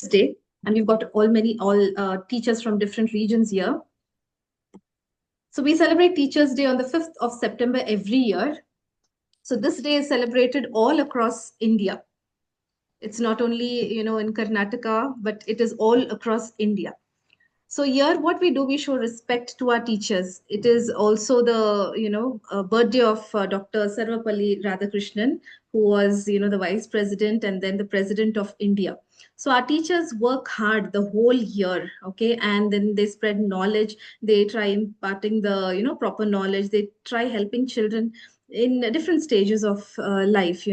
Day, and we've got all teachers from different regions here. So we celebrate Teachers' Day on the 5th of September every year. So this day is celebrated all across India. It's not only, in Karnataka, but it is all across India. So here, what we do, we show respect to our teachers. It is also the, birthday of Dr. Sarvapalli Radhakrishnan, who was, the vice president and then the president of India. So our teachers work hard the whole year, okay, and then they spread knowledge. They try imparting the, proper knowledge. They try helping children in different stages of life,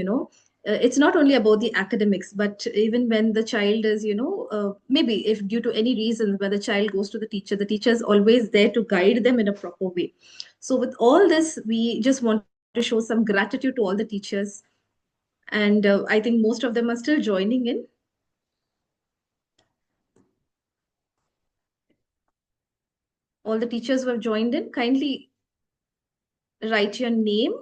it's not only about the academics, but even when the child is, maybe if due to any reason where the child goes to the teacher is always there to guide them in a proper way. So with all this, we just want to show some gratitude to all the teachers. And I think most of them are still joining in. All the teachers who have joined in, kindly write your name.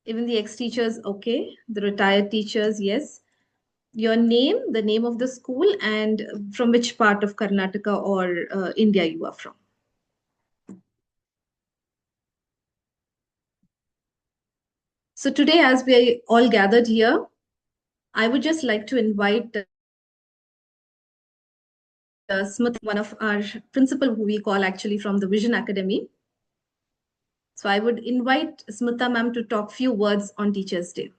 Even the ex-teachers, okay. The retired teachers, yes. Your name, the name of the school, and from which part of Karnataka or India you are from. So today, as we are all gathered here, I would just like to invite Smith, one of our principal, who we call actually from the Vision Academy. So I would invite Smita ma'am to talk few words on Teachers' Day.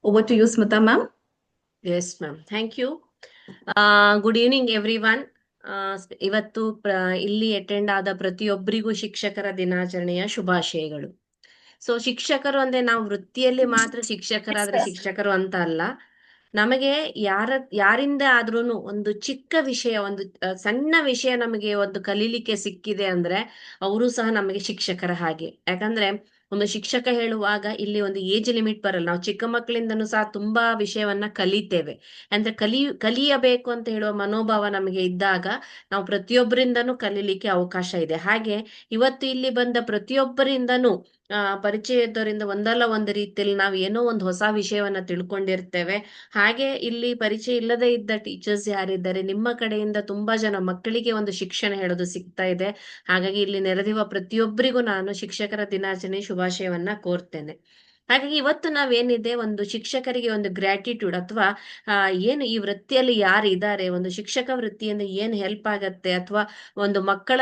Over to you, Smita ma'am. Yes, ma'am. Thank you. Good evening, everyone. ಇವತ್ತು ಇಲ್ಲಿ attend ಆದ ಪ್ರತಿಯೊಬ್ಬರಿಗೂ ಶಿಕ್ಷಕರ ದಿನಾಚರಣೆಯ ಶುಭಾಶಯಗಳು. So ಶಿಕ್ಷಕರು ಅಂದ್ರೆ ನಾವು ವೃತ್ತಿಯಲ್ಲಿ ಮಾತ್ರ ಶಿಕ್ಷಕರಾದ್ರೆ ಶಿಕ್ಷಕರು ಅಂತ ಅಲ್ಲ, ನಮಗೆ ಯಾರಿಂದ ಆದ್ರೂನು ಒಂದು ಚಿಕ್ಕ ವಿಷಯ, ಒಂದು ಸಣ್ಣ ವಿಷಯ ನಮಗೆ ಒಂದು ಕಲೀಲಿಕ್ಕೆ ಸಿಕ್ಕಿದೆ ಅಂದ್ರೆ ಅವರು ಸಹ ನಮಗೆ ಶಿಕ್ಷಕರ ಹಾಗೆ. ಯಾಕಂದ್ರೆ ಒಂದು ಶಿಕ್ಷಕ ಹೇಳುವಾಗ ಇಲ್ಲಿ ಒಂದು ಏಜ್ ಲಿಮಿಟ್ ಬರಲ್ಲ. ನಾವು ಚಿಕ್ಕ ಮಕ್ಕಳಿಂದನೂ ಸಹ ತುಂಬಾ ವಿಷಯವನ್ನ ಕಲಿತೇವೆ. ಅಂದ್ರೆ ಕಲಿಯಬೇಕು ಅಂತ ಹೇಳುವ ಮನೋಭಾವ ನಮಗೆ ಇದ್ದಾಗ ನಾವು ಪ್ರತಿಯೊಬ್ಬರಿಂದನೂ ಕಲೀಲಿಕ್ಕೆ ಅವಕಾಶ ಇದೆ. ಹಾಗೆ ಇವತ್ತು ಇಲ್ಲಿ ಬಂದ ಪ್ರತಿಯೊಬ್ಬರಿಂದನೂ ಪರಿಚಯ ಇದ್ದವರಿಂದ ಒಂದಲ್ಲ ಒಂದು ರೀತಿಯಲ್ಲಿ ನಾವು ಏನೋ ಒಂದು ಹೊಸ ವಿಷಯವನ್ನ ತಿಳ್ಕೊಂಡಿರ್ತೇವೆ. ಹಾಗೆ ಇಲ್ಲಿ ಪರಿಚಯ ಇಲ್ಲದೆ ಇದ್ದ ಟೀಚರ್ಸ್ ಯಾರಿದ್ದಾರೆ, ನಿಮ್ಮ ಕಡೆಯಿಂದ ತುಂಬಾ ಜನ ಮಕ್ಕಳಿಗೆ ಒಂದು ಶಿಕ್ಷಣ ಹೇಳೋದು ಸಿಗ್ತಾ ಇದೆ. ಹಾಗಾಗಿ ಇಲ್ಲಿ ನೆರೆದಿರುವ ಪ್ರತಿಯೊಬ್ಬರಿಗೂ ನಾನು ಶಿಕ್ಷಕರ ದಿನಾಚರಣೆ ಶುಭಾಶಯವನ್ನ ಕೋರ್ತೇನೆ. ಹಾಗಾಗಿ ಇವತ್ತು ನಾವೇನಿದೆ, ಒಂದು ಶಿಕ್ಷಕರಿಗೆ ಒಂದು ಗ್ರ್ಯಾಟಿಟ್ಯೂಡ್ ಅಥವಾ ಏನು ಈ ವೃತ್ತಿಯಲ್ಲಿ ಯಾರು ಇದ್ದಾರೆ, ಒಂದು ಶಿಕ್ಷಕ ವೃತ್ತಿಯಿಂದ ಏನು ಹೆಲ್ಪ್ ಆಗತ್ತೆ, ಅಥವಾ ಒಂದು ಮಕ್ಕಳ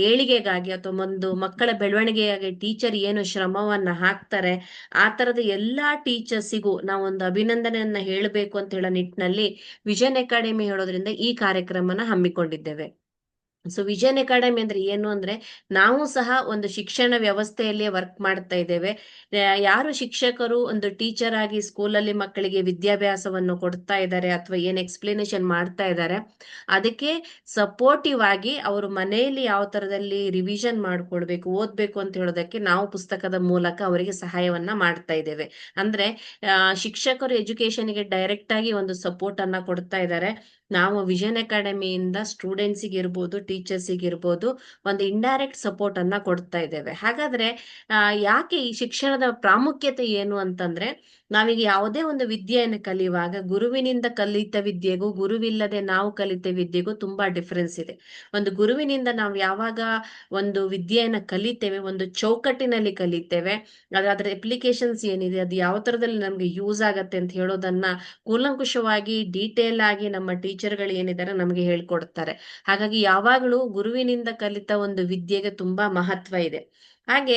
ಏಳಿಗೆಗಾಗಿ ಅಥವಾ ಒಂದು ಮಕ್ಕಳ ಬೆಳವಣಿಗೆಗಾಗಿ ಟೀಚರ್ ಏನು ಶ್ರಮವನ್ನ ಹಾಕ್ತಾರೆ, ಆ ತರದ ಎಲ್ಲಾ ಟೀಚರ್ಸಿಗೂ ನಾವೊಂದು ಅಭಿನಂದನೆಯನ್ನ ಹೇಳಬೇಕು ಅಂತ ಹೇಳೋ ನಿಟ್ಟಿನಲ್ಲಿ ವಿಷನ್ ಅಕಾಡೆಮಿ ಹೇಳೋದ್ರಿಂದ ಈ ಕಾರ್ಯಕ್ರಮನ ಹಮ್ಮಿಕೊಂಡಿದ್ದೇವೆ. ಸೊ ವಿಷನ್ ಅಕಾಡೆಮಿ ಅಂದ್ರೆ ಏನು ಅಂದ್ರೆ, ನಾವು ಸಹ ಒಂದು ಶಿಕ್ಷಣ ವ್ಯವಸ್ಥೆಯಲ್ಲಿ ವರ್ಕ್ ಮಾಡ್ತಾ ಇದ್ದೇವೆ. ಯಾರು ಶಿಕ್ಷಕರು ಒಂದು ಟೀಚರ್ ಆಗಿ ಸ್ಕೂಲಲ್ಲಿ ಮಕ್ಕಳಿಗೆ ವಿದ್ಯಾಭ್ಯಾಸವನ್ನು ಕೊಡ್ತಾ ಇದ್ದಾರೆ ಅಥವಾ ಏನ್ ಎಕ್ಸ್ಪ್ಲನೇಷನ್ ಮಾಡ್ತಾ ಇದ್ದಾರೆ, ಅದಕ್ಕೆ ಸಪೋರ್ಟಿವ್ ಆಗಿ ಅವರು ಮನೆಯಲ್ಲಿ ಯಾವ ತರದಲ್ಲಿ ರಿವಿಷನ್ ಮಾಡ್ಕೊಳ್ಬೇಕು, ಓದ್ಬೇಕು ಅಂತ ಹೇಳೋದಕ್ಕೆ ನಾವು ಪುಸ್ತಕದ ಮೂಲಕ ಅವರಿಗೆ ಸಹಾಯವನ್ನ ಮಾಡ್ತಾ ಇದ್ದೇವೆ. ಅಂದ್ರೆ ಶಿಕ್ಷಕರು ಎಜುಕೇಶನ್ಗೆ ಡೈರೆಕ್ಟ್ ಆಗಿ ಒಂದು ಸಪೋರ್ಟ್ ಅನ್ನ ಕೊಡ್ತಾ ಇದ್ದಾರೆ. ನಾವು ವಿಷನ್ ಅಕಾಡೆಮಿಯಿಂದ ಸ್ಟೂಡೆಂಟ್ಸಿಗೆ ಇರ್ಬೋದು, ಟೀಚರ್ಸಿಗೆ ಇರ್ಬೋದು, ಒಂದು ಇಂಡೈರೆಕ್ಟ್ ಸಪೋರ್ಟ್ ಅನ್ನ ಕೊಡ್ತಾ ಇದ್ದೇವೆ. ಹಾಗಾದ್ರೆ ಯಾಕೆ ಈ ಶಿಕ್ಷಣದ ಪ್ರಾಮುಖ್ಯತೆ ಏನು ಅಂತಂದ್ರೆ, ನಾವೀಗ ಯಾವುದೇ ಒಂದು ವಿದ್ಯೆಯನ್ನು ಕಲಿಯುವಾಗ ಗುರುವಿನಿಂದ ಕಲಿತ ವಿದ್ಯೆಗೂ ಗುರುವಿಲ್ಲದೆ ನಾವು ಕಲಿತ ವಿದ್ಯೆಗೂ ತುಂಬಾ ಡಿಫರೆನ್ಸ್ ಇದೆ. ಒಂದು ಗುರುವಿನಿಂದ ನಾವು ಯಾವಾಗ ಒಂದು ವಿದ್ಯೆಯನ್ನ ಕಲಿತೇವೆ, ಒಂದು ಚೌಕಟ್ಟಿನಲ್ಲಿ ಕಲಿತೇವೆ, ಅದ್ರ ಅಪ್ಲಿಕೇಶನ್ಸ್ ಏನಿದೆ, ಅದು ಯಾವ ತರದಲ್ಲಿ ನಮ್ಗೆ ಯೂಸ್ ಆಗತ್ತೆ ಅಂತ ಹೇಳೋದನ್ನ ಕೂಲಂಕುಷವಾಗಿ ಡೀಟೇಲ್ ಆಗಿ ನಮ್ಮ ಟೀಚರ್ಗಳು ಏನಿದ್ದಾರೆ ನಮಗೆ ಹೇಳ್ಕೊಡ್ತಾರೆ. ಹಾಗಾಗಿ ಯಾವಾಗಲೂ ಗುರುವಿನಿಂದ ಕಲಿತ ಒಂದು ವಿದ್ಯೆಗೆ ತುಂಬಾ ಮಹತ್ವ ಇದೆ. ಹಾಗೆ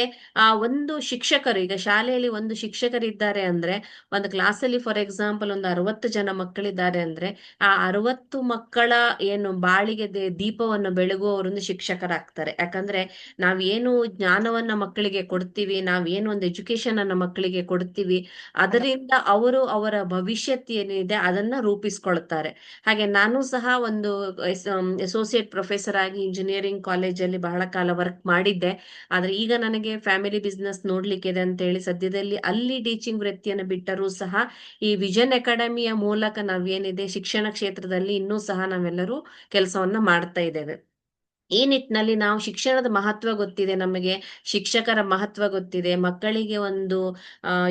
ಒಂದು ಶಿಕ್ಷಕರು, ಈಗ ಶಾಲೆಯಲ್ಲಿ ಒಂದು ಶಿಕ್ಷಕರಿದ್ದಾರೆ ಅಂದ್ರೆ, ಒಂದು ಕ್ಲಾಸಲ್ಲಿ ಫಾರ್ ಎಕ್ಸಾಂಪಲ್ ಒಂದು 60 ಜನ ಮಕ್ಕಳಿದ್ದಾರೆ ಅಂದ್ರೆ, ಆ 60 ಮಕ್ಕಳ ಏನು ಬಾಳಿಗೆ ದೀಪವನ್ನು ಬೆಳಗುವವರೊಂದು ಶಿಕ್ಷಕರಾಗ್ತಾರೆ. ಯಾಕಂದ್ರೆ ನಾವೇನು ಜ್ಞಾನವನ್ನ ಮಕ್ಕಳಿಗೆ ಕೊಡ್ತೀವಿ, ನಾವೇನು ಒಂದು ಎಜುಕೇಶನ್ ಅನ್ನ ಮಕ್ಕಳಿಗೆ ಕೊಡ್ತೀವಿ, ಅದರಿಂದ ಅವರು ಅವರ ಭವಿಷ್ಯತ್ ಏನಿದೆ ಅದನ್ನ ರೂಪಿಸ್ಕೊಳ್ತಾರೆ. ಹಾಗೆ ನಾನು ಸಹ ಒಂದು ಅಸೋಸಿಯೇಟ್ ಪ್ರೊಫೆಸರ್ ಆಗಿ ಇಂಜಿನಿಯರಿಂಗ್ ಕಾಲೇಜಲ್ಲಿ ಬಹಳ ಕಾಲ ವರ್ಕ್ ಮಾಡಿದ್ದೆ. ಆದ್ರೆ ಈಗ ನನಗೆ ಫ್ಯಾಮಿಲಿ ಬಿಸ್ನೆಸ್ ನೋಡ್ಲಿಕ್ಕಿದೆ ಅಂತ ಹೇಳಿ ಸದ್ಯದಲ್ಲಿ ಅಲ್ಲಿ ಟೀಚಿಂಗ್ ವೃತ್ತಿಯನ್ನು ಬಿಟ್ಟರೂ ಸಹ ಈ ವಿಷನ್ ಅಕಾಡೆಮಿಯ ಮೂಲಕ ನಾವೇನಿದೆ ಶಿಕ್ಷಣ ಕ್ಷೇತ್ರದಲ್ಲಿ ಇನ್ನೂ ಸಹ ನಾವೆಲ್ಲರೂ ಕೆಲಸವನ್ನ ಮಾಡ್ತಾ ಇದ್ದೇವೆ. ಈ ನಿಟ್ಟಿನಲ್ಲಿ ನಾವು ಶಿಕ್ಷಣದ ಮಹತ್ವ ಗೊತ್ತಿದೆ, ನಮಗೆ ಶಿಕ್ಷಕರ ಮಹತ್ವ ಗೊತ್ತಿದೆ, ಮಕ್ಕಳಿಗೆ ಒಂದು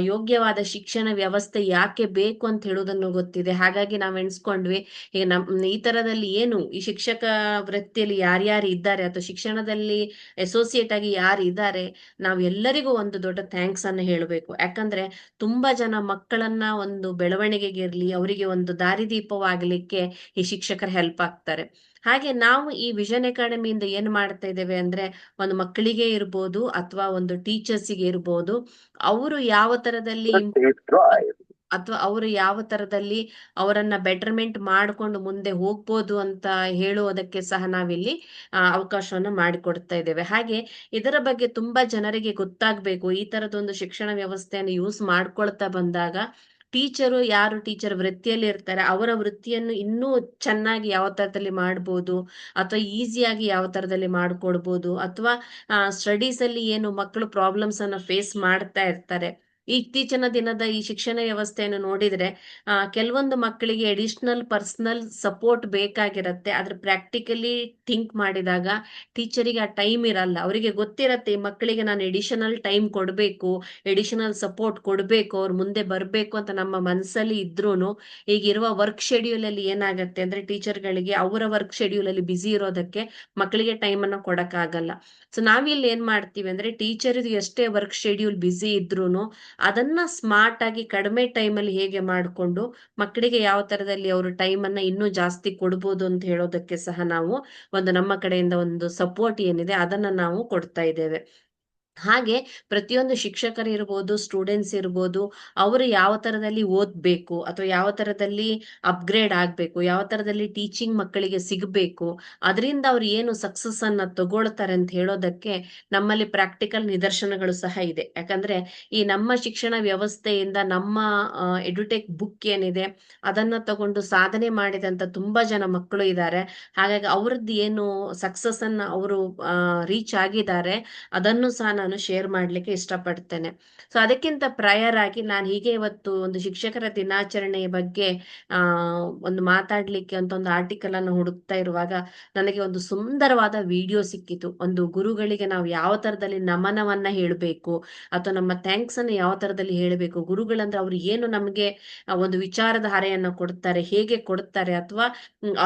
ಯೋಗ್ಯವಾದ ಶಿಕ್ಷಣ ವ್ಯವಸ್ಥೆ ಯಾಕೆ ಬೇಕು ಅಂತ ಹೇಳುವುದನ್ನು ಗೊತ್ತಿದೆ. ಹಾಗಾಗಿ ನಾವು ಎಣಿಸ್ಕೊಂಡ್ವಿ ಈಗ ಈ ತರದಲ್ಲಿ ಏನು ಈ ಶಿಕ್ಷಕ ವೃತ್ತಿಯಲ್ಲಿ ಯಾರ್ಯಾರು ಇದ್ದಾರೆ ಅಥವಾ ಶಿಕ್ಷಣದಲ್ಲಿ ಅಸೋಸಿಯೇಟ್ ಆಗಿ ಯಾರು ಇದ್ದಾರೆ, ನಾವು ಎಲ್ಲರಿಗೂ ಒಂದು ದೊಡ್ಡ ಥ್ಯಾಂಕ್ಸ್ ಅನ್ನು ಹೇಳಬೇಕು. ಯಾಕಂದ್ರೆ ತುಂಬಾ ಜನ ಮಕ್ಕಳನ್ನ ಒಂದು ಬೆಳವಣಿಗೆಗೆ ಇರ್ಲಿ, ಅವರಿಗೆ ಒಂದು ದಾರಿದೀಪವಾಗಲಿಕ್ಕೆ ಈ ಶಿಕ್ಷಕರು ಹೆಲ್ಪ್ ಆಗ್ತಾರೆ. ಹಾಗೆ ನಾವು ಈ ವಿಷನ್ ಅಕಾಡೆಮಿಯಿಂದ ಏನ್ ಮಾಡ್ತಾ ಇದ್ದೇವೆ ಅಂದ್ರೆ, ಒಂದು ಮಕ್ಕಳಿಗೆ ಇರ್ಬೋದು ಅಥವಾ ಒಂದು ಟೀಚರ್ಸಿಗೆ ಇರ್ಬೋದು, ಅವರು ಯಾವ ತರದಲ್ಲಿ ಅಥವಾ ಅವರು ಯಾವ ತರದಲ್ಲಿ ಅವರನ್ನ ಬೆಟರ್ಮೆಂಟ್ ಮಾಡ್ಕೊಂಡು ಮುಂದೆ ಹೋಗ್ಬೋದು ಅಂತ ಹೇಳುವುದಕ್ಕೆ ಸಹ ನಾವಿಲ್ಲಿ ಅವಕಾಶವನ್ನ ಮಾಡಿಕೊಡ್ತಾ ಇದ್ದೇವೆ. ಹಾಗೆ ಇದರ ಬಗ್ಗೆ ತುಂಬಾ ಜನರಿಗೆ ಗೊತ್ತಾಗ್ಬೇಕು. ಈ ತರದೊಂದು ಶಿಕ್ಷಣ ವ್ಯವಸ್ಥೆಯನ್ನು ಯೂಸ್ ಮಾಡ್ಕೊಳ್ತಾ ಬಂದಾಗ ಟೀಚರು ಯಾರು ಟೀಚರ್ ವೃತ್ತಿಯಲ್ಲಿ ಇರ್ತಾರೆ, ಅವರ ವೃತ್ತಿಯನ್ನು ಇನ್ನೂ ಚೆನ್ನಾಗಿ ಯಾವ ತರದಲ್ಲಿ ಮಾಡ್ಬೋದು, ಅಥವಾ ಈಸಿಯಾಗಿ ಯಾವ ತರದಲ್ಲಿ ಮಾಡ್ಕೊಡ್ಬೋದು, ಅಥವಾ ಸ್ಟಡೀಸ್ ಅಲ್ಲಿ ಏನು ಮಕ್ಕಳು ಪ್ರಾಬ್ಲಮ್ಸ್ ಅನ್ನ ಫೇಸ್ ಮಾಡ್ತಾ ಇರ್ತಾರೆ. ಇತ್ತೀಚಿನ ದಿನದ ಈ ಶಿಕ್ಷಣ ವ್ಯವಸ್ಥೆಯನ್ನು ನೋಡಿದ್ರೆ ಕೆಲವೊಂದು ಮಕ್ಕಳಿಗೆ ಅಡಿಷನಲ್ ಪರ್ಸನಲ್ ಸಪೋರ್ಟ್ ಬೇಕಾಗಿರತ್ತೆ. ಆದ್ರೆ ಪ್ರಾಕ್ಟಿಕಲಿ ಥಿಂಕ್ ಮಾಡಿದಾಗ ಟೀಚರಿಗೆ ಆ ಟೈಮ್ ಇರಲ್ಲ. ಅವರಿಗೆ ಗೊತ್ತಿರತ್ತೆ ಈ ಮಕ್ಕಳಿಗೆ ನಾನು ಎಡಿಷನಲ್ ಟೈಮ್ ಕೊಡಬೇಕು, ಎಡಿಷನಲ್ ಸಪೋರ್ಟ್ ಕೊಡಬೇಕು, ಅವ್ರು ಮುಂದೆ ಬರಬೇಕು ಅಂತ ನಮ್ಮ ಮನಸ್ಸಲ್ಲಿ ಇದ್ರೂನು ಈಗಿರುವ ವರ್ಕ್ ಶೆಡ್ಯೂಲ್ ಅಲ್ಲಿ ಏನಾಗತ್ತೆ ಅಂದ್ರೆ ಟೀಚರ್ಗಳಿಗೆ ಅವರ ವರ್ಕ್ ಶೆಡ್ಯೂಲ್ ಅಲ್ಲಿ ಬಿಸಿ ಇರೋದಕ್ಕೆ ಮಕ್ಕಳಿಗೆ ಟೈಮ್ ಅನ್ನ ಕೊಡಕ್ಕಾಗಲ್ಲ. ಸೊ ನಾವಿಲ್ಲಿ ಏನ್ ಮಾಡ್ತೀವಿ ಅಂದ್ರೆ ಟೀಚರ್ ಎಷ್ಟೇ ವರ್ಕ್ ಶೆಡ್ಯೂಲ್ ಬಿಸಿ ಇದ್ರೂನು ಅದನ್ನ ಸ್ಮಾರ್ಟ್ ಆಗಿ ಕಡಿಮೆ ಟೈಮ್ ಅಲ್ಲಿ ಹೇಗೆ ಮಾಡಿಕೊಂಡು ಮಕ್ಕಳಿಗೆ ಯಾವ ತರದಲ್ಲಿ ಅವರು ಟೈಮ್ ಅನ್ನ ಇನ್ನೂ ಜಾಸ್ತಿ ಕೊಡ್ಬೋದು ಅಂತ ಹೇಳೋದಕ್ಕೆ ಸಹ ನಾವು ಒಂದು ನಮ್ಮ ಕಡೆಯಿಂದ ಒಂದು ಸಪೋರ್ಟ್ ಏನಿದೆ ಅದನ್ನ ನಾವು ಕೊಡ್ತಾ ಇದ್ದೇವೆ. ಹಾಗೆ ಪ್ರತಿಯೊಂದು ಶಿಕ್ಷಕರು ಇರ್ಬೋದು, ಸ್ಟೂಡೆಂಟ್ಸ್ ಇರ್ಬೋದು, ಅವರು ಯಾವ ತರದಲ್ಲಿ ಓದ್ಬೇಕು ಅಥವಾ ಯಾವ ತರದಲ್ಲಿ ಅಪ್ಗ್ರೇಡ್ ಆಗ್ಬೇಕು, ಯಾವ ತರದಲ್ಲಿ ಟೀಚಿಂಗ್ ಮಕ್ಕಳಿಗೆ ಸಿಗಬೇಕು, ಅದರಿಂದ ಅವ್ರು ಏನು ಸಕ್ಸಸ್ ಅನ್ನ ತಗೊಳ್ತಾರೆ ಅಂತ ಹೇಳೋದಕ್ಕೆ ನಮ್ಮಲ್ಲಿ ಪ್ರಾಕ್ಟಿಕಲ್ ನಿದರ್ಶನಗಳು ಸಹ ಇದೆ. ಯಾಕಂದ್ರೆ ಈ ನಮ್ಮ ಶಿಕ್ಷಣ ವ್ಯವಸ್ಥೆಯಿಂದ ನಮ್ಮ ಎಡ್ಯುಟೆಕ್ ಬುಕ್ ಏನಿದೆ ಅದನ್ನ ತಗೊಂಡು ಸಾಧನೆ ಮಾಡಿದಂತ ತುಂಬಾ ಜನ ಮಕ್ಕಳು ಇದ್ದಾರೆ. ಹಾಗಾಗಿ ಅವ್ರದ್ದು ಏನು ಸಕ್ಸಸ್ ಅನ್ನ ಅವರು ರೀಚ್ ಆಗಿದ್ದಾರೆ ಅದನ್ನು ಸಹ ನಾನು ಶೇರ್ ಮಾಡ್ಲಿಕ್ಕೆ ಇಷ್ಟಪಡ್ತೇನೆ. ಸೊ ಅದಕ್ಕಿಂತ ಪ್ರಯರ್ ಆಗಿ ನಾನು ಹೀಗೆ ಇವತ್ತು ಒಂದು ಶಿಕ್ಷಕರ ದಿನಾಚರಣೆಯ ಬಗ್ಗೆ ಒಂದು ಮಾತಾಡ್ಲಿಕ್ಕೆ ಅಂತ ಒಂದು ಆರ್ಟಿಕಲ್ ಅನ್ನು ಹುಡುಕ್ತಾ ಇರುವಾಗ ನನಗೆ ಒಂದು ಸುಂದರವಾದ ವಿಡಿಯೋ ಸಿಕ್ಕಿತು. ಒಂದು ಗುರುಗಳಿಗೆ ನಾವು ಯಾವ ತರದಲ್ಲಿ ನಮನವನ್ನ ಹೇಳಬೇಕು ಅಥವಾ ನಮ್ಮ ಥ್ಯಾಂಕ್ಸ್ ಅನ್ನು ಯಾವ ತರದಲ್ಲಿ ಹೇಳಬೇಕು, ಗುರುಗಳಂದ್ರೆ ಅವ್ರು ಏನು ನಮಗೆ ಒಂದು ವಿಚಾರದ ಹರೆಯನ್ನ ಕೊಡ್ತಾರೆ, ಹೇಗೆ ಕೊಡ್ತಾರೆ, ಅಥವಾ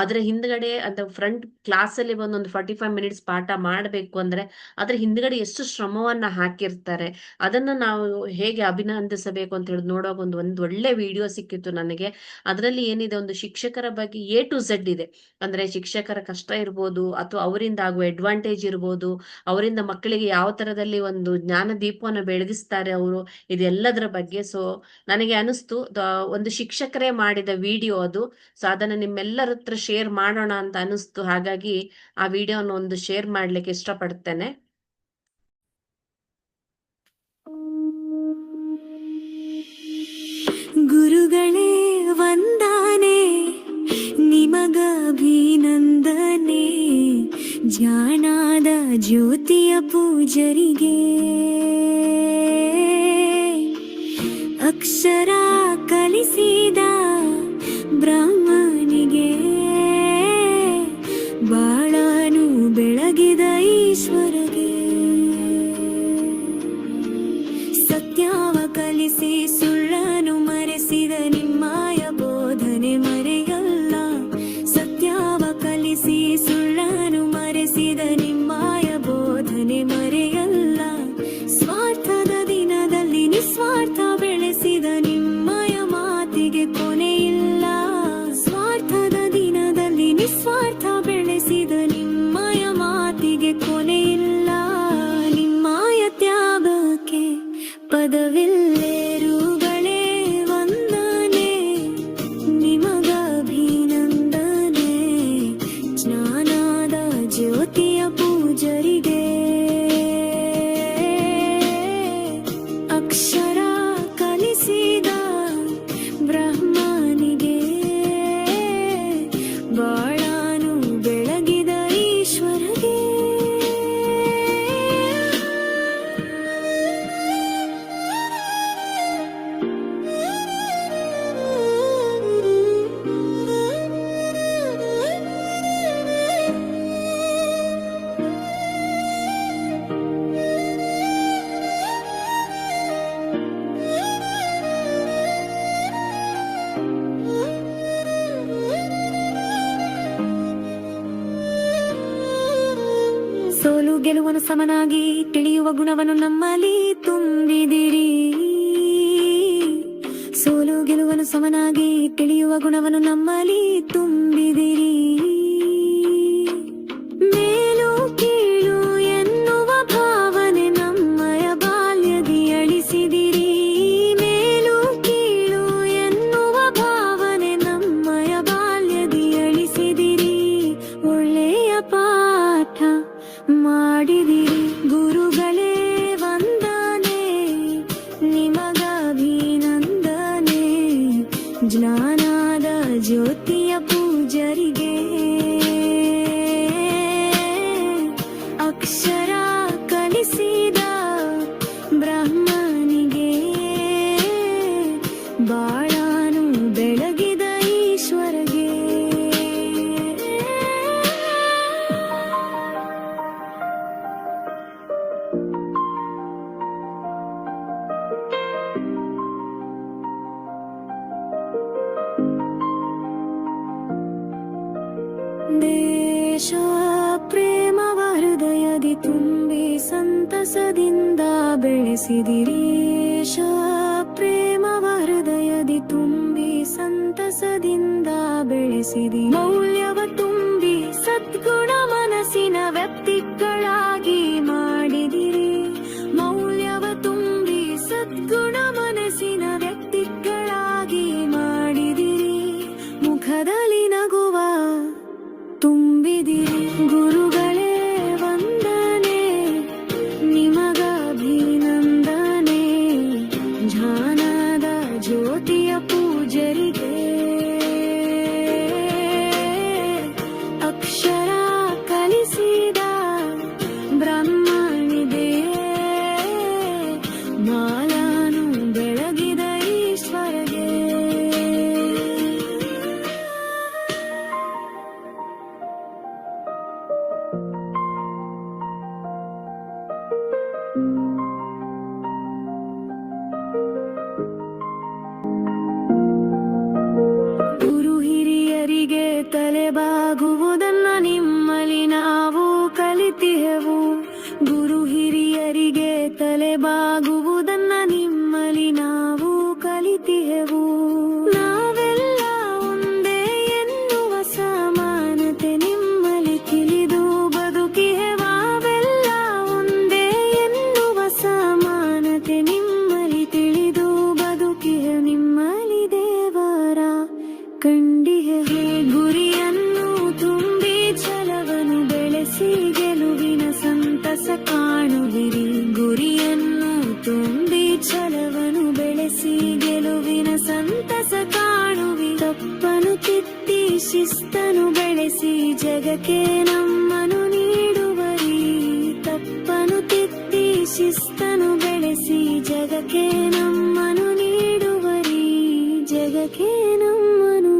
ಅದ್ರ ಹಿಂದ್ಗಡೆ ಅಂತ ಫ್ರಂಟ್ ಕ್ಲಾಸ್ ಅಲ್ಲಿ ಒಂದು 45 ಮಿನಿಟ್ಸ್ ಪಾಠ ಮಾಡ್ಬೇಕು ಅಂದ್ರೆ ಅದ್ರ ಹಿಂದ್ಗಡೆ ಎಷ್ಟು ಶ್ರಮವನ್ನ ಹಾಕಿರ್ತಾರೆ, ಅದನ್ನ ನಾವು ಹೇಗೆ ಅಭಿನಂದಿಸಬೇಕು ಅಂತ ಹೇಳಿ ನೋಡುವಾಗ ಒಂದು ಒಳ್ಳೆ ವಿಡಿಯೋ ಸಿಕ್ಕಿತ್ತು ನನಗೆ. ಅದರಲ್ಲಿ ಏನಿದೆ, ಒಂದು ಶಿಕ್ಷಕರ ಬಗ್ಗೆ A to Z ಇದೆ. ಅಂದ್ರೆ ಶಿಕ್ಷಕರ ಕಷ್ಟ ಇರ್ಬೋದು ಅಥವಾ ಅವರಿಂದ ಆಗುವ ಅಡ್ವಾಂಟೇಜ್ ಇರ್ಬೋದು, ಅವರಿಂದ ಮಕ್ಕಳಿಗೆ ಯಾವ ತರದಲ್ಲಿ ಒಂದು ಜ್ಞಾನ ದೀಪವನ್ನು ಬೆಳಗಿಸ್ತಾರೆ ಅವರು, ಇದೆಲ್ಲದರ ಬಗ್ಗೆ. ಸೊ ನನಗೆ ಅನಿಸ್ತು ಒಂದು ಶಿಕ್ಷಕರೇ ಮಾಡಿದ ವಿಡಿಯೋ ಅದು. ಸೊ ಅದನ್ನ ನಿಮ್ಮೆಲ್ಲರ ಹತ್ರ ಶೇರ್ ಮಾಡೋಣ ಅಂತ ಅನಿಸ್ತು. ಹಾಗಾಗಿ ಆ ವಿಡಿಯೋನ ಒಂದು ಶೇರ್ ಮಾಡ್ಲಿಕ್ಕೆ ಇಷ್ಟಪಡ್ತೇನೆ. ಗುರುಗಳೇ ವಂದನೆ, ನಿಮಗಭಿನಂದನೆ, ಜಾಣಾದ ಜ್ಯೋತಿಯ ಪೂಜರಿಗೆ, ಅಕ್ಷರ ಕಲಿಸಿದ ಬ್ರಾಹ್ಮಣಿಗೆ, ಬಾಳನು ಬೆಳಗಿದ ಈಶ್ವರಗೆ, ಸತ್ಯವ ಕಲಿಸಿ ಸುಳ್ಳನು ಮರೆಸಿದ ನಿಮ್ಮಯ ಬೋಧನೆ ಮರೆಯಲ್ಲ, ಸತ್ಯವ ಕಲಿಸಿ ಸುಳ್ಳನು ಮರೆಸಿದ ನಿಮ್ಮಯ ಬೋಧನೆ ಮರೆಯಲ್ಲ, ಸ್ವಾರ್ಥದ ದಿನದಲ್ಲಿ ನಿಸ್ವಾರ್ಥ ಬೆಳೆಸಿದ ನಿಮ್ಮ ಸೋಲು ಗೆಲುವನ್ನು ಸಮನಾಗಿ ತಿಳಿಯುವ ಗುಣವನ್ನು ನಮ್ಮಲ್ಲಿ ತುಂಬಿದಿರಿ. ಸೋಲು ಗೆಲುವನ್ನು ಸಮನಾಗಿ ತಿಳಿಯುವ ಗುಣವನ್ನು ನಮ್ಮಲ್ಲಿ ತುಂಬಿದಿರಿ. ಮೇಲು ಕೀಳು ಎನ್ನುವ ಭಾವನೆ ನಮ್ಮಯ ಬಾಲ್ಯದಿ ಅಳಿಸಿದಿರಿ. ಮೇಲು ಕೀಳು ಎನ್ನುವ ಭಾವನೆ ನಮ್ಮಯ ಬಾಲ್ಯದಿ ಅಳಿಸಿದಿರಿ. ಒಳ್ಳೆಯ ಪಾಠ ಮಾಡಿದಿರಿ. ಗುರುಗಳೇ ವಂದನೆ, ನಿಮಗಭಿನಂದನೆ. ಜ್ಞಾನದ ಜ್ಯೋತಿಯ ಪೂಜರಿಗೆ, ಅಕ್ಷರ ಕಲಿಸಿದ ಬ್ರಹ್ಮನಿಗೆ, ಬಾಳನು ಬೆಳಗಿದ ಈಶ್ವರಗೆ. ದೇಶ ಪ್ರೇಮವ ಹೃದಯದಿ ತುಂಬಿ ಸಂತಸದಿಂದ ಬೆಳೆಸಿದಿರಿ. ದೇಶ ಪ್ರೇಮವ ಹೃದಯದಿ ತುಂಬಿ ಸಂತಸದಿಂದ ಬೆಳೆಸಿದಿ. ಮೌಲ್ಯವ ತುಂಬಿ ಸದ್ಗುಣ ಮನಸ್ಸಿನ ವ್ಯಕ್ತಿಗಳಾಗಿ ಮಾಡಿದಿರಿ. ಮೌಲ್ಯವ ತುಂಬಿ ಸದ್ಗುಣ ಮನಸ್ಸಿನ ವ್ಯಕ್ತಿಗಳಾಗಿ ಮಾಡಿದಿರಿ. ಮುಖದಲ್ಲಿ ನಗುವ ತುಂಬಿದಿರಿ. ಗುರುಗಳೇ ವಂದನೆ, ನಿಮಗಭಿನಂದನೆ. ಜ್ಞಾನದ ಜ್ಯೋತಿಯ ಪೂಜರಿಗೆ, ಅಕ್ಷರ ಕಲಿಸಿದ ಬ್ರಹ್ಮನಿಗೆ, ಮಾಲನು ಬೆಳಗಿದ ಈಶ್ವರಗೆ. ಗುರು ಹಿರಿಯರಿಗೆ ತಲೆಬಾಗುವುದನ್ನ ನಿಮ್ಮಲ್ಲಿ ನಾವು ಕಲಿತಿಹೆವು. ಗುರು ಹಿರಿಯರಿಗೆ ತಲೆಬಾಗುವುದನ್ನ ನಿಮ್ಮಲ್ಲಿ ನಾವು ಕಲಿತಿಹೆವು. ನಾವೆಲ್ಲ ಒಂದೇ ಎನ್ನುವ ಸಮಾನತೆ ನಿಮ್ಮಲ್ಲಿ ತಿಳಿದು ಬದುಕಿಹೆವಾವೆಲ್ಲ ಒಂದೇ ಎನ್ನುವ ಸಮಾನತೆ ನಿಮ್ಮಲ್ಲಿ ತಿಳಿದು ಬದುಕಿಹ. ನಿಮ್ಮಲ್ಲಿ ದೇವರ ಕಂಡಿಹೆ. ಗುರಿಯನ್ನು ತುಂಬಿ ಛಲವನ್ನು ಬೆಳೆಸಿ ಗೆಲುವಿನ ಸಂತಸ ಕಾಣುವಿರಿ. ಗುರಿಯನ್ನು ತುಂಬಿ ಛಲವನ್ನು ಬೆಳೆಸಿ ಗೆಲುವಿನ ಸಂತಸ ಕಾಣುವಿ. ತಪ್ಪನು ತಿದ್ದಿ ಶಿಸ್ತನು ಬೆಳೆಸಿ ಜಗಕ್ಕೆ ನಮ್ಮನು ನೀಡುವರಿ. ತಪ್ಪನು ತಿದ್ದಿ ಶಿಸ್ತನು ಬೆಳೆಸಿ ಜಗಕ್ಕೆ ನಮ್ಮನು ನೀಡುವರಿ. ಜಗಕ್ಕೆ ನಮ್ಮನು.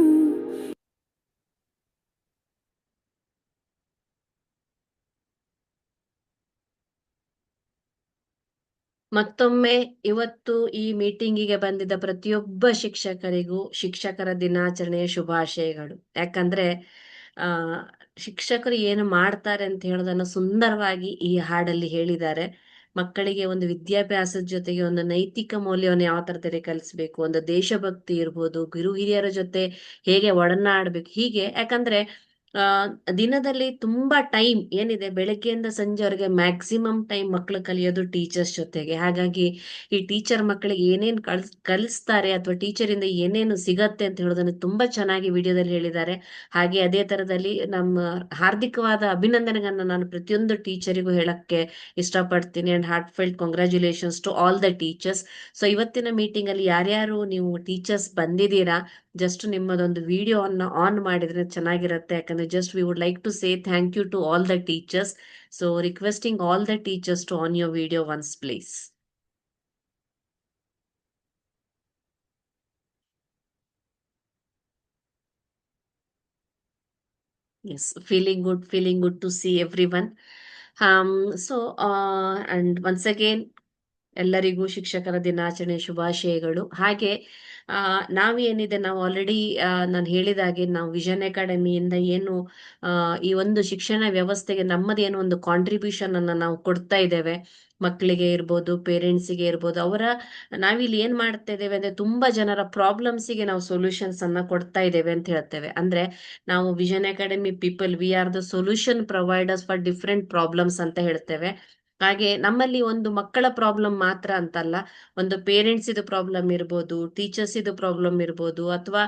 ಮತ್ತೊಮ್ಮೆ ಇವತ್ತು ಈ ಮೀಟಿಂಗಿಗೆ ಬಂದಿದ್ದ ಪ್ರತಿಯೊಬ್ಬ ಶಿಕ್ಷಕರಿಗೂ ಶಿಕ್ಷಕರ ದಿನಾಚರಣೆಯ ಶುಭಾಶಯಗಳು. ಯಾಕಂದ್ರೆ ಆ ಶಿಕ್ಷಕರು ಏನು ಮಾಡ್ತಾರೆ ಅಂತ ಹೇಳೋದನ್ನ ಸುಂದರವಾಗಿ ಈ ಹಾಡಲ್ಲಿ ಹೇಳಿದ್ದಾರೆ. ಮಕ್ಕಳಿಗೆ ಒಂದು ವಿದ್ಯಾಭ್ಯಾಸದ ಜೊತೆಗೆ ಒಂದು ನೈತಿಕ ಮೌಲ್ಯವನ್ನು ಯಾವ ತರದಲ್ಲಿ ಕಲಿಸ್ಬೇಕು, ಒಂದು ದೇಶಭಕ್ತಿ ಇರ್ಬೋದು, ಗುರು ಹಿರಿಯರ ಜೊತೆ ಹೇಗೆ ಒಡನಾಡ್ಬೇಕು, ಹೀಗೆ. ಯಾಕಂದ್ರೆ ದಿನದಲ್ಲಿ ತುಂಬಾ ಟೈಮ್ ಏನಿದೆ, ಬೆಳಗ್ಗೆಯಿಂದ ಸಂಜೆವರೆಗೆ ಮ್ಯಾಕ್ಸಿಮಮ್ ಟೈಮ್ ಮಕ್ಕಳು ಕಲಿಯೋದು ಟೀಚರ್ಸ್ ಜೊತೆಗೆ. ಹಾಗಾಗಿ ಈ ಟೀಚರ್ ಮಕ್ಕಳಿಗೆ ಏನೇನು ಕಲಿಸ್ತಾರೆ ಅಥವಾ ಟೀಚರಿಂದ ಏನೇನು ಸಿಗತ್ತೆ ಅಂತ ಹೇಳೋದನ್ನು ತುಂಬಾ ಚೆನ್ನಾಗಿ ವಿಡಿಯೋದಲ್ಲಿ ಹೇಳಿದ್ದಾರೆ. ಹಾಗೆ ಅದೇ ತರದಲ್ಲಿ ನಮ್ಮ ಹಾರ್ದಿಕವಾದ ಅಭಿನಂದನೆಗಳನ್ನ ನಾನು ಪ್ರತಿಯೊಂದು ಟೀಚರಿಗೂ ಹೇಳಕ್ಕೆ ಇಷ್ಟಪಡ್ತೀನಿ. And heartfelt congratulations to all the teachers. So ಇವತ್ತಿನ ಮೀಟಿಂಗ್ ಅಲ್ಲಿ ಯಾರ್ಯಾರು ನೀವು ಟೀಚರ್ಸ್ ಬಂದಿದ್ದೀರಾ, ಜಸ್ಟ್ ನಿಮ್ಮದೊಂದು ವಿಡಿಯೋ ಆನ್ ಮಾಡಿದ್ರೆ ಚೆನ್ನಾಗಿರುತ್ತೆ. ಯಾಕಂದ್ರೆ just we would like to say thank you to all the teachers. So requesting all the teachers to on your video once please. Yes, feeling good to see everyone. So, and once again, ಎಲ್ಲರಿಗೂ ಶಿಕ್ಷಕರ ದಿನಾಚರಣೆ ಶುಭಾಶಯಗಳು. ಹಾಗೆ ನಾವೇನಿದೆ ನಾವು already ನಾನು ಹೇಳಿದಾಗೆ ನಾವು vision ಅಕಾಡೆಮಿಯಿಂದ ಏನು ಈ ಒಂದು ಶಿಕ್ಷಣ ವ್ಯವಸ್ಥೆಗೆ ನಮ್ಮದೇನೋ ಒಂದು ಕಾಂಟ್ರಿಬ್ಯೂಷನ್ ಅನ್ನ ನಾವು ಕೊಡ್ತಾ ಇದ್ದೇವೆ. ಮಕ್ಕಳಿಗೆ ಇರ್ಬೋದು, ಪೇರೆಂಟ್ಸಿಗೆ ಇರ್ಬೋದು, ನಾವಿಲ್ಲಿ ಏನ್ ಮಾಡ್ತಾ ಇದ್ದೇವೆ ಅಂದ್ರೆ ತುಂಬಾ ಜನರ ಪ್ರಾಬ್ಲಮ್ಸಿಗೆ ನಾವು ಸೊಲ್ಯೂಷನ್ಸ್ ಅನ್ನ ಕೊಡ್ತಾ ಇದ್ದೇವೆ ಅಂತ ಹೇಳ್ತೇವೆ. ಅಂದ್ರೆ ನಾವು vision academy people, we are the solution providers for different problems ಅಂತ ಹೇಳ್ತೇವೆ. ಹಾಗೆ ನಮ್ಮಲ್ಲಿ ಒಂದು ಮಕ್ಕಳ ಪ್ರಾಬ್ಲಮ್ ಮಾತ್ರ ಅಂತಲ್ಲ, ಒಂದು ಪೇರೆಂಟ್ಸ್ ಇದು ಪ್ರಾಬ್ಲಮ್ ಇರ್ಬೋದು, ಟೀಚರ್ಸ್ ಇದು ಪ್ರಾಬ್ಲಮ್ ಇರ್ಬೋದು, ಅಥವಾ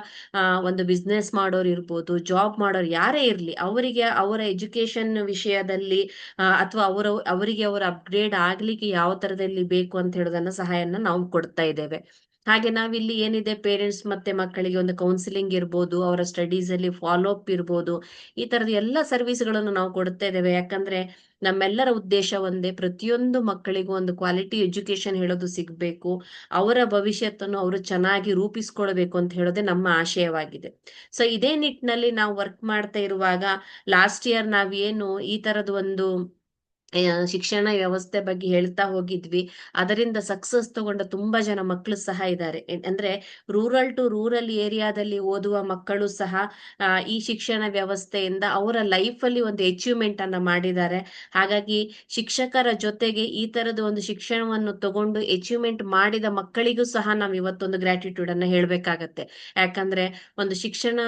ಒಂದು ಬಿಸ್ನೆಸ್ ಮಾಡೋರು ಇರ್ಬೋದು, ಜಾಬ್ ಮಾಡೋರು ಯಾರೇ ಇರ್ಲಿ, ಅವರಿಗೆ ಅವರ ಎಜುಕೇಶನ್ ವಿಷಯದಲ್ಲಿ ಅಥವಾ ಅವರಿಗೆ ಅವರ ಅಪ್ಗ್ರೇಡ್ ಆಗ್ಲಿಕ್ಕೆ ಯಾವ ತರದಲ್ಲಿ ಬೇಕು ಅಂತ ಹೇಳೋದನ್ನ ಸಹಾಯನ ನಾವು ಕೊಡ್ತಾ ಇದ್ದೇವೆ. ಹಾಗೆ ನಾವಿಲ್ಲಿ ಏನಿದೆ ಪೇರೆಂಟ್ಸ್ ಮತ್ತೆ ಮಕ್ಕಳಿಗೆ ಒಂದು ಕೌನ್ಸಿಲಿಂಗ್ ಇರ್ಬೋದು, ಅವರ ಸ್ಟಡೀಸ್ ಅಲ್ಲಿ ಫಾಲೋ ಅಪ್ ಇರ್ಬೋದು, ಈ ತರದ ಎಲ್ಲ ಸರ್ವಿಸ್ಗಳನ್ನು ನಾವು ಕೊಡ್ತಾ ಇದ್ದೇವೆ. ಯಾಕಂದ್ರೆ ನಮ್ಮೆಲ್ಲರ ಉದ್ದೇಶ ಒಂದೇ, ಪ್ರತಿಯೊಂದು ಮಕ್ಕಳಿಗೂ ಒಂದು ಕ್ವಾಲಿಟಿ ಎಜುಕೇಶನ್ ಹೇಳೋದು ಸಿಗ್ಬೇಕು, ಅವರ ಭವಿಷ್ಯತ್ತನ್ನು ಅವರು ಚೆನ್ನಾಗಿ ರೂಪಿಸ್ಕೊಳ್ಬೇಕು ಅಂತ ಹೇಳೋದೇ ನಮ್ಮ ಆಶಯವಾಗಿದೆ. ಸೊ ಇದೇ ನಿಟ್ಟಿನಲ್ಲಿ ನಾವು ವರ್ಕ್ ಮಾಡ್ತಾ ಇರುವಾಗ ಲಾಸ್ಟ್ ಇಯರ್ ನಾವೇನು ಈ ತರದ ಒಂದು ಶಿಕ್ಷಣ ವ್ಯವಸ್ಥೆ ಬಗ್ಗೆ ಹೇಳ್ತಾ ಹೋಗಿದ್ವಿ, ಅದರಿಂದ ಸಕ್ಸಸ್ ತಗೊಂಡ ತುಂಬಾ ಜನ ಮಕ್ಕಳು ಸಹ ಇದ್ದಾರೆ. ಅಂದ್ರೆ ರೂರಲ್ ಟು ರೂರಲ್ ಏರಿಯಾದಲ್ಲಿ ಓದುವ ಮಕ್ಕಳು ಸಹ ಈ ಶಿಕ್ಷಣ ವ್ಯವಸ್ಥೆಯಿಂದ ಅವರ ಲೈಫ್ ಅಲ್ಲಿ ಒಂದು ಅಚೀವ್ಮೆಂಟ್ ಅನ್ನ ಮಾಡಿದ್ದಾರೆ. ಹಾಗಾಗಿ ಶಿಕ್ಷಕರ ಜೊತೆಗೆ ಈ ತರದ ಒಂದು ಶಿಕ್ಷಣವನ್ನು ತಗೊಂಡು ಅಚೀವ್ಮೆಂಟ್ ಮಾಡಿದ ಮಕ್ಕಳಿಗೂ ಸಹ ನಾವು ಇವತ್ತೊಂದು ಗ್ರಾಟಿಟ್ಯೂಡ್ ಅನ್ನ ಹೇಳ್ಬೇಕಾಗತ್ತೆ. ಯಾಕಂದ್ರೆ ಒಂದು ಶಿಕ್ಷಣ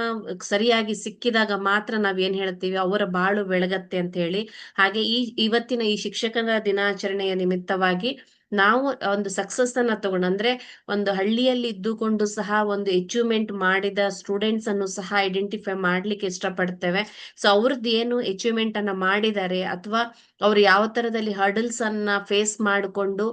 ಸರಿಯಾಗಿ ಸಿಕ್ಕಿದಾಗ ಮಾತ್ರ ನಾವ್ ಏನ್ ಹೇಳ್ತೀವಿ, ಅವರ ಬಾಳು ಬೆಳಗತ್ತೆ ಅಂತ ಹೇಳಿ. ಹಾಗೆ ಇವತ್ತಿನ ಈ ಶಿಕ್ಷಕರ ದಿನಾಚರಣೆಯ ನಿಮಿತ್ತವಾಗಿ ನಾವು ಒಂದು ಸಕ್ಸಸ್ ಅನ್ನ ತಗೊಂಡು, ಅಂದ್ರೆ ಒಂದು ಹಳ್ಳಿಯಲ್ಲಿ ಇದ್ದುಕೊಂಡು ಸಹ ಒಂದು ಅಚೀವ್ಮೆಂಟ್ ಮಾಡಿದ ಸ್ಟೂಡೆಂಟ್ಸ್ ಅನ್ನು ಸಹ ಐಡೆಂಟಿಫೈ ಮಾಡ್ಲಿಕ್ಕೆ ಇಷ್ಟಪಡ್ತೇವೆ. ಸೊ ಅವ್ರದ್ದು ಏನು ಅಚೀವ್ಮೆಂಟ್ ಅನ್ನ ಮಾಡಿದ್ದಾರೆ, ಅಥವಾ ಅವ್ರು ಯಾವ ತರದಲ್ಲಿ ಹರ್ಡಲ್ಸ್ ಅನ್ನ ಫೇಸ್ ಮಾಡಿಕೊಂಡು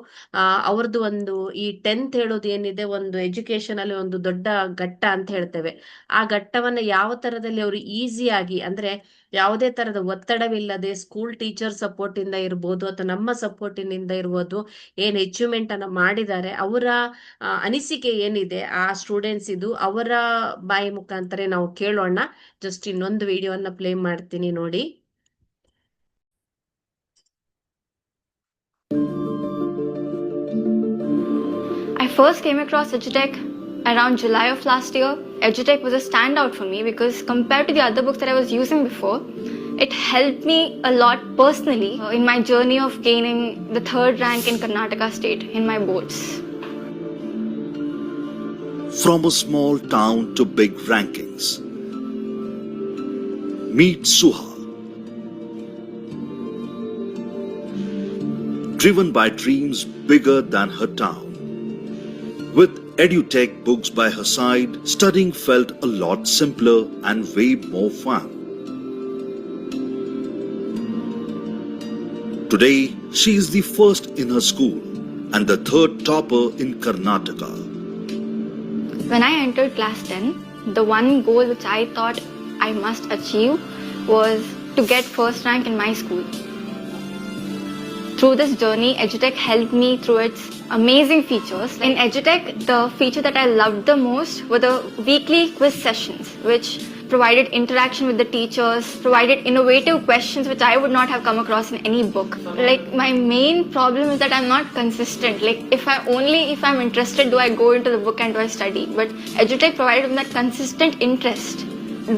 ಅವ್ರದ್ದು ಒಂದು ಈ 10th ಹೇಳೋದು ಏನಿದೆ, ಒಂದು ಎಜುಕೇಶನ್ ಅಲ್ಲಿ ಒಂದು ದೊಡ್ಡ ಘಟ್ಟ ಅಂತ ಹೇಳ್ತೇವೆ. ಆ ಘಟ್ಟವನ್ನ ಯಾವ ತರದಲ್ಲಿ ಅವರು ಈಸಿಯಾಗಿ, ಅಂದ್ರೆ ಯಾವುದೇ ತರದ ಒತ್ತಡವಿಲ್ಲದೆ ಸ್ಕೂಲ್ ಟೀಚರ್ ಸಪೋರ್ಟ್ ಇಂದ ಇರ್ಬೋದು, ಅಥವಾ ನಮ್ಮ ಸಪೋರ್ಟಿನಿಂದ ಇರ್ಬೋದು, ಏನ್ ಅಚೀವ್ಮೆಂಟ್ ಅನ್ನ ಮಾಡಿದ್ದಾರೆ, ಅವರ ಅನಿಸಿಕೆ ಏನಿದೆ ಆ ಸ್ಟೂಡೆಂಟ್ಸ್ ಇದು ಅವರ ಬಾಯಿ ಮುಖಾಂತರ ನಾವು ಕೇಳೋಣ. ಜಸ್ಟ್ ಇನ್ನೊಂದು ವಿಡಿಯೋನ ಪ್ಲೇ ಮಾಡ್ತೀನಿ, ನೋಡಿ. I first came across EduTech around July of last year. EduTech was a standout for me because compared to the other books that I was using before, it helped me a lot personally in my journey of gaining the 3rd rank in Karnataka state in my boards. From a small town to big rankings. Meet Suha. Driven by dreams bigger than her town. With EduTech books by her side, studying felt a lot simpler and way more fun. Today, she is the first in her school and the 3rd topper in Karnataka. When I entered class 10, the one goal which I thought I must achieve was to get 1st rank in my school. Through this journey, EduTech helped me through its amazing features. In EduTech, the feature that I loved the most were the weekly quiz sessions, which provided interaction with the teachers, provided innovative questions which I would not have come across in any book. Like, my main problem is that I'm not consistent. Like, if I'm interested, do I go into the book and do I study? But EduTech provided that consistent interest.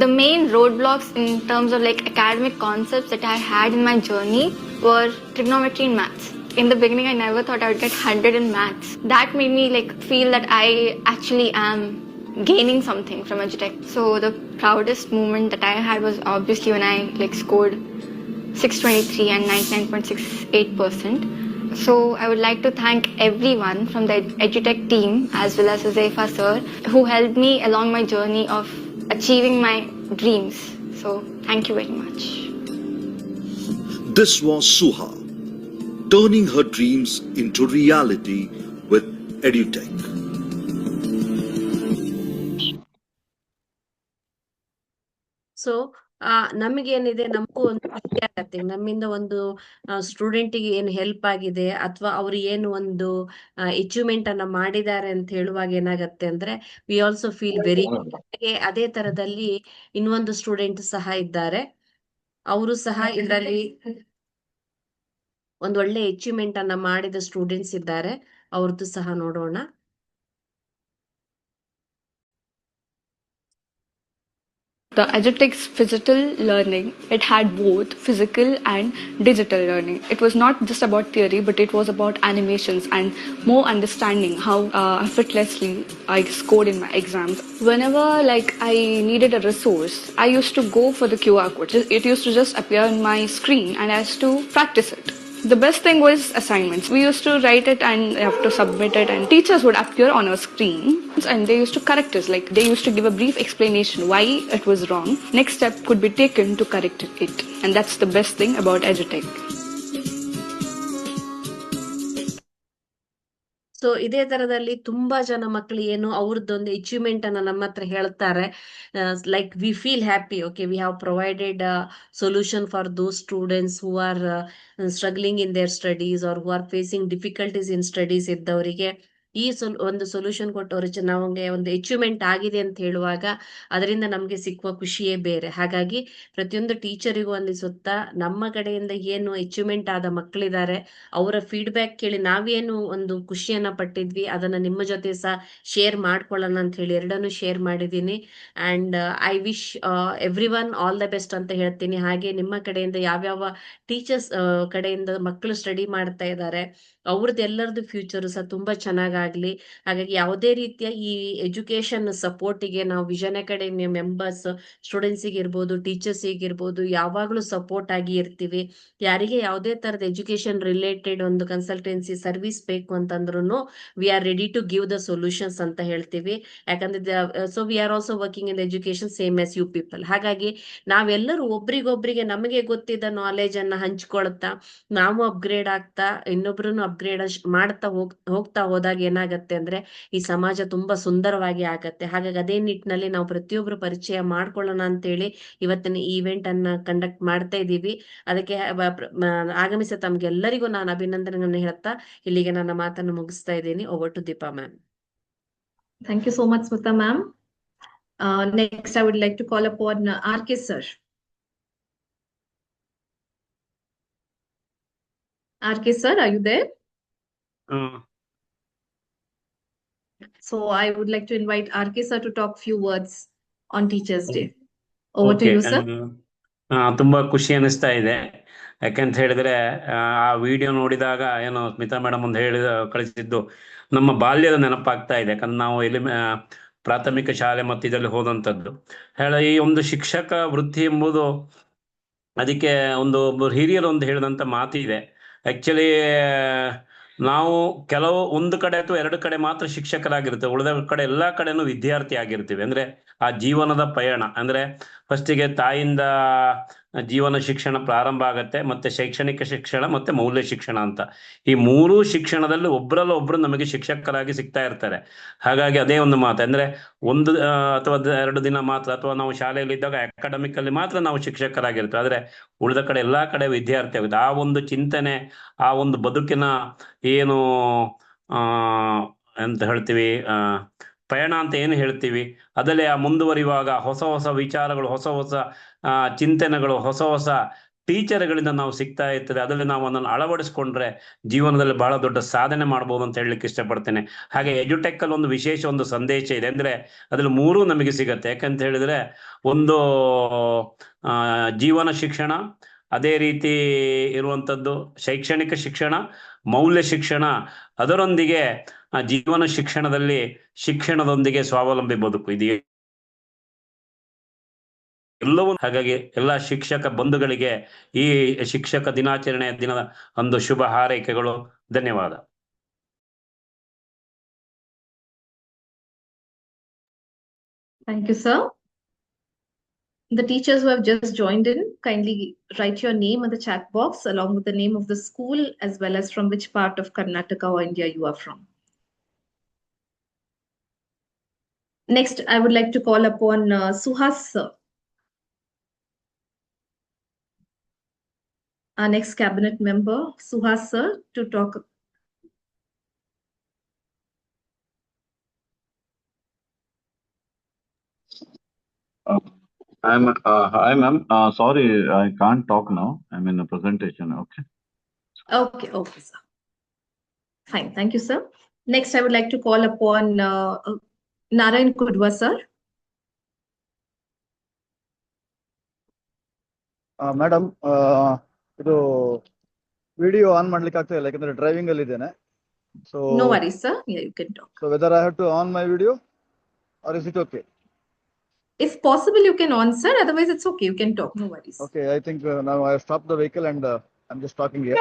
The main roadblocks in terms of like academic concepts that I had in my journey were trigonometry and maths. In the beginning, I never thought I would get 100 in maths. That made me like feel that I actually am gaining something from EduTech. So the proudest moment that I had was obviously when I like scored 623 and 99.68%. So I would like to thank everyone from the EduTech team as well as Huzefa sir who helped me along my journey of achieving my dreams. So thank you very much. This was Suha, turning her dreams into reality with EduTech. So ನಮಗೇನಿದೆ, ನಮಗೂ ಒಂದು ಖುಷಿ ಆಗತ್ತೆ, ನಮ್ಮಿಂದ ಒಂದು ಸ್ಟೂಡೆಂಟಿಗೆ ಏನು help ಆಗಿದೆ, ಅಥವಾ ಅವ್ರು ಏನು ಒಂದು ಅಚೀವ್ಮೆಂಟ್ ಅನ್ನ ಮಾಡಿದ್ದಾರೆ ಅಂತ ಹೇಳುವಾಗ ಏನಾಗತ್ತೆ ಅಂದ್ರೆ ವಿ ಆಲ್ಸೋ ಫೀಲ್ ವೆರಿ. ಅದೇ ತರದಲ್ಲಿ ಇನ್ನೊಂದು ಸ್ಟೂಡೆಂಟ್ ಸಹ ಇದ್ದಾರೆ, ಅವರು ಸಹ ಇದರಲ್ಲಿ ಒಂದು ಒಳ್ಳೆ ಅಚೀವ್ಮೆಂಟ್ ಅನ್ನ ಮಾಡಿದ ಸ್ಟೂಡೆಂಟ್ಸ್ ಇದ್ದಾರೆ, ಅವ್ರದ್ದು ಸಹ ನೋಡೋಣ. The EduTech's physical learning, it had both physical and digital learning. It was not just about theory, but it was about animations and more understanding how effortlessly I scored in my exams. Whenever I needed a resource, I used to go for the QR code. It used to just appear on my screen and I used to practice it. The best thing was assignments. We used to write it and have to submit it, and teachers would appear on our screen and they used to correct us. They used to give a brief explanation why it was wrong. Next step could be taken to correct it. And that's the best thing about EduTech. So ಇದೇ ತರದಲ್ಲಿ ತುಂಬಾ ಜನ ಮಕ್ಕಳು ಏನು ಅವ್ರದ್ದೊಂದು achievement ಅನ್ನ ನಮ್ಮ ಹತ್ರ ಹೇಳ್ತಾರೆ. Like we feel happy, okay, we have provided solution for those students who are struggling in their studies or who are facing difficulties in studies ಇದ್ದವರಿಗೆ ಈ ಒಂದು ಸೊಲ್ಯೂಷನ್ ಕೊಟ್ಟವ್ರು ನಮಗೆ ಒಂದು ಅಚೀವ್ಮೆಂಟ್ ಆಗಿದೆ ಅಂತ ಹೇಳುವಾಗ ಅದರಿಂದ ನಮಗೆ ಸಿಕ್ಕುವ ಖುಷಿಯೇ ಬೇರೆ. ಹಾಗಾಗಿ ಪ್ರತಿಯೊಂದು ಟೀಚರಿಗೂ ಅನಿಸುತ್ತಾ ನಮ್ಮ ಕಡೆಯಿಂದ ಏನು ಅಚೀವ್ಮೆಂಟ್ ಆದ ಮಕ್ಕಳಿದ್ದಾರೆ ಅವರ ಫೀಡ್ಬ್ಯಾಕ್ ಕೇಳಿ ನಾವೇನು ಒಂದು ಖುಷಿಯನ್ನ ಪಟ್ಟಿದ್ವಿ ಅದನ್ನ ನಿಮ್ಮ ಜೊತೆ ಸಹ ಶೇರ್ ಮಾಡ್ಕೊಳ್ಳೋಣ ಅಂತ ಹೇಳಿ ಎರಡನ್ನೂ ಶೇರ್ ಮಾಡಿದ್ದೀನಿ. And I wish every one all the best ಅಂತ ಹೇಳ್ತೀನಿ. ಹಾಗೆ ನಿಮ್ಮ ಕಡೆಯಿಂದ ಯಾವ್ಯಾವ ಟೀಚರ್ಸ್ ಕಡೆಯಿಂದ ಮಕ್ಕಳು ಸ್ಟಡಿ ಮಾಡ್ತಾ ಇದ್ದಾರೆ ಅವ್ರದ್ದು ಎಲ್ಲರದ್ದು ಫ್ಯೂಚರ್ ಸಹ ತುಂಬಾ ಚೆನ್ನಾಗಾಗ್ಲಿ. ಹಾಗಾಗಿ ಯಾವುದೇ ರೀತಿಯ ಈ ಎಜುಕೇಶನ್ ಸಪೋರ್ಟಿಗೆ ನಾವು ವಿಷನ್ ಅಕಾಡೆಮಿ ಮೆಂಬರ್ಸ್ ಸ್ಟೂಡೆಂಟ್ಸಿಗೆ ಇರ್ಬೋದು, ಟೀಚರ್ಸಿಗೆ ಇರ್ಬೋದು, ಯಾವಾಗ್ಲೂ ಸಪೋರ್ಟ್ ಆಗಿ ಇರ್ತೀವಿ. ಯಾರಿಗೆ ಯಾವುದೇ ತರದ ಎಜುಕೇಶನ್ ರಿಲೇಟೆಡ್ ಒಂದು ಕನ್ಸಲ್ಟೆನ್ಸಿ ಸರ್ವಿಸ್ ಬೇಕು ಅಂತಂದ್ರೂ we are ready to give the solutions ಅಂತ ಹೇಳ್ತೀವಿ. ಯಾಕಂದ್ರೆ so we are also working in education same as you people. ಹಾಗಾಗಿ ನಾವೆಲ್ಲರೂ ಒಬ್ರಿಗೊಬ್ರಿಗೆ ನಮಗೆ ಗೊತ್ತಿದ್ದ ನಾಲೆಜ್ ಅನ್ನ ಹಂಚ್ಕೊಳ್ತಾ ನಾವು ಅಪ್ಗ್ರೇಡ್ ಆಗ್ತಾ ಇನ್ನೊಬ್ರು ಅಪ್ಗ್ರೇಡ್ ಮಾಡ್ತಾ ಹೋಗ್ತಾ ಹೋದಾಗ ಏನಾಗತ್ತೆ ಅಂದ್ರೆ ಈ ಸಮಾಜ ತುಂಬಾ ಸುಂದರವಾಗಿ ಆಗತ್ತೆ. ಹಾಗಾಗಿ ಅದೇ ನಿಟ್ಟಿನಲ್ಲಿ ನಾವು ಪ್ರತಿಯೊಬ್ರು ಪರಿಚಯ ಮಾಡ್ಕೊಳ್ಳೋಣ ಅಂತೇಳಿ ಇವತ್ತಿನ ಈವೆಂಟ್ ಅನ್ನ ಕಂಡಕ್ಟ್ ಮಾಡ್ತಾ ಇದ್ದೀವಿ. ಅದಕ್ಕೆ ಆಗಮಿಸ ತಮ್ಗೆಲ್ಲರಿಗೂ ನಾನು ಅಭಿನಂದನೆಗಳನ್ನು ಹೇಳ್ತಾ ಇಲ್ಲಿಗೆ ನನ್ನ ಮಾತನ್ನು ಮುಗಿಸ್ತಾ ಇದ್ದೀನಿ. Over to Deepa ma'am. Thank you so much, Smita ma'am. Next, I would like to call upon RK sir. RK sir, are you there? So I would like to invite RK sir to talk few words on Teachers Day. Over to you, sir. ತುಂಬಾ ಖುಷಿ ಅನಿಸ್ತಾ ಇದೆ. ಯಾಕಂತ ಹೇಳಿದ್ರೆ ಆ video ನೋಡಿದಾಗ ಏನು Smita madam ಒಂದು ಕಳಿಸಿದ್ದು ನಮ್ಮ ಬಾಲ್ಯದ ನೆನಪಾಗ್ತಾ ಇದೆ. ಯಾಕಂದ್ರೆ ನಾವು ಇಲ್ಲಿ ಪ್ರಾಥಮಿಕ ಶಾಲೆ ಮತ್ತು ಇದರಲ್ಲಿ ಹೋದಂಥದ್ದು ಈ ಒಂದು ಶಿಕ್ಷಕ ವೃತ್ತಿ ಎಂಬುದು ಅದಕ್ಕೆ ಒಬ್ಬರು ಹಿರಿಯರು ಹೇಳಿದಂಥ ಮಾತು ಇದೆ. ಆ್ಯಕ್ಚುಲಿ ನಾವು ಒಂದು ಕಡೆ ಅಥವಾ ಎರಡು ಕಡೆ ಮಾತ್ರ ಶಿಕ್ಷಕರಾಗಿರ್ತೇವೆ, ಉಳಿದ ಕಡೆ ಎಲ್ಲ ಕಡೆನೂ ವಿದ್ಯಾರ್ಥಿ ಆಗಿರ್ತೀವಿ. ಅಂದ್ರೆ ಆ ಜೀವನದ ಪಯಣ ಅಂದ್ರೆ ಫಸ್ಟಿಗೆ ತಾಯಿಯಿಂದ ಜೀವನ ಶಿಕ್ಷಣ ಪ್ರಾರಂಭ ಆಗತ್ತೆ, ಮತ್ತೆ ಶೈಕ್ಷಣಿಕ ಶಿಕ್ಷಣ ಮತ್ತೆ ಮೌಲ್ಯ ಶಿಕ್ಷಣ ಅಂತ ಈ ಮೂರೂ ಶಿಕ್ಷಣದಲ್ಲಿ ಒಬ್ಬರಲ್ಲ ಒಬ್ರು ನಮಗೆ ಶಿಕ್ಷಕರಾಗಿ ಸಿಗ್ತಾ ಇರ್ತಾರೆ. ಹಾಗಾಗಿ ಅದೇ ಒಂದು ಮಾತು ಅಂದ್ರೆ ಒಂದು ಅಥವಾ 2 ದಿನ ಮಾತ್ರ ಅಥವಾ ನಾವು ಶಾಲೆಯಲ್ಲಿ ಇದ್ದಾಗ ಅಕಾಡೆಮಿಕ್ ಅಲ್ಲಿ ಮಾತ್ರ ನಾವು ಶಿಕ್ಷಕರಾಗಿರ್ತೇವೆ, ಆದ್ರೆ ಉಳಿದ ಕಡೆ ಎಲ್ಲಾ ಕಡೆ ವಿದ್ಯಾರ್ಥಿ ಆಗುತ್ತೆ. ಆ ಒಂದು ಚಿಂತನೆ, ಆ ಒಂದು ಬದುಕಿನ ಏನು ಅಂತ ಹೇಳ್ತೀವಿ ಪಯಣ ಅಂತ ಏನು ಹೇಳ್ತೀವಿ ಅದಲ್ಲೇ ಮುಂದುವರಿಯುವಾಗ ಹೊಸ ಹೊಸ ವಿಚಾರಗಳು, ಹೊಸ ಹೊಸ ಚಿಂತನೆಗಳು, ಹೊಸ ಹೊಸ ಟೀಚರ್ಗಳಿಂದ ನಾವು ಸಿಗ್ತಾ ಇರ್ತದೆ. ಅದರಲ್ಲಿ ನಾವು ಅದನ್ನು ಅಳವಡಿಸ್ಕೊಂಡ್ರೆ ಜೀವನದಲ್ಲಿ ಬಹಳ ದೊಡ್ಡ ಸಾಧನೆ ಮಾಡ್ಬೋದು ಅಂತ ಹೇಳಲಿಕ್ಕೆ ಇಷ್ಟಪಡ್ತೇನೆ. ಹಾಗೆ ಎಜುಟೆಕ್ ಅಲ್ಲಿ ಒಂದು ವಿಶೇಷ ಒಂದು ಸಂದೇಶ ಇದೆ, ಅಂದ್ರೆ ಅದ್ರಲ್ಲಿ ಮೂರೂ ನಮಗೆ ಸಿಗತ್ತೆ. ಯಾಕಂತ ಹೇಳಿದ್ರೆ ಒಂದು ಜೀವನ ಶಿಕ್ಷಣ, ಅದೇ ರೀತಿ ಇರುವಂಥದ್ದು ಶೈಕ್ಷಣಿಕ ಶಿಕ್ಷಣ, ಮೌಲ್ಯ ಶಿಕ್ಷಣ, ಅದರೊಂದಿಗೆ ಜೀವನ ಶಿಕ್ಷಣದೊಂದಿಗೆ ಸ್ವಾವಲಂಬಿ ಬದುಕು, ಇದು ಎಲ್ಲವೂ. ಹಾಗಾಗಿ ಎಲ್ಲ ಶಿಕ್ಷಕ ಬಂಧುಗಳಿಗೆ ಈ ಶಿಕ್ಷಕ ದಿನಾಚರಣೆಯ ದಿನದ ಒಂದು ಶುಭ ಹಾರೈಕೆಗಳು. ಧನ್ಯವಾದ. Thank you, sir. The teachers who have just joined in, kindly write your name in the chat box along with the name of the school as well as from which part of Karnataka or India you are from. Next, I would like to call upon Suhas sir, our next cabinet member, Suhas sir, to talk. Hi, ma'am. Sorry, I can't talk now. I'm in a presentation. Okay. Okay, sir. Fine. Thank you, sir. Next, I would like to call upon Narayan Kudwa, sir. Madam, ಇದು video on ಮಾಡ್ಲಿಕ್ಕೆ ಆಗ್ತಾ ಇಲ್ಲ, ಯಾಕಂದ್ರೆ driving ಅಲ್ಲಿ ಇದ್ದೇನೆ. So No worries, sir. Yeah, you can talk. so whether I have to on my video or is it okay? If possible, you can on, sir. Otherwise, it's okay. You can talk. No worries. Okay, I think now I have stopped the vehicle and I'm just talking here.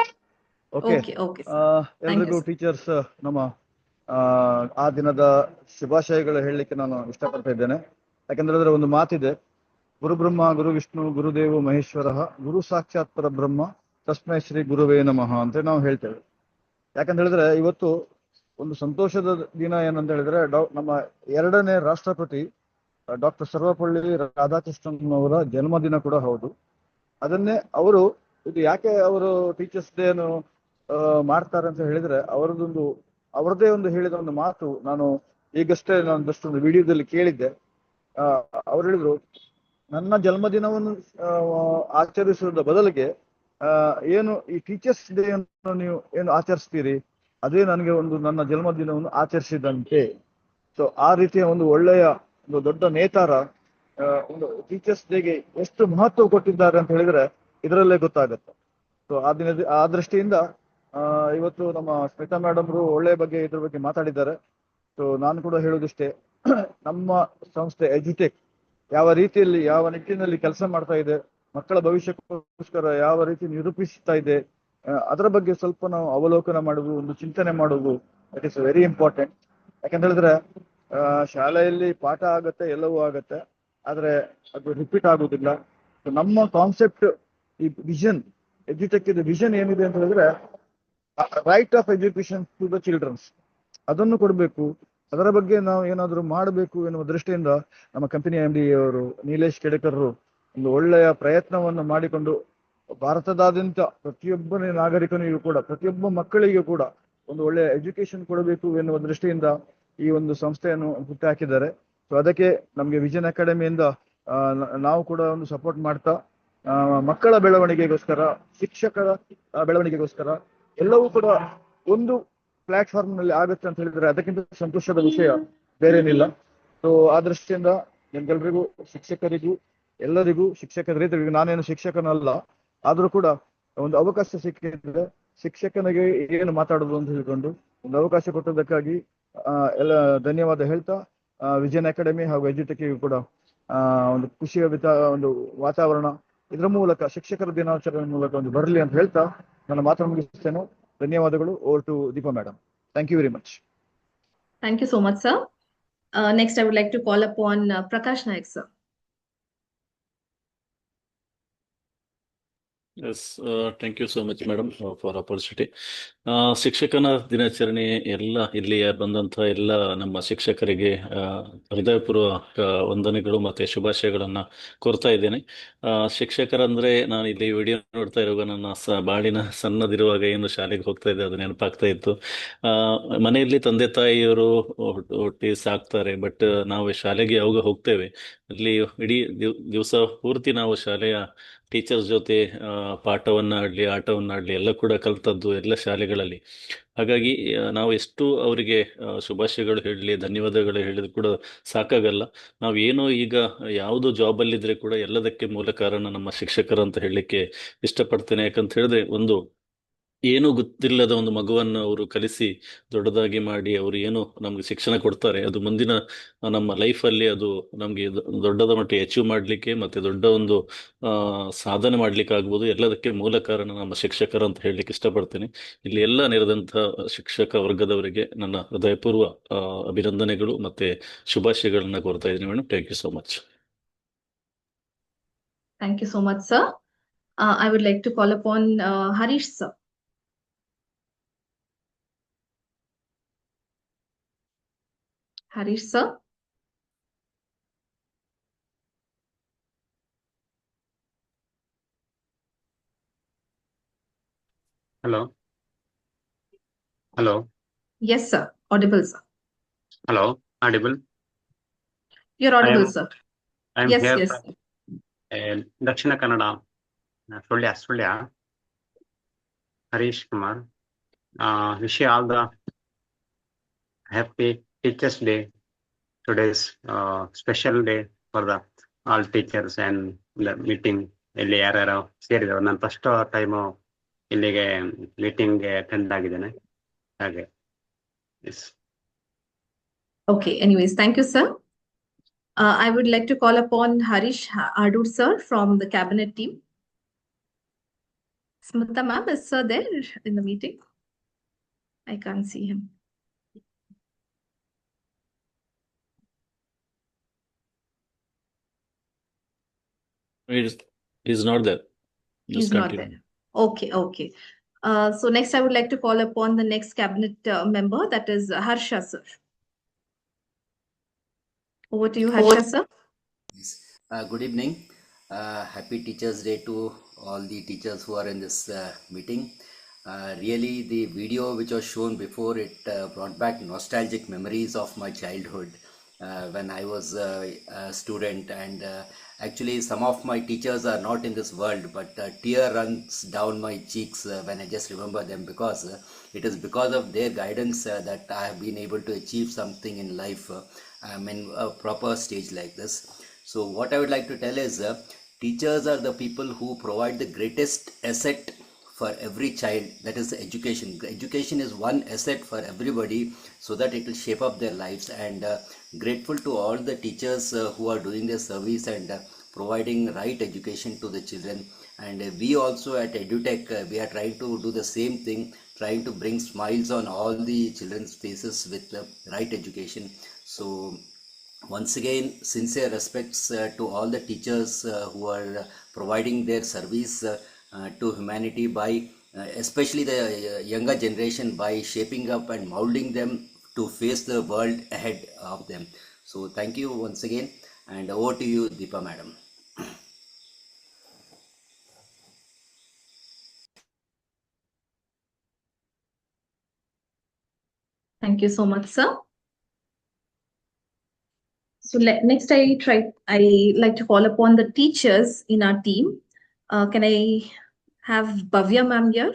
Okay. Okay, sir. Thank you, ಎಲ್ರಿಗೂ sir. Teachers ನಮ್ಮ ಆ ದಿನದ ಶುಭಾಶಯಗಳು ಹೇಳಲಿಕ್ಕೆ ನಾನು ಇಷ್ಟಪಡ್ತಾ ಇದ್ದೇನೆ. ಯಾಕಂದ್ರೆ ಒಂದು ಮಾತಿದೆ, ಗುರು ಬ್ರಹ್ಮ ಗುರು ವಿಷ್ಣು ಗುರುದೇವ ಮಹೇಶ್ವರ ಗುರು ಸಾಕ್ಷಾತ್ ಪರಬ್ರಹ್ಮ ತಸ್ಮೈ ಶ್ರೀ ಗುರುವೇ ನಮಃ ಅಂತ ನಾವು ಹೇಳ್ತೇವೆ. ಯಾಕಂತ ಹೇಳಿದ್ರೆ ಇವತ್ತು ಒಂದು ಸಂತೋಷದ ದಿನ ಏನಂತ ಹೇಳಿದ್ರೆ ನಮ್ಮ 2ನೇ ರಾಷ್ಟ್ರಪತಿ ಡಾಕ್ಟರ್ ಸರ್ವಪಲ್ಲಿ ರಾಧಾಕೃಷ್ಣನ್ ಅವರ ಜನ್ಮದಿನ ಕೂಡ ಹೌದು. ಅದನ್ನೇ ಅವರು ಇದು ಯಾಕೆ ಅವರು ಟೀಚರ್ಸ್ ಡೇ ಅನ್ನು ಮಾಡ್ತಾರೆ ಅಂತ ಹೇಳಿದ್ರೆ ಅವರದೇ ಒಂದು ಹೇಳಿದ ಒಂದು ಮಾತು ನಾನು ಈಗಷ್ಟೇ ಒಂದು ವಿಡಿಯೋದಲ್ಲಿ ಕೇಳಿದ್ದೆ. ಅವ್ರು ಹೇಳಿದ್ರು, ನನ್ನ ಜನ್ಮದಿನವನ್ನು ಆಚರಿಸುವುದ ಬದಲಿಗೆ ಏನು ಈ ಟೀಚರ್ಸ್ ಡೇ ಅನ್ನು ನೀವು ಏನು ಆಚರಿಸ್ತೀರಿ, ಅದೇ ನನಗೆ ನನ್ನ ಜನ್ಮದಿನವನ್ನು ಆಚರಿಸಿದಂತೆ. ಸೊ ಆ ರೀತಿಯ ಒಂದು ಒಳ್ಳೆಯ ಒಂದು ದೊಡ್ಡ ನೇತಾರ ಒಂದು ಟೀಚರ್ಸ್ ಡೇಗೆ ಎಷ್ಟು ಮಹತ್ವ ಕೊಟ್ಟಿದ್ದಾರೆ ಅಂತ ಹೇಳಿದ್ರೆ ಇದರಲ್ಲೇ ಗೊತ್ತಾಗುತ್ತೆ. ಸೊ ಆ ದೃಷ್ಟಿಯಿಂದ ಇವತ್ತು ನಮ್ಮ ಸ್ಮಿತಾ ಮೇಡಮ್ರು ಇದ್ರ ಬಗ್ಗೆ ಮಾತಾಡಿದ್ದಾರೆ. ಸೊ ನಾನು ಕೂಡ ಹೇಳೋದಿಷ್ಟೇ, ನಮ್ಮ ಸಂಸ್ಥೆ ಎಜುಟೆಕ್ ಯಾವ ರೀತಿಯಲ್ಲಿ ಯಾವ ನಿಟ್ಟಿನಲ್ಲಿ ಕೆಲಸ ಮಾಡ್ತಾ ಇದೆ, ಮಕ್ಕಳ ಭವಿಷ್ಯಕ್ಕೋಸ್ಕರ ಯಾವ ರೀತಿ ನಿರೂಪಿಸ್ತಾ ಇದೆ, ಅದರ ಬಗ್ಗೆ ಸ್ವಲ್ಪ ನಾವು ಅವಲೋಕನ ಮಾಡುವುದು, ಒಂದು ಚಿಂತನೆ ಮಾಡುವುದು, ದಟ್ ಇಸ್ ವೆರಿ ಇಂಪಾರ್ಟೆಂಟ್. ಯಾಕಂತ ಹೇಳಿದ್ರೆ ಶಾಲೆಯಲ್ಲಿ ಪಾಠ ಆಗತ್ತೆ, ಎಲ್ಲವೂ ಆಗತ್ತೆ, ಆದ್ರೆ ಅದು ರಿಪೀಟ್ ಆಗುದಿಲ್ಲ. ನಮ್ಮ ಕಾನ್ಸೆಪ್ಟ್, ಈ ವಿಷನ್, ಎಜುಟೆಕ್ ವಿಷನ್ ಏನಿದೆ ಅಂತ ಹೇಳಿದ್ರೆ right of education to the childrens, ಅದನ್ನು ಕೊಡಬೇಕು, ಅದರ ಬಗ್ಗೆ ನಾವು ಏನಾದರೂ ಮಾಡಬೇಕು ಎನ್ನುವ ದೃಷ್ಟಿಯಿಂದ ನಮ್ಮ ಕಂಪನಿ MD ಅವರು ನೀಲೇಶ್ ಕೆಡೆಕರ್ ಒಂದು ಒಳ್ಳೆಯ ಪ್ರಯತ್ನವನ್ನು ಮಾಡಿಕೊಂಡು ಭಾರತದಾದ್ಯಂತ ಪ್ರತಿಯೊಬ್ಬ ನಾಗರಿಕನಿಗೂ ಕೂಡ, ಪ್ರತಿಯೊಬ್ಬ ಮಕ್ಕಳಿಗೂ ಕೂಡ ಒಂದು ಒಳ್ಳೆಯ ಎಜುಕೇಶನ್ ಕೊಡಬೇಕು ಎನ್ನುವ ದೃಷ್ಟಿಯಿಂದ ಈ ಒಂದು ಸಂಸ್ಥೆಯನ್ನು ಹುಟ್ಟುಹಾಕಿದ್ದಾರೆ. ಸೊ ಅದಕ್ಕೆ ನಮಗೆ ವಿಷನ್ ಅಕಾಡೆಮಿಯಿಂದ ನಾವು ಕೂಡ ಒಂದು ಸಪೋರ್ಟ್ ಮಾಡ್ತಾ ಮಕ್ಕಳ ಬೆಳವಣಿಗೆಗೋಸ್ಕರ, ಶಿಕ್ಷಕರ ಬೆಳವಣಿಗೆಗೋಸ್ಕರ ಎಲ್ಲವೂ ಕೂಡ ಒಂದು ಪ್ಲಾಟ್ಫಾರ್ಮ್ ನಲ್ಲಿ ಆಗುತ್ತೆ ಅಂತ ಹೇಳಿದ್ರೆ ಅದಕ್ಕಿಂತ ಸಂತೋಷದ ವಿಷಯ ಬೇರೇನಿಲ್ಲ. ಸೊ ಆ ದೃಷ್ಟಿಯಿಂದ ನಿಮ್ಗೆಲ್ರಿಗೂ, ಶಿಕ್ಷಕರಿಗೂ, ಎಲ್ಲರಿಗೂ, ಶಿಕ್ಷಕರಿಗೂ, ನಾನೇನು ಶಿಕ್ಷಕನಲ್ಲ ಆದ್ರೂ ಕೂಡ ಒಂದು ಅವಕಾಶ ಸಿಕ್ಕಿದ್ರೆ ಶಿಕ್ಷಕನಿಗೆ ಏನು ಮಾತಾಡೋದು ಅಂತ ಹೇಳ್ಕೊಂಡು ಒಂದು ಅವಕಾಶ ಕೊಟ್ಟದಕ್ಕಾಗಿ ಎಲ್ಲ ಧನ್ಯವಾದ ಹೇಳ್ತಾ, ವಿಷನ್ ಅಕಾಡೆಮಿ ಹಾಗೂ ಎಜುಟೆಕ್ಕಿಗೂ ಕೂಡ ಒಂದು ಖುಷಿಯ ಒಂದು ವಾತಾವರಣ ಇದರ ಮೂಲಕ, ಶಿಕ್ಷಕರ ದಿನಾಚರಣೆ ಮೂಲಕ ಒಂದು ಬರಲಿ ಅಂತ ಹೇಳ್ತಾ ನನ್ನ ಮಾತನ್ನು ಮುಗಿಸ್ತೇನೆ. ಧನ್ಯವಾದಗಳು. Over to Deepa madam. Thank you very much. Thank you so much, sir. Next, I would like to call upon Prakash Naik, sir. Yes, thank you so much, madam, for opportunity. ಶಿಕ್ಷಕನ ದಿನಾಚರಣೆ ಇಲ್ಲಿ ಬಂದಂಥ ಎಲ್ಲ ನಮ್ಮ ಶಿಕ್ಷಕರಿಗೆ ಹೃದಯಪೂರ್ವಕ ವಂದನೆಗಳು ಮತ್ತೆ ಶುಭಾಶಯಗಳನ್ನ ಕೋರ್ತಾ ಇದ್ದೇನೆ. ಶಿಕ್ಷಕರಂದ್ರೆ ನಾನು ಇಲ್ಲಿ ವಿಡಿಯೋ ನೋಡ್ತಾ ಇರುವಾಗ ನನ್ನ ಬಾಳಿನ ಸಣ್ಣದಿರುವಾಗ ಏನು ಶಾಲೆಗೆ ಹೋಗ್ತಾ ಇದ್ದೆ ಅದು ನೆನಪಾಗ್ತಾ ಇತ್ತು. ಮನೆಯಲ್ಲಿ ತಂದೆ ತಾಯಿಯವರು ಹುಟ್ಟಿ ಸಾಕ್ತಾರೆ, ಬಟ್ ನಾವು ಶಾಲೆಗೆ ಯಾವಾಗ ಹೋಗ್ತೇವೆ ಅಲ್ಲಿ ಇಡೀ ದಿವಸ ಪೂರ್ತಿ ನಾವು ಶಾಲೆಯ ಟೀಚರ್ಸ್ ಜೊತೆ ಪಾಠವನ್ನಾಡ್ಲಿ, ಆಟವನ್ನಾಡ್ಲಿ ಎಲ್ಲ ಕೂಡ ಕಲ್ತದ್ದು ಎಲ್ಲ ಶಾಲೆಗಳಲ್ಲಿ. ಹಾಗಾಗಿ ನಾವು ಎಷ್ಟು ಅವರಿಗೆ ಶುಭಾಶಯಗಳು ಹೇಳಲಿ, ಧನ್ಯವಾದಗಳು ಹೇಳಿದ್ರು ಕೂಡ ಸಾಕಾಗಲ್ಲ. ನಾವು ಏನೋ ಈಗ ಯಾವುದು ಜಾಬಲ್ಲಿದ್ರೆ ಕೂಡ ಎಲ್ಲದಕ್ಕೆ ಮೂಲ ಕಾರಣ ನಮ್ಮ ಶಿಕ್ಷಕರು ಅಂತ ಹೇಳಲಿಕ್ಕೆ ಇಷ್ಟಪಡ್ತೇನೆ. ಯಾಕಂತ ಹೇಳಿದ್ರೆ ಒಂದು ಏನೂ ಗೊತ್ತಿಲ್ಲದ ಒಂದು ಮಗುವನ್ನು ಅವರು ಕಲಿಸಿ ದೊಡ್ಡದಾಗಿ ಮಾಡಿ ಅವರು ಏನು ನಮ್ಗೆ ಶಿಕ್ಷಣ ಕೊಡ್ತಾರೆ, ಅದು ಮುಂದಿನ ನಮ್ಮ ಲೈಫಲ್ಲಿ ಅದು ನಮ್ಗೆ ದೊಡ್ಡದ ಮಟ್ಟಿಗೆ ಅಚೀವ್ ಮಾಡ್ಲಿಕ್ಕೆ ಮತ್ತೆ ದೊಡ್ಡ ಒಂದು ಸಾಧನೆ ಮಾಡ್ಲಿಕ್ಕೆ ಆಗ್ಬೋದು. ಎಲ್ಲದಕ್ಕೆ ಮೂಲ ಕಾರಣ ನಮ್ಮ ಶಿಕ್ಷಕರು ಅಂತ ಹೇಳಲಿಕ್ಕೆ ಇಷ್ಟಪಡ್ತೇನೆ. ಇಲ್ಲಿ ಎಲ್ಲ ನೆರೆದಂತ ಶಿಕ್ಷಕ ವರ್ಗದವರಿಗೆ ನನ್ನ ಹೃದಯಪೂರ್ವ ಅಭಿನಂದನೆಗಳು ಮತ್ತೆ ಶುಭಾಶಯಗಳನ್ನ ಕೋರ್ತಾ ಇದ್ದೀನಿ madam. Thank you so much. Thank you so much, sir. I would like to call upon Harish, sir. Harish, sir. Hello. Hello. Yes, sir. Audible, sir. Hello. Audible. You're audible, sir. I am Yes, here yes. from Dakshina Kannada, Suಳ್ಯ. Harish Kumar. Wish you all the happy Teachers Day. Today's special day for the all teachers and the meeting ಇಲ್ಲಿ ಯಾರ್ಯಾರು ಸೇರಿದ್ರು. ನಾನು first time ಇಲ್ಲಿಗೆ ಮೀಟಿಂಗ್ಗೆ attend ಆಗಿದ್ದೇನೆ ಹಾಗೆ. S. Okay, anyways, thank you, sir. I would like to call upon Harish Adur, sir, from the cabinet team. Smita ma'am, is sir there in the meeting? I can't see him. He's not there. Just He's not continue. there. Okay, okay. So next I would like to call upon the next cabinet member, that is Harsha, sir. Over to you, Harsha, sir. Yes. Good evening. Happy Teachers Day to all the teachers who are in this meeting. Really, the video which was shown before, it brought back nostalgic memories of my childhood when I was a student. And actually, some of my teachers are not in this world, but a tear runs down my cheeks when I just remember them, because it is because of their guidance that I have been able to achieve something in life. I'm in a proper stage like this. So what I would like to tell is teachers are the people who provide the greatest asset for every child, that is education. Education is one asset for everybody so that it will shape up their lives, and grateful to all the teachers who are doing their service and providing right education to the children. And we also at EduTech, we are trying to do the same thing, trying to bring smiles on all the children's faces with the right education. So once again, sincere respects to all the teachers who are providing their service to humanity by especially the younger generation, by shaping up and molding them to face the world ahead of them. So thank you once again, and over to you, Deepa madam. Thank you so much, sir. So next I like to call upon the teachers in our team. Can I have Bhavya ma'am here?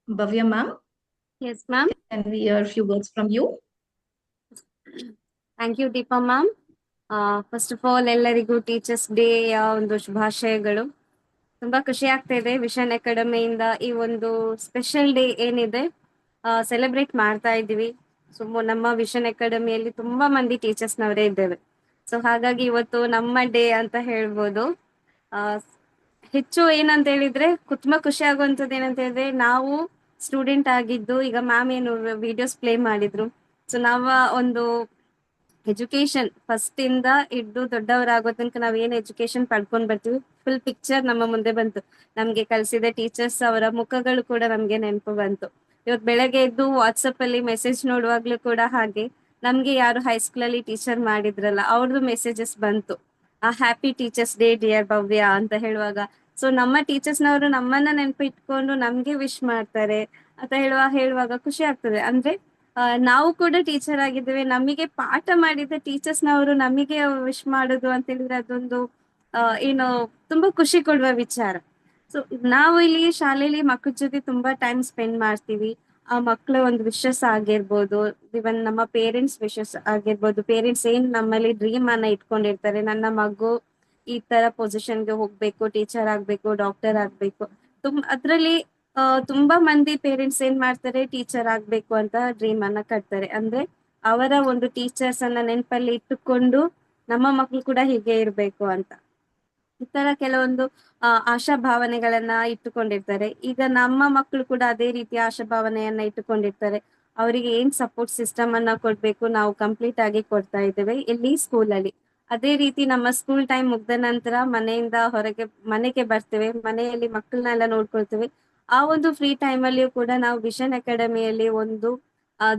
Bhavya ma'am, Yes, ma'am. can we hear a few words from you? Thank you, Deepa ma'am. First of all ಎಲ್ಲರಿಗೂ teachers day ಒಂದು ಶುಭಾಶಯಗಳು. ತುಂಬಾ ಖುಷಿ ಆಗ್ತಾ ಇದೆ vision ಅಕಾಡೆಮಿಯಿಂದ ಈ ಒಂದು special day ಏನಿದೆ ಸೆಲೆಬ್ರೇಟ್ ಮಾಡ್ತಾ ಇದ್ದೀವಿ. ಸೊ ನಮ್ಮ ವಿಷನ್ ಅಕಾಡೆಮಿಯಲ್ಲಿ ತುಂಬಾ ಮಂದಿ ಟೀಚರ್ಸ್ನವರೇ ಇದ್ದೇವೆ. ಸೊ ಹಾಗಾಗಿ ಇವತ್ತು ನಮ್ಮ ಡೇ ಅಂತ ಹೇಳ್ಬೋದು. ಹೆಚ್ಚು ಏನಂತ ಹೇಳಿದ್ರೆ ತುಂಬಾ ಖುಷಿ ಆಗುವಂಥದ್ದು ಏನಂತ ಹೇಳಿದ್ರೆ, ನಾವು ಸ್ಟೂಡೆಂಟ್ ಆಗಿದ್ದು, ಈಗ ಮ್ಯಾಮ್ ಏನು ವಿಡಿಯೋಸ್ ಪ್ಲೇ ಮಾಡಿದ್ರು, ಸೊ ನಾವು ಒಂದು ಎಜುಕೇಶನ್ ಫಸ್ಟ್ ಇಂದ ಹಿಡ್ದು ದೊಡ್ಡವರಾಗೋ ತನಕ ನಾವ್ ಏನ್ ಎಜುಕೇಶನ್ ಪಡ್ಕೊಂಡ್ ಬರ್ತೀವಿ, ಫುಲ್ ಪಿಕ್ಚರ್ ನಮ್ಮ ಮುಂದೆ ಬಂತು. ನಮ್ಗೆ ಕಲಿಸಿದ ಟೀಚರ್ಸ್ ಅವರ ಮುಖಗಳು ಕೂಡ ನಮ್ಗೆ ನೆನಪು ಬಂತು. ಇವತ್ತು ಬೆಳಗ್ಗೆ ಎದ್ದು ವಾಟ್ಸಪ್ ಅಲ್ಲಿ ಮೆಸೇಜ್ ನೋಡುವಾಗ್ಲೂ ಕೂಡ ಹಾಗೆ ನಮ್ಗೆ ಯಾರು ಹೈಸ್ಕೂಲ್ ಅಲ್ಲಿ ಟೀಚರ್ ಮಾಡಿದ್ರಲ್ಲ ಅವ್ರದ್ದು ಮೆಸೇಜಸ್ ಬಂತು, ಹ್ಯಾಪಿ ಟೀಚರ್ಸ್ ಡೇ ಡಿಯರ್ ಭವ್ಯ ಅಂತ ಹೇಳುವಾಗ. ಸೊ ನಮ್ಮ ಟೀಚರ್ಸ್ನವರು ನಮ್ಮನ್ನ ನೆನಪಿಟ್ಕೊಂಡು ನಮ್ಗೆ ವಿಶ್ ಮಾಡ್ತಾರೆ ಅಂತ ಹೇಳುವಾಗ ಖುಷಿ ಆಗ್ತದೆ. ಅಂದ್ರೆ ನಾವು ಕೂಡ ಟೀಚರ್ ಆಗಿದ್ದೇವೆ, ನಮಗೆ ಪಾಠ ಮಾಡಿದ ಟೀಚರ್ಸ್ನವರು ನಮಗೆ ವಿಶ್ ಮಾಡುದು ಅಂತ ಹೇಳಿದ್ರೆ ಅದೊಂದು ಏನು ತುಂಬಾ ಖುಷಿ ಕೊಡುವ ವಿಚಾರ. ಸೊ ನಾವು ಇಲ್ಲಿ ಶಾಲೆಯಲ್ಲಿ ಮಕ್ಕಳ ಜೊತೆ ತುಂಬಾ ಟೈಮ್ ಸ್ಪೆಂಡ್ ಮಾಡ್ತೀವಿ. ಆ ಮಕ್ಕಳ ಒಂದು ವಿಶಸ್ ಆಗಿರ್ಬೋದು, ಇವನ್ ನಮ್ಮ ಪೇರೆಂಟ್ಸ್ ವಿಶಸ್ ಆಗಿರ್ಬೋದು. ಪೇರೆಂಟ್ಸ್ ಏನ್ ನಮ್ಮಲ್ಲಿ ಡ್ರೀಮ್ ಅನ್ನ ಇಟ್ಕೊಂಡಿರ್ತಾರೆ, ನನ್ನ ಮಗು ಈ ತರ ಪೊಸಿಷನ್ಗೆ ಹೋಗ್ಬೇಕು, ಟೀಚರ್ ಆಗ್ಬೇಕು, ಡಾಕ್ಟರ್ ಆಗ್ಬೇಕು. ಅದ್ರಲ್ಲಿ ತುಂಬಾ ಮಂದಿ ಪೇರೆಂಟ್ಸ್ ಏನ್ ಮಾಡ್ತಾರೆ, ಟೀಚರ್ ಆಗ್ಬೇಕು ಅಂತ ಡ್ರೀಮ್ ಅನ್ನ ಕಟ್ತಾರೆ. ಅಂದ್ರೆ ಅವರ ಒಂದು ಟೀಚರ್ಸ್ ಅನ್ನ ನೆನಪಲ್ಲಿ ಇಟ್ಟುಕೊಂಡು ನಮ್ಮ ಮಕ್ಳು ಕೂಡ ಹೀಗೆ ಇರ್ಬೇಕು ಅಂತ ಈ ತರ ಕೆಲವೊಂದು ಆಶಾ ಭಾವನೆಗಳನ್ನ ಇಟ್ಟುಕೊಂಡಿರ್ತಾರೆ. ಈಗ ನಮ್ಮ ಮಕ್ಕಳು ಕೂಡ ಅದೇ ರೀತಿಯ ಆಶಾ ಭಾವನೆಯನ್ನ ಇಟ್ಟುಕೊಂಡಿರ್ತಾರೆ. ಅವರಿಗೆ ಏನ್ ಸಪೋರ್ಟ್ ಸಿಸ್ಟಮ್ ಅನ್ನ ಕೊಡ್ಬೇಕು ನಾವು ಕಂಪ್ಲೀಟ್ ಆಗಿ ಕೊಡ್ತಾ ಇದ್ದೇವೆ ಇಲ್ಲಿ ಸ್ಕೂಲಲ್ಲಿ. ಅದೇ ರೀತಿ ನಮ್ಮ ಸ್ಕೂಲ್ ಟೈಮ್ ಮುಗ್ದ ನಂತರ ಮನೆಯಿಂದ ಮನೆಗೆ ಬರ್ತೇವೆ, ಮನೆಯಲ್ಲಿ ಮಕ್ಕಳನ್ನೆಲ್ಲ ನೋಡ್ಕೊಳ್ತೇವೆ. ಆ ಒಂದು ಫ್ರೀ ಟೈಮ್ ಅಲ್ಲಿಯೂ ಕೂಡ ನಾವು ವಿಷನ್ ಅಕಾಡೆಮಿಯಲ್ಲಿ ಒಂದು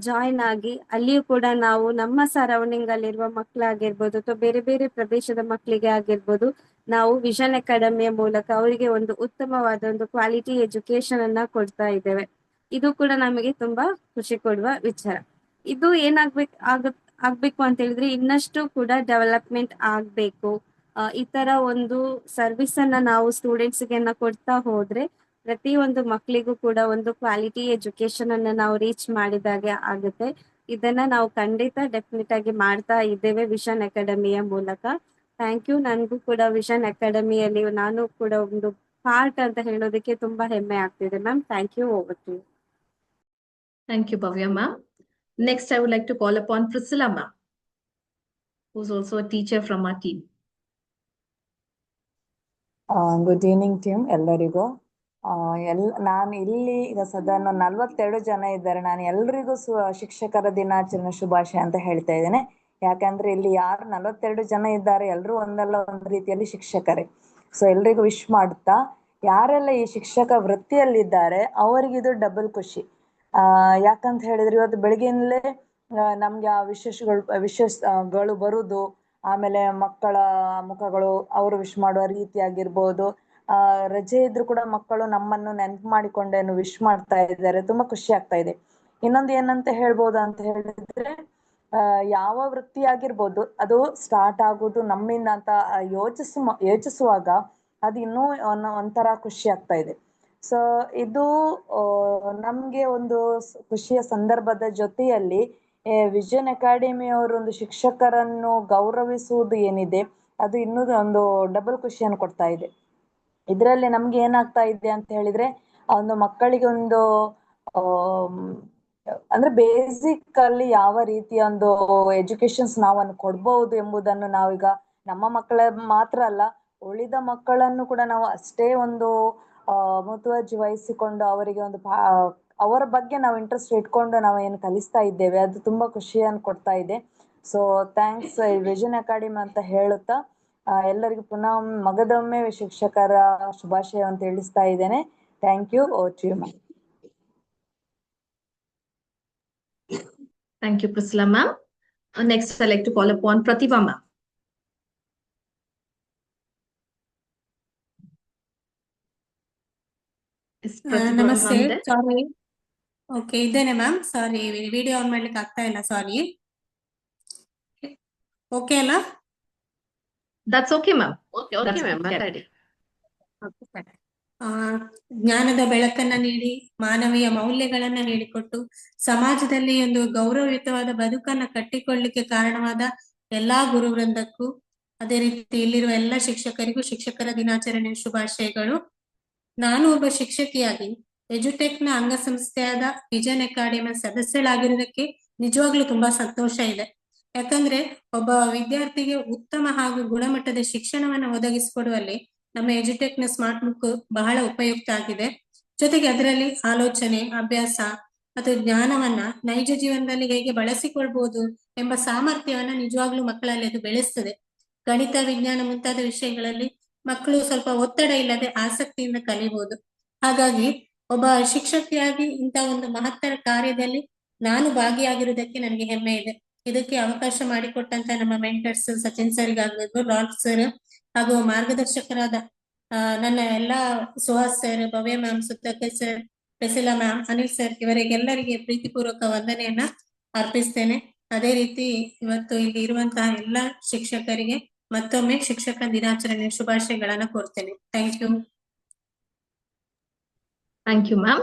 ಜಾಯಿನ್ ಆಗಿ ಅಲ್ಲಿಯೂ ಕೂಡ ನಾವು ನಮ್ಮ ಸರೌಂಡಿಂಗ್ ಅಲ್ಲಿರುವ ಮಕ್ಕಳಾಗಿರ್ಬೋದು ಅಥವಾ ಬೇರೆ ಬೇರೆ ಪ್ರದೇಶದ ಮಕ್ಕಳಿಗೆ ಆಗಿರ್ಬೋದು, ನಾವು ವಿಷನ್ ಅಕಾಡೆಮಿಯ ಮೂಲಕ ಅವರಿಗೆ ಒಂದು ಉತ್ತಮವಾದ ಒಂದು ಕ್ವಾಲಿಟಿ ಎಜುಕೇಶನ್ ಅನ್ನ ಕೊಡ್ತಾ ಇದ್ದೇವೆ. ಇದು ಕೂಡ ನಮಗೆ ತುಂಬಾ ಖುಷಿ ಕೊಡುವ ವಿಚಾರ. ಇದು ಆಗ್ಬೇಕು ಅಂತ ಹೇಳಿದ್ರೆ ಇನ್ನಷ್ಟು ಕೂಡ ಡೆವಲಪ್ಮೆಂಟ್ ಆಗ್ಬೇಕು. ಈ ತರ ಒಂದು ಸರ್ವಿಸ್ ಅನ್ನ ನಾವು ಸ್ಟೂಡೆಂಟ್ಸ್ಗೆ ಕೊಡ್ತಾ ಹೋದ್ರೆ ಪ್ರತಿಯೊಂದು ಮಕ್ಕಳಿಗೂ ಕೂಡ ಒಂದು ಕ್ವಾಲಿಟಿ ಎಜುಕೇಶನ್ ಅನ್ನ ನಾವು ರೀಚ್ ಮಾಡಿದಾಗೆ ಆಗುತ್ತೆ. ಇದನ್ನ ನಾವು ಖಂಡಿತ ಡೆಫಿನೆಟ್ ಆಗಿ ಮಾಡ್ತಾ ಇದ್ದೇವೆ ವಿಷನ್ ಅಕಾಡೆಮಿಯ ಮೂಲಕ. Thank you. ನನಗೂ ಕೂಡ ವಿಷನ್ ಅಕಾಡೆಮಿಯಲ್ಲಿ ನಾನು ಕೂಡ ಒಂದು ಪಾರ್ಟ್ ಅಂತ ಹೇಳೋದಕ್ಕೆ ತುಂಬಾ ಹೆಮ್ಮೆ ಆಗ್ತಿದೆ ma'am. Thank you. Over to you. Thank you, Bhavya ma'am. Next, I would like to call upon Priscilla ma'am, who's also a teacher from our team. Good evening team ಎಲ್ಲರಿಗೂ. ನಾನು ಇಲ್ಲಿ ಈಗ ಸಾಧಾರಣ 42 ಜನ ಇದ್ದಾರೆ. ನಾನು ಎಲ್ರಿಗೂ ಶಿಕ್ಷಕರ ದಿನಾಚರಣೆ ಶುಭಾಶಯ ಅಂತ ಹೇಳ್ತಾ ಇದ್ದೇನೆ. ಯಾಕಂದ್ರೆ ಇಲ್ಲಿ ಯಾರು 42 ಜನ ಇದ್ದಾರೆ ಎಲ್ಲರೂ ಒಂದಲ್ಲ ಒಂದು ರೀತಿಯಲ್ಲಿ ಶಿಕ್ಷಕರೇ. ಸೊ ಎಲ್ರಿಗೂ ವಿಶ್ ಮಾಡುತ್ತಾ, ಯಾರೆಲ್ಲ ಈ ಶಿಕ್ಷಕ ವೃತ್ತಿಯಲ್ಲಿದ್ದಾರೆ ಅವರಿಗಿದು ಡಬಲ್ ಖುಷಿ. ಯಾಕಂತ ಹೇಳಿದ್ರೆ ಇವತ್ತು ಬೆಳಗ್ಗೆಯಿಂದಲೇ ನಮ್ಗೆ ಆ ವಿಶೇಷಗಳು ಬರುದು, ಆಮೇಲೆ ಮಕ್ಕಳ ಮುಖಗಳು ಅವರು ವಿಶ್ ಮಾಡುವ ರೀತಿ ಆಗಿರ್ಬೋದು, ರಜೆ ಇದ್ರು ಕೂಡ ಮಕ್ಕಳು ನಮ್ಮನ್ನು ನೆನಪು ಮಾಡಿಕೊಂಡೇನು ವಿಶ್ ಮಾಡ್ತಾ ಇದ್ದಾರೆ. ತುಂಬಾ ಖುಷಿ ಆಗ್ತಾ ಇದೆ. ಇನ್ನೊಂದು ಏನಂತ ಹೇಳ್ಬೋದು ಅಂತ ಹೇಳಿದ್ರೆ, ಯಾವ ವೃತ್ತಿ ಆಗಿರ್ಬೋದು ಅದು ಸ್ಟಾರ್ಟ್ ಆಗೋದು ನಮ್ಮಿಂದ ಅಂತ ಯೋಚಿಸುವಾಗ ಅದು ಇನ್ನೂ ಒಂಥರ ಖುಷಿ ಆಗ್ತಾ ಇದೆ. ಸೊ ಇದು ನಮ್ಗೆ ಒಂದು ಖುಷಿಯ ಸಂದರ್ಭದ ಜೊತೆಯಲ್ಲಿ ವಿಷನ್ ಅಕಾಡೆಮಿ ಅವರು ಒಂದು ಶಿಕ್ಷಕರನ್ನು ಗೌರವಿಸುವುದು ಏನಿದೆ ಅದು ಇನ್ನೂ ಒಂದು ಡಬಲ್ ಖುಷಿಯನ್ನು ಕೊಡ್ತಾ ಇದೆ. ಇದರಲ್ಲಿ ನಮ್ಗೆ ಏನಾಗ್ತಾ ಇದೆ ಅಂತ ಹೇಳಿದ್ರೆ, ಒಂದು ಮಕ್ಕಳಿಗೆ ಒಂದು ಅಂದ್ರೆ ಬೇಸಿಕ್ ಅಲ್ಲಿ ಯಾವ ರೀತಿಯ ಒಂದು ಎಜುಕೇಶನ್ಸ್ ನಾವನ್ನು ಕೊಡ್ಬಹುದು ಎಂಬುದನ್ನು ನಾವೀಗ ನಮ್ಮ ಮಕ್ಕಳ ಮಾತ್ರ ಅಲ್ಲ, ಉಳಿದ ಮಕ್ಕಳನ್ನು ಕೂಡ ನಾವು ಅಷ್ಟೇ ಒಂದು ಮುತುವರ್ಜಿ ವಹಿಸಿಕೊಂಡು ಅವರಿಗೆ ಒಂದು ಅವರ ಬಗ್ಗೆ ನಾವು ಇಂಟ್ರೆಸ್ಟ್ ಇಟ್ಕೊಂಡು ನಾವು ಏನು ಕಲಿಸ್ತಾ ಇದ್ದೇವೆ ಅದು ತುಂಬಾ ಖುಷಿಯನ್ನು ಕೊಡ್ತಾ ಇದೆ. ಸೊ ಥ್ಯಾಂಕ್ಸ್ ವಿಷನ್ ಅಕಾಡೆಮಿ ಅಂತ ಹೇಳುತ್ತಾ ಎಲ್ಲರಿಗೂ ಪುನಃ ಮಗದೊಮ್ಮೆ ಶಿಕ್ಷಕರ ಶುಭಾಶಯ ಅಂತ ತಿಳಿಸ್ತಾ ಇದ್ದೇನೆ. Thank you. Over to you ma'am. Thank you, Priscilla ma'am. Next, I'd like to call upon Pratibha ma'am. ನಮಸ್ತೆ. ಸಾರಿ, ಓಕೆ ಇದ್ದೇನೆ ಮ್ಯಾಮ್. ಸಾರಿ, ವಿಡಿಯೋ ಆನ್ ಮಾಡ್ಲಿಕ್ಕೆ ಆಗ್ತಾ ಇಲ್ಲ. ಸಾರಿ. ಓಕೆ ಅಲ್ಲ? That's okay ma'am. Okay ma'am, ಮಾತಾಡಿ. ಜ್ಞಾನದ ಬೆಳಕನ್ನ ನೀಡಿ ಮಾನವೀಯ ಮೌಲ್ಯಗಳನ್ನ ಹೇಳಿಕೊಟ್ಟು ಸಮಾಜದಲ್ಲಿ ಒಂದು ಗೌರವಯುತವಾದ ಬದುಕನ್ನ ಕಟ್ಟಿಕೊಳ್ಳಿಕ್ಕೆ ಕಾರಣವಾದ ಎಲ್ಲಾ ಗುರು ವೃಂದಕ್ಕೂ, ಅದೇ ರೀತಿ ಇಲ್ಲಿರುವ ಎಲ್ಲ ಶಿಕ್ಷಕರಿಗೂ ಶಿಕ್ಷಕರ ದಿನಾಚರಣೆ ಶುಭಾಶಯಗಳು. ನಾನು ಒಬ್ಬ ಶಿಕ್ಷಕಿಯಾಗಿ ಎಜುಟೆಕ್ ನ ಅಂಗಸಂಸ್ಥೆಯಾದ ವಿಷನ್ ಅಕಾಡೆಮಿ ಸದಸ್ಯಳಾಗಿರುವುದಕ್ಕೆ ನಿಜವಾಗ್ಲೂ ತುಂಬಾ ಸಂತೋಷ ಇದೆ. ಯಾಕಂದ್ರೆ ಒಬ್ಬ ವಿದ್ಯಾರ್ಥಿಗೆ ಉತ್ತಮ ಹಾಗೂ ಗುಣಮಟ್ಟದ ಶಿಕ್ಷಣವನ್ನು ಒದಗಿಸಿಕೊಡುವಲ್ಲಿ ನಮ್ಮ ಎಜುಟೆಕ್ ನ ಸ್ಮಾರ್ಟ್ ಬುಕ್ ಬಹಳ ಉಪಯುಕ್ತ ಆಗಿದೆ. ಜೊತೆಗೆ ಅದರಲ್ಲಿ ಆಲೋಚನೆ, ಅಭ್ಯಾಸ ಮತ್ತು ಜ್ಞಾನವನ್ನ ನೈಜ ಜೀವನದಲ್ಲಿ ಹೇಗೆ ಬಳಸಿಕೊಳ್ಬಹುದು ಎಂಬ ಸಾಮರ್ಥ್ಯವನ್ನ ನಿಜವಾಗ್ಲೂ ಮಕ್ಕಳಲ್ಲಿ ಅದು ಬೆಳೆಸ್ತದೆ. ಗಣಿತ, ವಿಜ್ಞಾನ ಮುಂತಾದ ವಿಷಯಗಳಲ್ಲಿ ಮಕ್ಕಳು ಸ್ವಲ್ಪ ಒತ್ತಡ ಇಲ್ಲದೆ ಆಸಕ್ತಿಯಿಂದ ಕಲಿಬಹುದು. ಹಾಗಾಗಿ ಒಬ್ಬ ಶಿಕ್ಷಕಿಯಾಗಿ ಇಂಥ ಒಂದು ಮಹತ್ತರ ಕಾರ್ಯದಲ್ಲಿ ನಾನು ಭಾಗಿಯಾಗಿರುವುದಕ್ಕೆ ನನಗೆ ಹೆಮ್ಮೆ ಇದೆ. ಇದಕ್ಕೆ ಅವಕಾಶ ಮಾಡಿಕೊಟ್ಟಂತ ನಮ್ಮ ಮೆಂಟರ್ಸ್ ಸಚಿನ್ ಸರ್ಗಾಗ್ಬೋದು, ರಾಲ್ಫ್ ಸರ್ ಹಾಗೂ ಮಾರ್ಗದರ್ಶಕರಾದ ನನ್ನ ಎಲ್ಲಾ Suhas sir, Bhavya ma'am, Sudhakar sir, Priscilla ma'am, Anil sir ಇವರಿಗೆಲ್ಲರಿಗೆ ಪ್ರೀತಿಪೂರ್ವಕ ವಂದನೆಯನ್ನ ಅರ್ಪಿಸ್ತೇನೆ. ಅದೇ ರೀತಿ ಇವತ್ತು ಇಲ್ಲಿ ಇರುವಂತಹ ಎಲ್ಲಾ ಶಿಕ್ಷಕರಿಗೆ ಮತ್ತೊಮ್ಮೆ ಶಿಕ್ಷಕ ದಿನಾಚರಣೆ ಶುಭಾಶಯಗಳನ್ನ ಕೋರ್ತೇನೆ. Thank you. Thank you ma'am.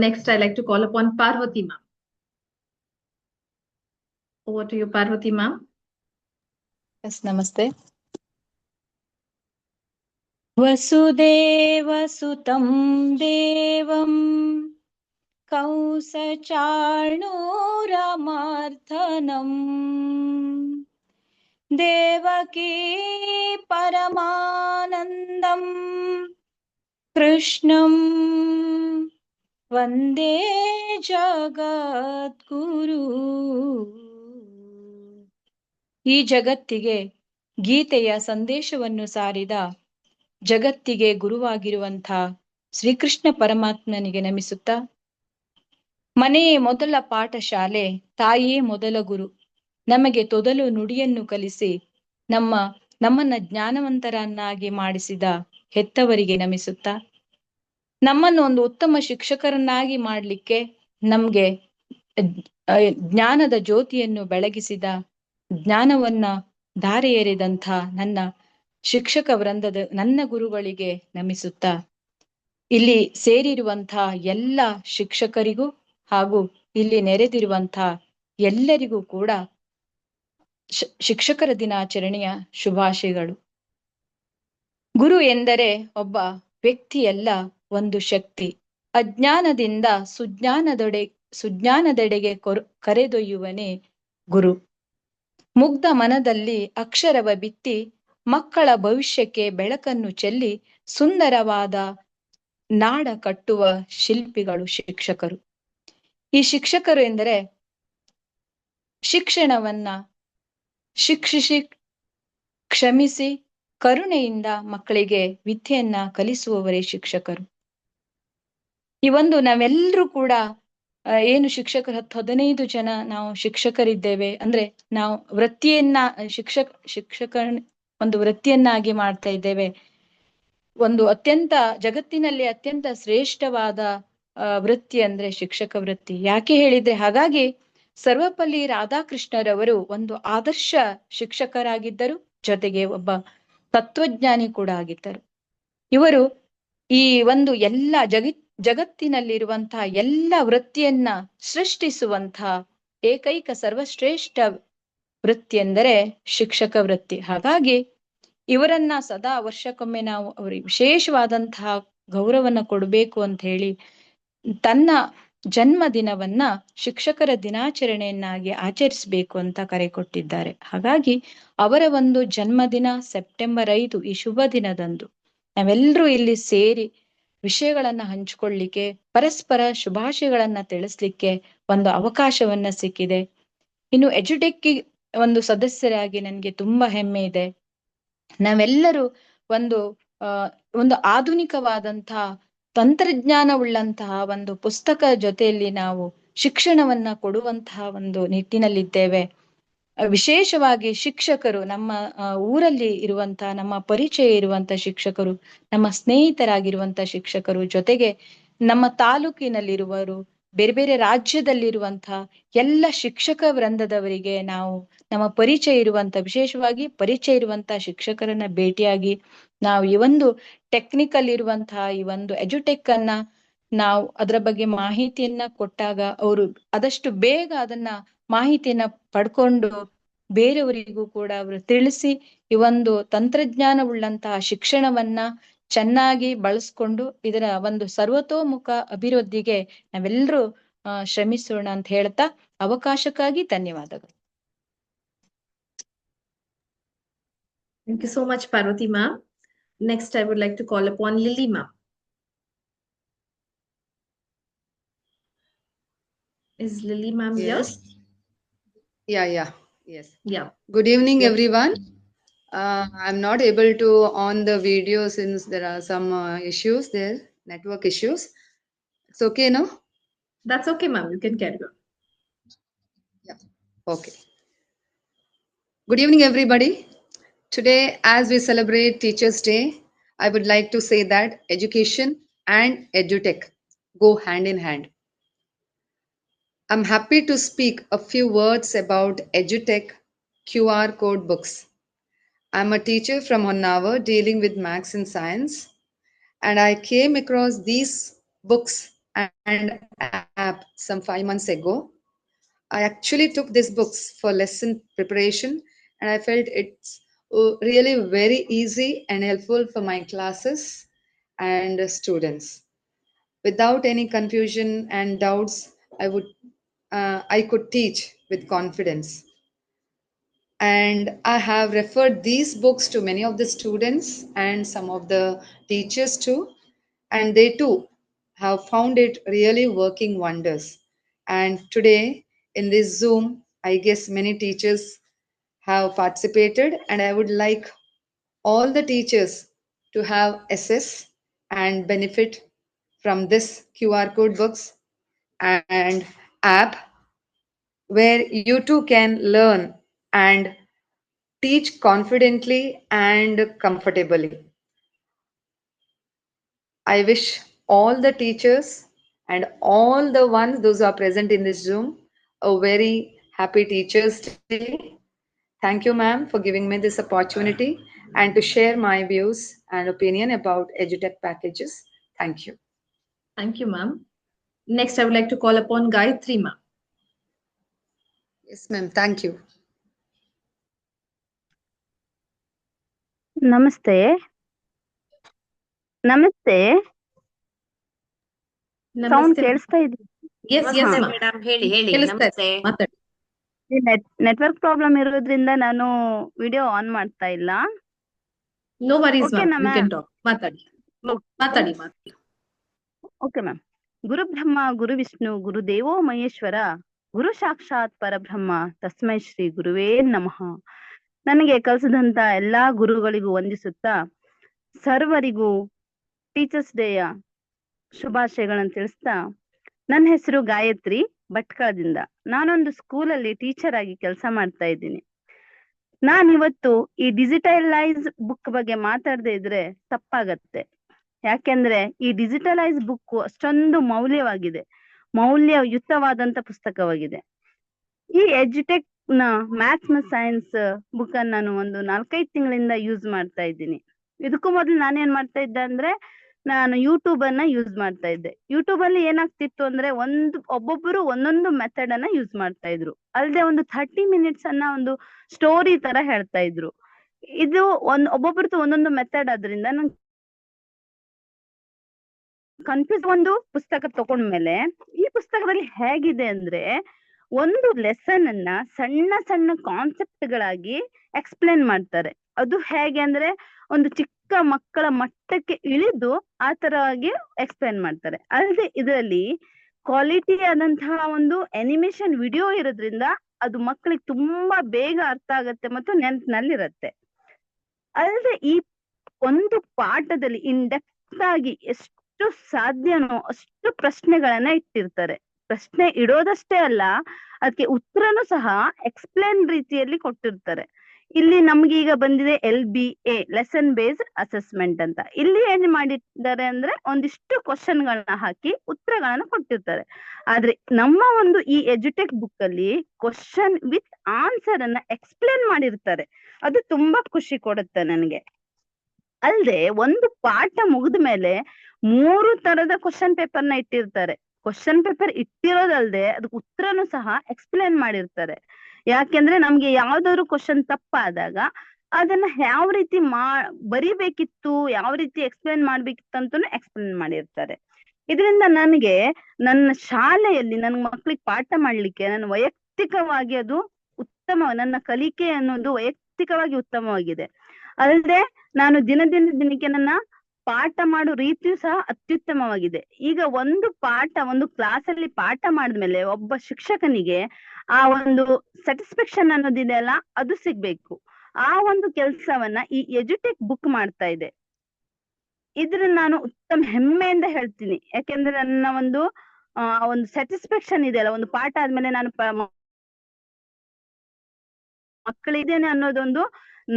Next, I'd like to call upon Parvati ma'am. Over to you, Parvati ma'am. Yes, namaste. वसुदेवसुतं देवं कंसचाणूरमर्दनं देवकी परमानन्दं कृष्णं वन्दे ಜಗದ್ಗುರು. ಈ ಜಗತ್ತಿಗೆ ಗೀತೆಯ ಸಂದೇಶವನ್ನು ಸಾರಿದ, ಜಗತ್ತಿಗೆ ಗುರುವಾಗಿರುವಂಥ ಶ್ರೀಕೃಷ್ಣ ಪರಮಾತ್ಮನಿಗೆ ನಮಿಸುತ್ತಾ, ಮನೆಯೇ ಮೊದಲ ಪಾಠಶಾಲೆ, ತಾಯಿಯೇ ಮೊದಲ ಗುರು, ನಮಗೆ ತೊದಲು ನುಡಿಯನ್ನು ಕಲಿಸಿ ನಮ್ಮನ್ನ ಜ್ಞಾನವಂತರನ್ನಾಗಿ ಮಾಡಿಸಿದ ಹೆತ್ತವರಿಗೆ ನಮಿಸುತ್ತಾ, ನಮ್ಮನ್ನು ಒಂದು ಉತ್ತಮ ಶಿಕ್ಷಕರನ್ನಾಗಿ ಮಾಡಲಿಕ್ಕೆ ನಮ್ಗೆ ಜ್ಞಾನದ ಜ್ಯೋತಿಯನ್ನು ಬೆಳಗಿಸಿದ, ಜ್ಞಾನವನ್ನ ಧಾರೆ ಎರೆದಂಥ ನನ್ನ ಶಿಕ್ಷಕ ವೃಂದದ ನನ್ನ ಗುರುಗಳಿಗೆ ನಮಿಸುತ್ತಾ, ಇಲ್ಲಿ ಸೇರಿರುವಂಥ ಎಲ್ಲ ಶಿಕ್ಷಕರಿಗೂ ಹಾಗೂ ಇಲ್ಲಿ ನೆರೆದಿರುವಂಥ ಎಲ್ಲರಿಗೂ ಕೂಡ ಶಿಕ್ಷಕರ ದಿನಾಚರಣೆಯ ಶುಭಾಶಯಗಳು. ಗುರು ಎಂದರೆ ಒಬ್ಬ ವ್ಯಕ್ತಿಯಲ್ಲ, ಒಂದು ಶಕ್ತಿ. ಅಜ್ಞಾನದಿಂದ ಸುಜ್ಞಾನದೆಡೆಗೆ ಕರೆದೊಯ್ಯುವನೇ ಗುರು. ಮುಗ್ಧ ಮನದಲ್ಲಿ ಅಕ್ಷರವ ಬಿತ್ತಿ ಮಕ್ಕಳ ಭವಿಷ್ಯಕ್ಕೆ ಬೆಳಕನ್ನು ಚೆಲ್ಲಿ ಸುಂದರವಾದ ನಾಡ ಕಟ್ಟುವ ಶಿಲ್ಪಿಗಳು ಶಿಕ್ಷಕರು. ಈ ಶಿಕ್ಷಕರು ಎಂದರೆ ಶಿಕ್ಷಣವನ್ನ ಶಿಕ್ಷಿಸಿ ಕ್ಷಮಿಸಿ ಕರುಣೆಯಿಂದ ಮಕ್ಕಳಿಗೆ ವಿದ್ಯೆಯನ್ನ ಕಲಿಸುವವರೇ ಶಿಕ್ಷಕರು. ಈ ಒಂದು ನಾವೆಲ್ಲರೂ ಕೂಡ ಏನು ಶಿಕ್ಷಕರು 15 ಜನ ನಾವು ಶಿಕ್ಷಕರಿದ್ದೇವೆ ಅಂದ್ರೆ ನಾವು ವೃತ್ತಿಯನ್ನ ಶಿಕ್ಷಕ ಒಂದು ವೃತ್ತಿಯನ್ನಾಗಿ ಮಾಡ್ತಾ ಇದ್ದೇವೆ. ಒಂದು ಜಗತ್ತಿನಲ್ಲಿ ಅತ್ಯಂತ ಶ್ರೇಷ್ಠವಾದ ವೃತ್ತಿ ಅಂದ್ರೆ ಶಿಕ್ಷಕ ವೃತ್ತಿ. ಯಾಕೆ ಹೇಳಿದ್ರೆ, ಹಾಗಾಗಿ ಸರ್ವಪಲ್ಲಿ ರಾಧಾಕೃಷ್ಣರವರು ಒಂದು ಆದರ್ಶ ಶಿಕ್ಷಕರಾಗಿದ್ದರು, ಜೊತೆಗೆ ಒಬ್ಬ ತತ್ವಜ್ಞಾನಿ ಕೂಡ ಆಗಿದ್ದರು. ಇವರು ಈ ಒಂದು ಜಗತ್ತಿನಲ್ಲಿರುವಂತಹ ಎಲ್ಲ ವೃತ್ತಿಯನ್ನ ಸೃಷ್ಟಿಸುವಂತಹ ಏಕೈಕ ಸರ್ವಶ್ರೇಷ್ಠ ವೃತ್ತಿ ಎಂದರೆ ಶಿಕ್ಷಕ ವೃತ್ತಿ. ಹಾಗಾಗಿ ಇವರನ್ನ ಸದಾ ವರ್ಷಕ್ಕೊಮ್ಮೆ ನಾವು ಅವರಿಗೆ ವಿಶೇಷವಾದಂತಹ ಗೌರವನ ಕೊಡಬೇಕು ಅಂತ ಹೇಳಿ ತನ್ನ ಜನ್ಮ ದಿನವನ್ನ ಶಿಕ್ಷಕರ ದಿನಾಚರಣೆಯನ್ನಾಗಿ ಆಚರಿಸಬೇಕು ಅಂತ ಕರೆ ಕೊಟ್ಟಿದ್ದಾರೆ. ಹಾಗಾಗಿ ಅವರ ಒಂದು ಜನ್ಮದಿನ ಸೆಪ್ಟೆಂಬರ್ 5 ಈ ಶುಭ ದಿನದಂದು ನಾವೆಲ್ಲರೂ ಇಲ್ಲಿ ಸೇರಿ ವಿಷಯಗಳನ್ನ ಹಂಚಿಕೊಳ್ಳಿಕ್ಕೆ, ಪರಸ್ಪರ ಶುಭಾಶಯಗಳನ್ನ ತಿಳಿಸ್ಲಿಕ್ಕೆ ಒಂದು ಅವಕಾಶವನ್ನ ಸಿಕ್ಕಿದೆ. ಇನ್ನು ಎಜುಟೆಕ್ ಒಂದು ಸದಸ್ಯರಾಗಿ ನನಗೆ ತುಂಬಾ ಹೆಮ್ಮೆ ಇದೆ. ನಾವೆಲ್ಲರೂ ಒಂದು ಆಧುನಿಕವಾದಂತಹ ತಂತ್ರಜ್ಞಾನವುಳ್ಳಂತಹ ಒಂದು ಪುಸ್ತಕ ಜೊತೆಯಲ್ಲಿ ನಾವು ಶಿಕ್ಷಣವನ್ನ ಕೊಡುವಂತಹ ಒಂದು ನಿಟ್ಟಿನಲ್ಲಿದ್ದೇವೆ. ವಿಶೇಷವಾಗಿ ಶಿಕ್ಷಕರು ನಮ್ಮ ಊರಲ್ಲಿ ಇರುವಂತಹ, ನಮ್ಮ ಪರಿಚಯ ಇರುವಂತಹ ಶಿಕ್ಷಕರು, ನಮ್ಮ ಸ್ನೇಹಿತರಾಗಿರುವಂತಹ ಶಿಕ್ಷಕರು, ಜೊತೆಗೆ ನಮ್ಮ ತಾಲೂಕಿನಲ್ಲಿರುವರು, ಬೇರೆ ಬೇರೆ ರಾಜ್ಯದಲ್ಲಿರುವಂತಹ ಎಲ್ಲ ಶಿಕ್ಷಕ ವೃಂದದವರಿಗೆ ನಾವು ನಮ್ಮ ವಿಶೇಷವಾಗಿ ಪರಿಚಯ ಇರುವಂತಹ ಶಿಕ್ಷಕರನ್ನ ಭೇಟಿಯಾಗಿ ನಾವು ಈ ಒಂದು ಟೆಕ್ನಿಕಲ್ ಇರುವಂತಹ ಈ ಒಂದು ಎಜುಟೆಕ್ ಅನ್ನ ನಾವು ಅದರ ಬಗ್ಗೆ ಮಾಹಿತಿಯನ್ನ ಕೊಟ್ಟಾಗ ಅವರು ಆದಷ್ಟು ಬೇಗ ಅದನ್ನ ಮಾಹಿತಿಯನ್ನ ಪಡ್ಕೊಂಡು ಬೇರೆಯವರಿಗೂ ಕೂಡ ಅವರು ತಿಳಿಸಿ ಈ ಒಂದು ತಂತ್ರಜ್ಞಾನವುಳ್ಳಂತಹ ಶಿಕ್ಷಣವನ್ನ ಚೆನ್ನಾಗಿ ಬಳಸ್ಕೊಂಡು ಇದರ ಒಂದು ಸರ್ವತೋಮುಖ ಅಭಿವೃದ್ಧಿಗೆ ನಾವೆಲ್ಲರೂ ಶ್ರಮಿಸೋಣ ಅಂತ ಹೇಳ್ತಾ ಅವಕಾಶಕ್ಕಾಗಿ ಧನ್ಯವಾದಗಳು. Thank you so much, Parvati ma'am. Next, I would like to call upon Lily ma'am. Is Lily ma'am here? Yes. Yeah. Good evening, Yes. everyone. I'm not able to on the video since there are some issues there, network issues. It's okay, no? That's okay, ma'am. You can carry on. Yeah. Okay. Good evening, everybody. Today, as we celebrate Teachers' Day, I would like to say that education and edutech go hand in hand. I'm happy to speak a few words about edutech QR code books. I'm a teacher from Honavar dealing with maths and science, and I came across these books and app some 5 months ago. I actually took these books for lesson preparation, and I felt it's really very easy and helpful for my classes and students. Without any confusion and doubts, I could teach with confidence. And I have referred these books to many of the students and some of the teachers too, and they too have found it really working wonders. And today in this Zoom, I guess many teachers have participated, and I would like all the teachers to have access and benefit from this QR code books and app, where you too can learn and teach confidently and comfortably. I wish all the teachers and all the ones those who are present in this Zoom a very happy Teachers' Day. Thank you, ma'am, for giving me this opportunity and to share my views and opinion about edutech packages. Thank you. Thank you, ma'am. Next, I would like to call upon Gayatri ma'am. Yes, ma'am. Thank you. ನಮಸ್ತೆ. ನಮಸ್ತೆ. Sound ನಮಸ್ತೆ ಕೇಳಿಸ್ತಾ ಇದೆ? S S ನಮಸ್ತೆ ಮಾ madam, ಹೇಳಿ ಹೇಳಿ. ಕೇಳಿಸ್ತಾ ಇದೆ, ನಮಸ್ತೆ. ಮಾತಾಡಿ. ನೆಟ್ವರ್ಕ್ ಪ್ರಾಬ್ಲಮ್ ಇರೋದ್ರಿಂದ ನಾನು ವಿಡಿಯೋ ಆನ್ ಮಾಡ್ತಾ ಇಲ್ಲ. ನೋ ವರೀಸ್ ಓಕೆನಾ ma'am, you can ma'am? Talk. ಮಾತಾಡಿ ಮಾತಾಡಿ. Okay ma'am. ಗುರು ಬ್ರಹ್ಮ ಗುರು ವಿಷ್ಣು ಗುರು ದೇವೋ ಮಹೇಶ್ವರ ಗುರು ಸಾಕ್ಷಾತ್ ಪರಬ್ರಹ್ಮ ತಸ್ಮೈ ಶ್ರೀ ಗುರುವೇ ನಮಃ. ನನಗೆ ಕಲಿಸಿದಂತ ಎಲ್ಲಾ ಗುರುಗಳಿಗೂ ವಂದಿಸುತ್ತಾ ಸರ್ವರಿಗೂ ಟೀಚರ್ಸ್ ಡೇಯ ಶುಭಾಶಯಗಳನ್ನು ತಿಳಿಸ್ತಾ, ನನ್ನ ಹೆಸರು ಗಾಯತ್ರಿ ಭಟ್ಕಳದಿಂದ. ನಾನೊಂದು ಸ್ಕೂಲಲ್ಲಿ ಟೀಚರ್ ಆಗಿ ಕೆಲಸ ಮಾಡ್ತಾ ಇದ್ದೀನಿ. ನಾನಿವತ್ತು ಈ ಡಿಜಿಟಲೈಸ್ ಬುಕ್ ಬಗ್ಗೆ ಮಾತಾಡದೇ ಇದ್ರೆ ತಪ್ಪಾಗತ್ತೆ. ಯಾಕೆಂದ್ರೆ ಈ ಡಿಜಿಟಲೈಸ್ ಬುಕ್ ಅಷ್ಟೊಂದು ಮೌಲ್ಯಯುತವಾದಂತ ಪುಸ್ತಕವಾಗಿದೆ. ಈ ಎಜುಟೆಕ್ ನ ಮ್ಯಾಥ್ಸ್ ನ ಸೈನ್ಸ್ ಬುಕ್ ಅನ್ನು ನಾನು ಒಂದು 4-5 ತಿಂಗಳಿಂದ ಯೂಸ್ ಮಾಡ್ತಾ ಇದ್ದೀನಿ. ಇದಕ್ಕೂ ಮೊದಲು ನಾನೇನ್ ಮಾಡ್ತಾ ಇದ್ದೆ ಅಂದ್ರೆ, ನಾನು ಯೂಟ್ಯೂಬ್ ಅನ್ನ ಯೂಸ್ ಮಾಡ್ತಾ ಇದ್ದೆ. ಯೂಟ್ಯೂಬ್ ಅಲ್ಲಿ ಏನಾಗ್ತಿತ್ತು ಅಂದ್ರೆ, ಒಬ್ಬೊಬ್ಬರು ಒಂದೊಂದು ಮೆಥಡ್ ಅನ್ನ ಯೂಸ್ ಮಾಡ್ತಾ ಇದ್ರು. ಅಲ್ಲದೆ ಒಂದು 30 ಮಿನಿಟ್ಸ್ ಅನ್ನ ಒಂದು ಸ್ಟೋರಿ ತರ ಹೇಳ್ತಾ ಇದ್ರು. ಇದು ಒಬ್ಬೊಬ್ರದ್ದು ಒಂದೊಂದು ಮೆಥಡ್ ಆದ್ರಿಂದ ನಂಗೆ ಕನ್ಫ್ಯೂಸ್. ಒಂದು ಪುಸ್ತಕ ತಗೊಂಡ್ಮೇಲೆ ಈ ಪುಸ್ತಕದಲ್ಲಿ ಹೇಗಿದೆ ಅಂದ್ರೆ, ಒಂದು ಲೆಸನ್ ಅನ್ನ ಸಣ್ಣ ಸಣ್ಣ ಕಾನ್ಸೆಪ್ಟ್ ಗಳಾಗಿ ಎಕ್ಸ್ಪ್ಲೇನ್ ಮಾಡ್ತಾರೆ. ಅದು ಹೇಗೆ ಅಂದ್ರೆ, ಒಂದು ಚಿಕ್ಕ ಮಕ್ಕಳ ಮಟ್ಟಕ್ಕೆ ಇಳಿದು ಆ ತರವಾಗಿ ಎಕ್ಸ್ಪ್ಲೇನ್ ಮಾಡ್ತಾರೆ. ಅಲ್ಲದೆ ಇದರಲ್ಲಿ ಕ್ವಾಲಿಟಿ ಆದಂತಹ ಒಂದು ಅನಿಮೇಷನ್ ವಿಡಿಯೋ ಇರೋದ್ರಿಂದ ಅದು ಮಕ್ಕಳಿಗೆ ತುಂಬಾ ಬೇಗ ಅರ್ಥ ಆಗತ್ತೆ ಮತ್ತು ನೆನಪಿನಲ್ಲಿರತ್ತೆ. ಅಲ್ಲದೆ ಈ ಒಂದು ಪಾಠದಲ್ಲಿ ಇನ್ ಡೆಪ್ತ್ ಆಗಿ ಎಷ್ಟು ಸಾಧ್ಯನೋ ಅಷ್ಟು ಪ್ರಶ್ನೆಗಳನ್ನ ಇಟ್ಟಿರ್ತಾರೆ. ಪ್ರಶ್ನೆ ಇಡೋದಷ್ಟೇ ಅಲ್ಲ, ಅದಕ್ಕೆ ಉತ್ತರನು ಸಹ ಎಕ್ಸ್ಪ್ಲೇನ್ ರೀತಿಯಲ್ಲಿ ಕೊಟ್ಟಿರ್ತಾರೆ. ಇಲ್ಲಿ ನಮ್ಗೆ ಈಗ ಬಂದಿದೆ LBA, ಲೆಸನ್ ಬೇಸ್ಡ್ ಅಸೆಸ್ಮೆಂಟ್ ಅಂತ. ಇಲ್ಲಿ ಏನ್ ಮಾಡಿದ್ದಾರೆ ಅಂದ್ರೆ, ಒಂದಿಷ್ಟು ಕ್ವಶನ್ ಗಳನ್ನ ಹಾಕಿ ಉತ್ತರಗಳನ್ನ ಕೊಟ್ಟಿರ್ತಾರೆ. ಆದ್ರೆ ನಮ್ಮ ಒಂದು ಈ ಎಜುಟೆಕ್ ಬುಕ್ ಅಲ್ಲಿ ಕ್ವಶನ್ ವಿತ್ ಆನ್ಸರ್ ಅನ್ನ ಎಕ್ಸ್ಪ್ಲೇನ್ ಮಾಡಿರ್ತಾರೆ. ಅದು ತುಂಬಾ ಖುಷಿ ಕೊಡುತ್ತೆ ನನಗೆ. ಅಲ್ದೆ ಒಂದು ಪಾಠ ಮುಗಿದ ಮೇಲೆ 3 ತರದ ಕ್ವಶನ್ ಪೇಪರ್ ನ ಇಟ್ಟಿರ್ತಾರೆ. ಕ್ವಶನ್ ಪೇಪರ್ ಇಟ್ಟಿರೋದಲ್ದೆ ಅದಕ್ಕೆ ಉತ್ತರನು ಸಹ ಎಕ್ಸ್ಪ್ಲೇನ್ ಮಾಡಿರ್ತಾರೆ. ಯಾಕೆಂದ್ರೆ ನಮ್ಗೆ ಯಾವ್ದಾದ್ರು ಕ್ವಶನ್ ತಪ್ಪಾದಾಗ ಅದನ್ನ ಯಾವ ರೀತಿ ಬರಿಬೇಕಿತ್ತು, ಯಾವ ರೀತಿ ಎಕ್ಸ್ಪ್ಲೇನ್ ಮಾಡ್ಬೇಕಿತ್ತು ಅಂತಾನು ಎಕ್ಸ್ಪ್ಲೇನ್ ಮಾಡಿರ್ತಾರೆ. ಇದರಿಂದ ನನಗೆ ನನ್ನ ಶಾಲೆಯಲ್ಲಿ ನನ್ನ ಮಕ್ಳಿಗೆ ಪಾಠ ಮಾಡ್ಲಿಕ್ಕೆ ನನ್ನ ವೈಯಕ್ತಿಕವಾಗಿ ಅದು ನನ್ನ ಕಲಿಕೆ ಅನ್ನೋದು ವೈಯಕ್ತಿಕವಾಗಿ ಉತ್ತಮವಾಗಿದೆ. ಅಲ್ಲದೆ ನಾನು ದಿನಕ್ಕೆ ನನ್ನ ಪಾಠ ಮಾಡೋ ರೀತಿಯು ಸಹ ಅತ್ಯುತ್ತಮವಾಗಿದೆ. ಈಗ ಒಂದು ಕ್ಲಾಸ್ ಅಲ್ಲಿ ಪಾಠ ಮಾಡಿದ್ಮೇಲೆ ಒಬ್ಬ ಶಿಕ್ಷಕನಿಗೆ ಆ ಒಂದು ಸ್ಯಾಟಿಸ್ಫ್ಯಾಕ್ಷನ್ ಅನ್ನೋದಿದೆ ಅಲ್ಲ, ಅದು ಸಿಗ್ಬೇಕು. ಆ ಒಂದು ಕೆಲಸವನ್ನ ಈ ಎಜುಟೆಕ್ ಬುಕ್ ಮಾಡ್ತಾ ಇದೆ. ಇದ್ರ ನಾನು ಉತ್ತಮ ಹೆಮ್ಮೆಯಿಂದ ಹೇಳ್ತೀನಿ. ಯಾಕೆಂದ್ರೆ ನನ್ನ ಒಂದು ಸ್ಯಾಟಿಸ್ಫ್ಯಾಕ್ಷನ್ ಇದೆ ಅಲ್ಲ, ಒಂದು ಪಾಠ ಆದ್ಮೇಲೆ ನಾನು ಮಕ್ಕಳಿದ್ದೇನೆ ಅನ್ನೋದೊಂದು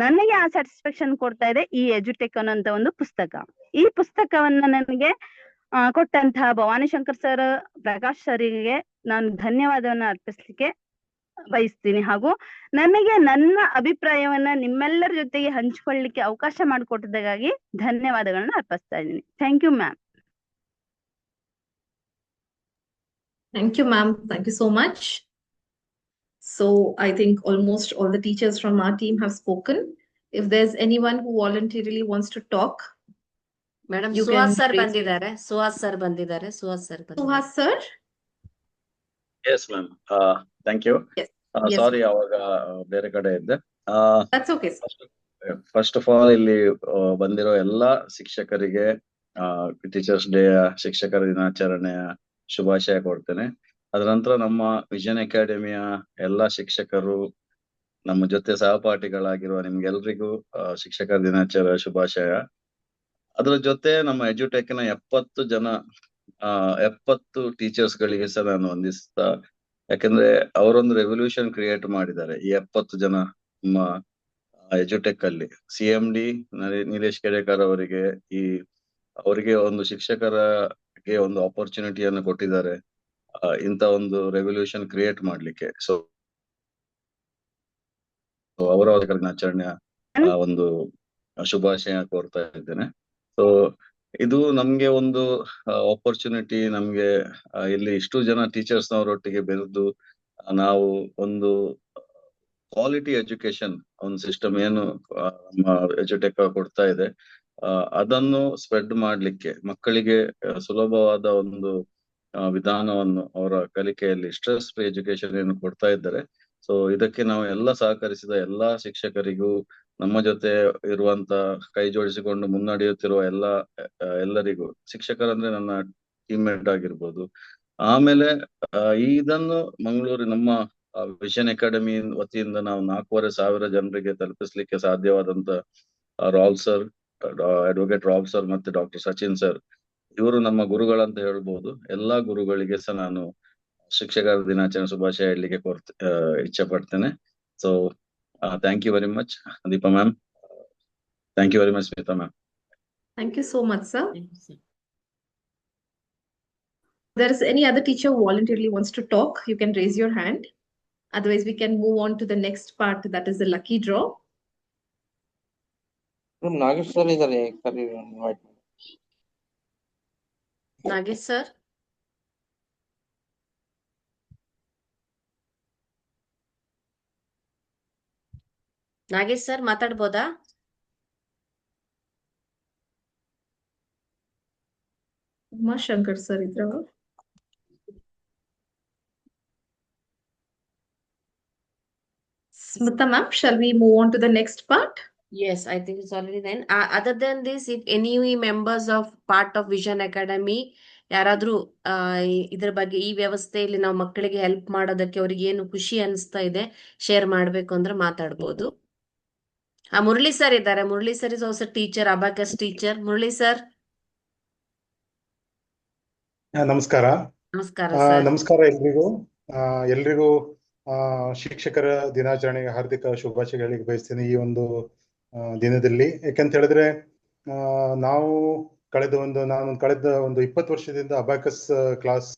ನನಗೆ ಆ ಸ್ಯಾಟಿಸ್ಫ್ಯಾಕ್ಷನ್ ಕೊಡ್ತಾ ಇದೆ ಈ ಎಜುಟೆಕ್ ಅನ್ನೋಂತ ಒಂದು ಪುಸ್ತಕ. ಈ ಪುಸ್ತಕವನ್ನ ನನಗೆ ಕೊಟ್ಟಂತಹ ಭವಾನಿ ಶಂಕರ್ ಸರ್, ಪ್ರಕಾಶ್ ಸರಿಗೆ ನಾನು ಧನ್ಯವಾದವನ್ನ ಅರ್ಪಿಸ್ಲಿಕ್ಕೆ ಬಯಸ್ತೀನಿ. ಹಾಗೂ ನನಗೆ ನನ್ನ ಅಭಿಪ್ರಾಯವನ್ನ ನಿಮ್ಮೆಲ್ಲರ ಜೊತೆಗೆ ಹಂಚಿಕೊಳ್ಳಿಕ್ಕೆ ಅವಕಾಶ ಮಾಡಿಕೊಟ್ಟಿದ್ದಕ್ಕಾಗಿ ಧನ್ಯವಾದಗಳನ್ನ ಅರ್ಪಿಸ್ತಾ ಇದ್ದೀನಿ. Thank you ma'am. Thank you, ma'am. Thank you so much. So I think almost all the teachers from our team have spoken. If there's anyone who voluntarily wants to talk, madam you Suhas can sir raise- ಬಂದಿದ್ದಾರೆ. Suhas sir. Yes ma'am, thank you. Yes. Yes. Sorry, ಅವಾಗ ಬೇರೆ ಕಡೆ ಇದ್ದೆ. That's okay, sir. First of all ಇಲ್ಲಿ ಬಂದಿರೋ ಎಲ್ಲಾ ಶಿಕ್ಷಕರಿಗೆ teachers day, ಶಿಕ್ಷಕರ ದಿನಾಚರಣೆಯ ಶುಭಾಶಯ ಕೊಡ್ತೇನೆ. ಅದರ ನಂತರ ನಮ್ಮ ವಿಷನ್ ಅಕಾಡೆಮಿಯ ಎಲ್ಲಾ ಶಿಕ್ಷಕರು, ನಮ್ಮ ಜೊತೆ ಸಹಪಾಠಿಗಳಾಗಿರುವ ನಿಮ್ಗೆಲ್ರಿಗೂ ಶಿಕ್ಷಕರ ದಿನಾಚರಣೆಯ ಶುಭಾಶಯ. ಅದರ ಜೊತೆ ನಮ್ಮ ಎಜುಟೆಕ್ ನ 70 ಟೀಚರ್ಸ್ ಗಳಿಗೆ ಸಹ ನಾನು ವಂದಿಸ್ತಾ, ಯಾಕಂದ್ರೆ ಅವರೊಂದು ರೆವಲ್ಯೂಷನ್ ಕ್ರಿಯೇಟ್ ಮಾಡಿದ್ದಾರೆ ಈ 70 ಜನ ನಮ್ಮ ಎಜುಟೆಕ್ ಅಲ್ಲಿ. CMD ನೀಲೇಶ್ ಕೆರೇಕರ್ ಅವರಿಗೆ ಒಂದು ಶಿಕ್ಷಕರಿಗೆ ಒಂದು ಆಪರ್ಚುನಿಟಿಯನ್ನು ಕೊಟ್ಟಿದ್ದಾರೆ ಇಂತ ಒಂದು ರೆವಲ್ಯೂಷನ್ ಕ್ರಿಯೇಟ್ ಮಾಡ್ಲಿಕ್ಕೆ. ಸೊ ಅವರ ದಿನಾಚರಣೆಯ ಒಂದು ಶುಭಾಶಯ ಕೋರ್ತಾ ಇದ್ದೇನೆ. ಸೊ ಇದು ನಮ್ಗೆ ಒಂದು ಆಪರ್ಚುನಿಟಿ. ನಮ್ಗೆ ಇಲ್ಲಿ ಇಷ್ಟು ಜನ ಟೀಚರ್ಸ್ ನವರೊಟ್ಟಿಗೆ ಬೆರೆದು ನಾವು ಒಂದು ಕ್ವಾಲಿಟಿ ಎಜುಕೇಶನ್ ಒಂದು ಸಿಸ್ಟಮ್ ಏನು ನಮ್ಮ ಎಜುಟೆಕ್ ಕೊಡ್ತಾ ಇದೆ, ಅದನ್ನು ಸ್ಪ್ರೆಡ್ ಮಾಡ್ಲಿಕ್ಕೆ ಮಕ್ಕಳಿಗೆ ಸುಲಭವಾದ ಒಂದು ವಿಧಾನವನ್ನು ಅವರ ಕಲಿಕೆಯಲ್ಲಿ ಸ್ಟ್ರೆಸ್ ಫ್ರೀ ಎಜುಕೇಶನ್ ಏನು ಕೊಡ್ತಾ ಇದ್ದಾರೆ. ಸೊ ಇದಕ್ಕೆ ನಾವು ಎಲ್ಲ ಸಹಕರಿಸಿದ ಎಲ್ಲಾ ಶಿಕ್ಷಕರಿಗೂ, ನಮ್ಮ ಜೊತೆ ಇರುವಂತ ಕೈ ಜೋಡಿಸಿಕೊಂಡು ಮುನ್ನಡೆಯುತ್ತಿರುವ ಎಲ್ಲರಿಗೂ, ಶಿಕ್ಷಕರಂದ್ರೆ ನನ್ನ ಟೀಮ್ಮೇಟ್ ಆಗಿರ್ಬೋದು. ಆಮೇಲೆ ಇದನ್ನು ಮಂಗಳೂರು ನಮ್ಮ ವಿಷನ್ ಅಕಾಡೆಮಿ ವತಿಯಿಂದ ನಾವು 4,500 ಜನರಿಗೆ ತಲುಪಿಸ್ಲಿಕ್ಕೆ ಸಾಧ್ಯವಾದಂತ Rao sir, advocate Rao sir ಮತ್ತೆ ಡಾಕ್ಟರ್ ಸಚಿನ್ ಸರ್, ಇವರು ನಮ್ಮ ಗುರುಗಳಂತ ಹೇಳ್ಬೋದು. ಎಲ್ಲಾ ಗುರುಗಳಿಗೆ ಸಹ ನಾನು ಶಿಕ್ಷಕರ ದಿನಾಚರಣೆ ಶುಭಾಶಯ ಹೇಳಲಿಕ್ಕೆ ಇಚ್ಛೆ ಪಡ್ತೇನೆ. So thank you very much Deepa ma'am. Thank you very much Smita ma'am. Thank you so much, sir. If there is any other teacher who voluntarily wants to talk, you can raise your hand. Otherwise, we can move on to the next part, that is the lucky draw. Nagesh sir ಇದ್ದಾರೆ, Nagesh sir. Nagesh sir ಮಾತಾಡ್ಬೋದಾ? Umashankar sir ಇದ್ರ. Smita ma'am, shall we move on to the next part? Yes, I think it's already then. Other than this, if any members of part of Vision Academy ಯಾರಾದ್ರೂ ಇದ್ರ ಬಗ್ಗೆ, ಈ ವ್ಯವಸ್ಥೆಯಲ್ಲಿ ನಾವು ಮಕ್ಕಳಿಗೆ ಹೆಲ್ಪ್ ಮಾಡೋದಕ್ಕೆ ಅವ್ರಿಗೆ ಏನು ಖುಷಿ ಅನಿಸ್ತಾ ಇದೆ ಶೇರ್ ಮಾಡ್ಬೇಕು ಅಂದ್ರೆ ಮಾತಾಡ್ಬೋದು. ಮುರಳಿ ಸರ್ ಇದ್ದಾರೆ. Murali sir is also teacher, abacus teacher. Murali sir. ನಮಸ್ಕಾರ. ನಮಸ್ಕಾರ ನಮಸ್ಕಾರ ಎಲ್ರಿಗೂ ಶಿಕ್ಷಕರ ದಿನಾಚರಣೆಗೆ ಹಾರ್ದಿಕ ಶುಭಾಶಯಗಳಿಗೆ ಬಯಸ್ತೇನೆ ಈ ಒಂದು ದಿನದಲ್ಲಿ. ಯಾಕಂತ ಹೇಳಿದ್ರೆ ನಾನು ಕಳೆದ ಒಂದು 20 ವರ್ಷದಿಂದ ಅಬಾಕಸ್ ಕ್ಲಾಸ್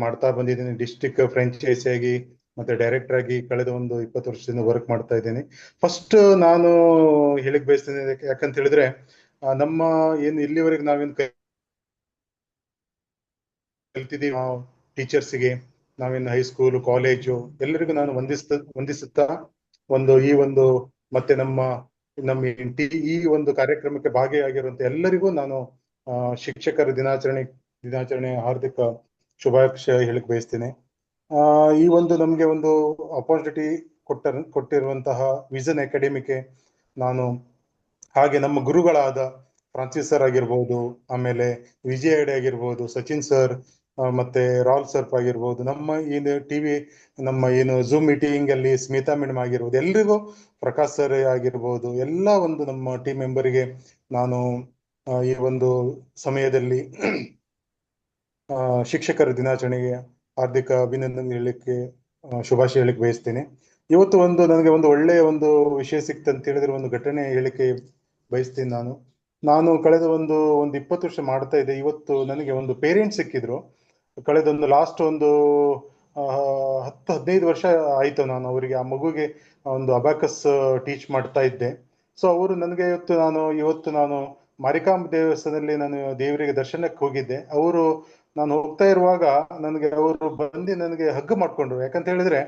ಮಾಡ್ತಾ ಬಂದಿದ್ದೀನಿ. ಡಿಸ್ಟ್ರಿಕ್ಟ್ ಫ್ರಾಂಚೈಸಿ ಆಗಿ ಮತ್ತೆ ಡೈರೆಕ್ಟರ್ ಆಗಿ ಕಳೆದ ಒಂದು 20 ವರ್ಷದಿಂದ ವರ್ಕ್ ಮಾಡ್ತಾ ಇದ್ದೀನಿ. ಫಸ್ಟ್ ನಾನು ಹೇಳಿಕ್ ಬಯಸ್ತೇನೆ, ಯಾಕಂತ ಹೇಳಿದ್ರೆ ನಮ್ಮ ಏನು ಇಲ್ಲಿವರೆಗೆ ನಾವೇನು ಕಲ್ತಿದ್ದೀವಿ ಟೀಚರ್ಸ್ಗೆ, ನಾವೇನು ಹೈಸ್ಕೂಲು ಕಾಲೇಜು ಎಲ್ಲರಿಗೂ ನಾನು ವಂದಿಸುತ್ತಾ ಈ ಒಂದು ಮತ್ತೆ ನಮ್ಮ ಈ ಒಂದು ಕಾರ್ಯಕ್ರಮಕ್ಕೆ ಭಾಗಿಯಾಗಿರುವಂತ ಎಲ್ಲರಿಗೂ ನಾನು ಶಿಕ್ಷಕರ ದಿನಾಚರಣೆ ಹಾರ್ದಿಕ ಶುಭಾಶಯ ಹೇಳಿಕ್ ಬಯಸ್ತೇನೆ. ಈ ಒಂದು ನಮ್ಗೆ ಒಂದು ಅಪಾರ್ಚುನಿಟಿ ಕೊಟ್ಟಿರುವಂತಹ ವಿಷನ್ ಅಕಾಡೆಮಿಗೆ ನಾನು, ಹಾಗೆ ನಮ್ಮ ಗುರುಗಳಾದ ಫ್ರಾನ್ಸಿಸ್ ಸರ್ ಆಗಿರ್ಬೋದು, ಆಮೇಲೆ ವಿಜಯ್ ಹೆಡೆ ಆಗಿರ್ಬೋದು, ಸಚಿನ್ ಸರ್ ಮತ್ತೆ ರಾಲ್ ಸರ್ ಆಗಿರ್ಬೋದು, ನಮ್ಮ ಏನು ಝೂಮ್ ಮೀಟಿಂಗ್ ಅಲ್ಲಿ ಸ್ಮಿತಾ ಮೇಡಮ್ ಆಗಿರ್ಬೋದು, ಎಲ್ರಿಗೂ ಪ್ರಕಾಶ್ ಸರ್ ಆಗಿರ್ಬೋದು, ಎಲ್ಲ ಒಂದು ನಮ್ಮ ಟೀಮ್ ಮೆಂಬರಿಗೆ ನಾನು ಈ ಒಂದು ಸಮಯದಲ್ಲಿ ಶಿಕ್ಷಕರ ದಿನಾಚರಣೆಗೆ ಹಾರ್ದಿಕ ಅಭಿನಂದನೆ ಹೇಳಲಿಕ್ಕೆ ಶುಭಾಶಯ ಹೇಳಿಕ್ಕೆ ಬಯಸ್ತೇನೆ. ಇವತ್ತು ನನಗೆ ಒಂದು ಒಳ್ಳೆಯ ಒಂದು ವಿಷಯ ಸಿಕ್ತಂತ ಹೇಳಿದ್ರೆ ಒಂದು ಘಟನೆ ಹೇಳಿಕೆ ಬಯಸ್ತೀನಿ. ನಾನು ಕಳೆದ ಒಂದು 20 ವರ್ಷ ಮಾಡ್ತಾ ಇದ್ದೆ. ಇವತ್ತು ನನಗೆ ಒಂದು ಪೇರೆಂಟ್ಸ್ ಸಿಕ್ಕಿದ್ರು. ಕಳೆದ ಲಾಸ್ಟ್ ಒಂದು 10-15 ವರ್ಷ ಆಯ್ತು ನಾನು ಅವರಿಗೆ, ಆ ಮಗುಗೆ ಒಂದು ಅಬಾಕಸ್ ಟೀಚ್ ಮಾಡ್ತಾ ಇದ್ದೆ. ಸೊ ಅವರು ನನಗೆ ಇವತ್ತು ನಾನು ಮಾರಿಕಾಂಬ ದೇವಸ್ಥಾನದಲ್ಲಿ ನಾನು ದೇವರಿಗೆ ದರ್ಶನಕ್ಕೆ ಹೋಗಿದ್ದೆ. ನಾನು ಹೋಗ್ತಾ ಇರುವಾಗ ಅವರು ಬಂದು ನನಗೆ ಹಗ್ ಮಾಡ್ಕೊಂಡ್ರು. ಯಾಕಂತ ಹೇಳಿದ್ರೆ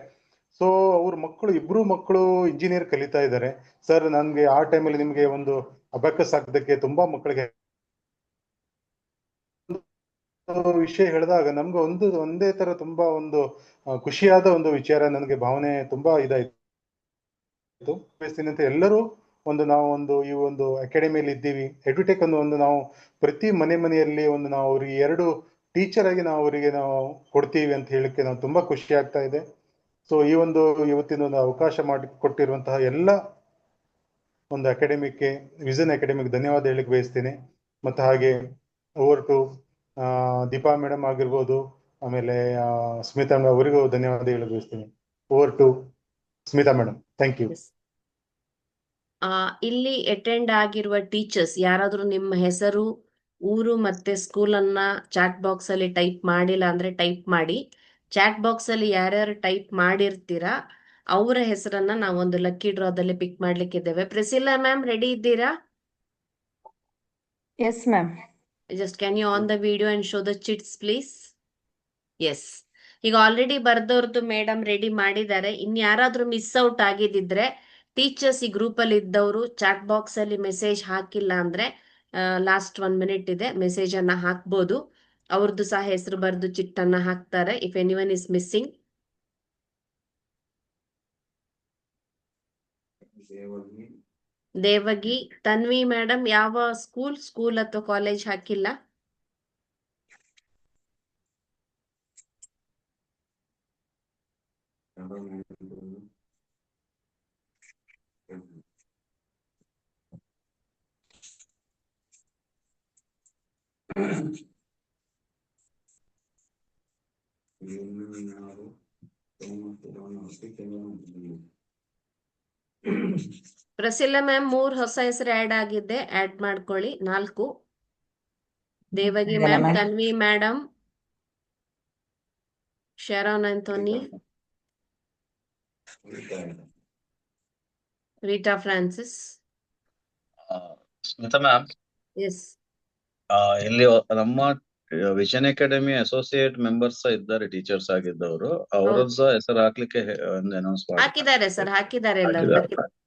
ಸೊ ಅವ್ರ ಇಬ್ರು ಮಕ್ಕಳು ಇಂಜಿನಿಯರ್ ಕಲಿತಾ ಇದ್ದಾರೆ. ಸರ್, ನನ್ಗೆ ಆ ಟೈಮಲ್ಲಿ ನಿಮ್ಗೆ ಒಂದು ಅಬಾಕಸ್ ಹಾಕೋದಕ್ಕೆ ತುಂಬಾ ಮಕ್ಕಳಿಗೆ ವಿಷಯ ಹೇಳಿದಾಗ ನಮ್ಗೆ ಒಂದೇ ತರ ತುಂಬಾ ಒಂದು ಖುಷಿಯಾದ ಒಂದು ವಿಚಾರ, ನನಗೆ ಭಾವನೆ ತುಂಬಾ ಇದಾಯ್ತು. ಅಂತ ಎಲ್ಲರೂ ಈ ಒಂದು ಅಕಾಡೆಮಿಯಲ್ಲಿ ಇದ್ದೀವಿ. ಎಡ್ಯುಟೆಕ್ ನಾವು ಪ್ರತಿ ಮನೆಯಲ್ಲಿ ನಾವು ಅವರಿಗೆ 2 ಟೀಚರ್ ಆಗಿ ನಾವು ಕೊಡ್ತೀವಿ ಅಂತ ಹೇಳಿಕ್ಕೆ ನಾವು ತುಂಬಾ ಖುಷಿ ಆಗ್ತಾ ಇದೆ. ಸೊ ಇವತ್ತಿನ ಒಂದು ಅವಕಾಶ ಕೊಟ್ಟಿರುವಂತಹ ಎಲ್ಲ ಒಂದು ಅಕಾಡೆಮಿಕ್ಕೆ, ವಿಷನ್ ಅಕಾಡೆಮಿಕ್ ಧನ್ಯವಾದ ಹೇಳಿಕ್ ಬಯಸ್ತೇನೆ. ಮತ್ತೆ ಹಾಗೆ ಓವರ್ ಟು ದೀಪಾ ಮೇಡಮ್ ಆಗಿರ್ಬೋದು, ಆಮೇಲೆ ಸ್ಮಿತಾ ಮೇಡಮ್ ಅವರಿಗೂ ಧನ್ಯವಾದ ಹೇಳಕ್ ಬಯಸ್ತೇನೆ. Over to Smita madam. Thank you. ಇಲ್ಲಿ ಅಟೆಂಡ್ ಆಗಿರುವ ಟೀಚರ್ಸ್ ಯಾರಾದ್ರೂ ನಿಮ್ಮ ಹೆಸರು, ಊರು ಮತ್ತೆ ಸ್ಕೂಲ್ ಅನ್ನ ಚಾಟ್ ಬಾಕ್ಸ್ ಅಲ್ಲಿ ಟೈಪ್ ಮಾಡಿಲ್ಲ ಅಂದ್ರೆ ಟೈಪ್ ಮಾಡಿ. ಚಾಟ್ ಬಾಕ್ಸ್ ಅಲ್ಲಿ ಯಾರ್ಯಾರು ಟೈಪ್ ಮಾಡಿರ್ತೀರಾ ಅವರ ಹೆಸರನ್ನ ನಾವು ಒಂದು ಲಕ್ಕಿ ಡ್ರಾದಲ್ಲಿ ಪಿಕ್ ಮಾಡ್ಲಿಕ್ಕೆ ಇದ್ದೇವೆ. ಪ್ರಿಸಿಲ್ಲಾ ಮ್ಯಾಮ್ ರೆಡಿ ಇದ್ದೀರಾ? Yes ma'am. Just can you on the video and show the chits please? Yes. ಈಗ ಆಲ್ರೆಡಿ ಬರ್ದವ್ರದ್ದು ಮೇಡಮ್ ರೆಡಿ ಮಾಡಿದ್ದಾರೆ. ಇನ್ಯಾರಾದ್ರೂ ಮಿಸ್ ಔಟ್ ಆಗಿದ್ದಿದ್ರೆ ಟೀಚರ್ಸ್ ಈ ಗ್ರೂಪ್ ಅಲ್ಲಿ ಇದ್ದವರು ಚಾಟ್ ಬಾಕ್ಸ್ ಅಲ್ಲಿ ಮೆಸೇಜ್ ಹಾಕಿಲ್ಲ ಅಂದ್ರೆ ಲಾಸ್ಟ್ 1 minute ಇದೆ, ಮೆಸೇಜ್ ಅನ್ನ ಹಾಕ್ಬೋದು. ಅವ್ರದ್ದು ಸಹ ಹೆಸರು ಬರೆದು ಚಿಟ್ಟನ್ನ ಹಾಕ್ತಾರೆ if anyone is missing. Devaki, Tanvi madam ಯಾವ ಸ್ಕೂಲ್ ಅಥವಾ ಕಾಲೇಜ್ ಹಾಕಿಲ್ಲ? ಪ್ರಸಿಲ್ಲ ಮ್ಯಾಮ್ 3 ಹೊಸ ಹೆಸರು ಆಡ್ ಆಗಿದೆ, ಆಡ್ ಮಾಡ್ಕೊಳ್ಳಿ. 4 Devaki ma'am, Tanvi madam, Sharan Anthony, Rita Francis. Smita ma'am, yes, ಇಲ್ಲಿ ನಮ್ಮ ವಿಷನ್ ಅಕಾಡೆಮಿ ಅಸೋಸಿಯೇಟ್ ಮೆಂಬರ್ಸ್ ಇದ್ದಾರೆ, ಟೀಚರ್ಸ್ ಆಗಿದ್ದವರು. ಅವರದ್ದು ಸಹ ಹೆಸರು ಹಾಕ್ಲಿಕ್ಕೆ ಒಂದು ಅನೌನ್ಸ್ ಹಾಕಿದ್ದಾರೆ ಸರ್, ಹಾಕಿದ್ದಾರೆ ಎಲ್ಲರೂ.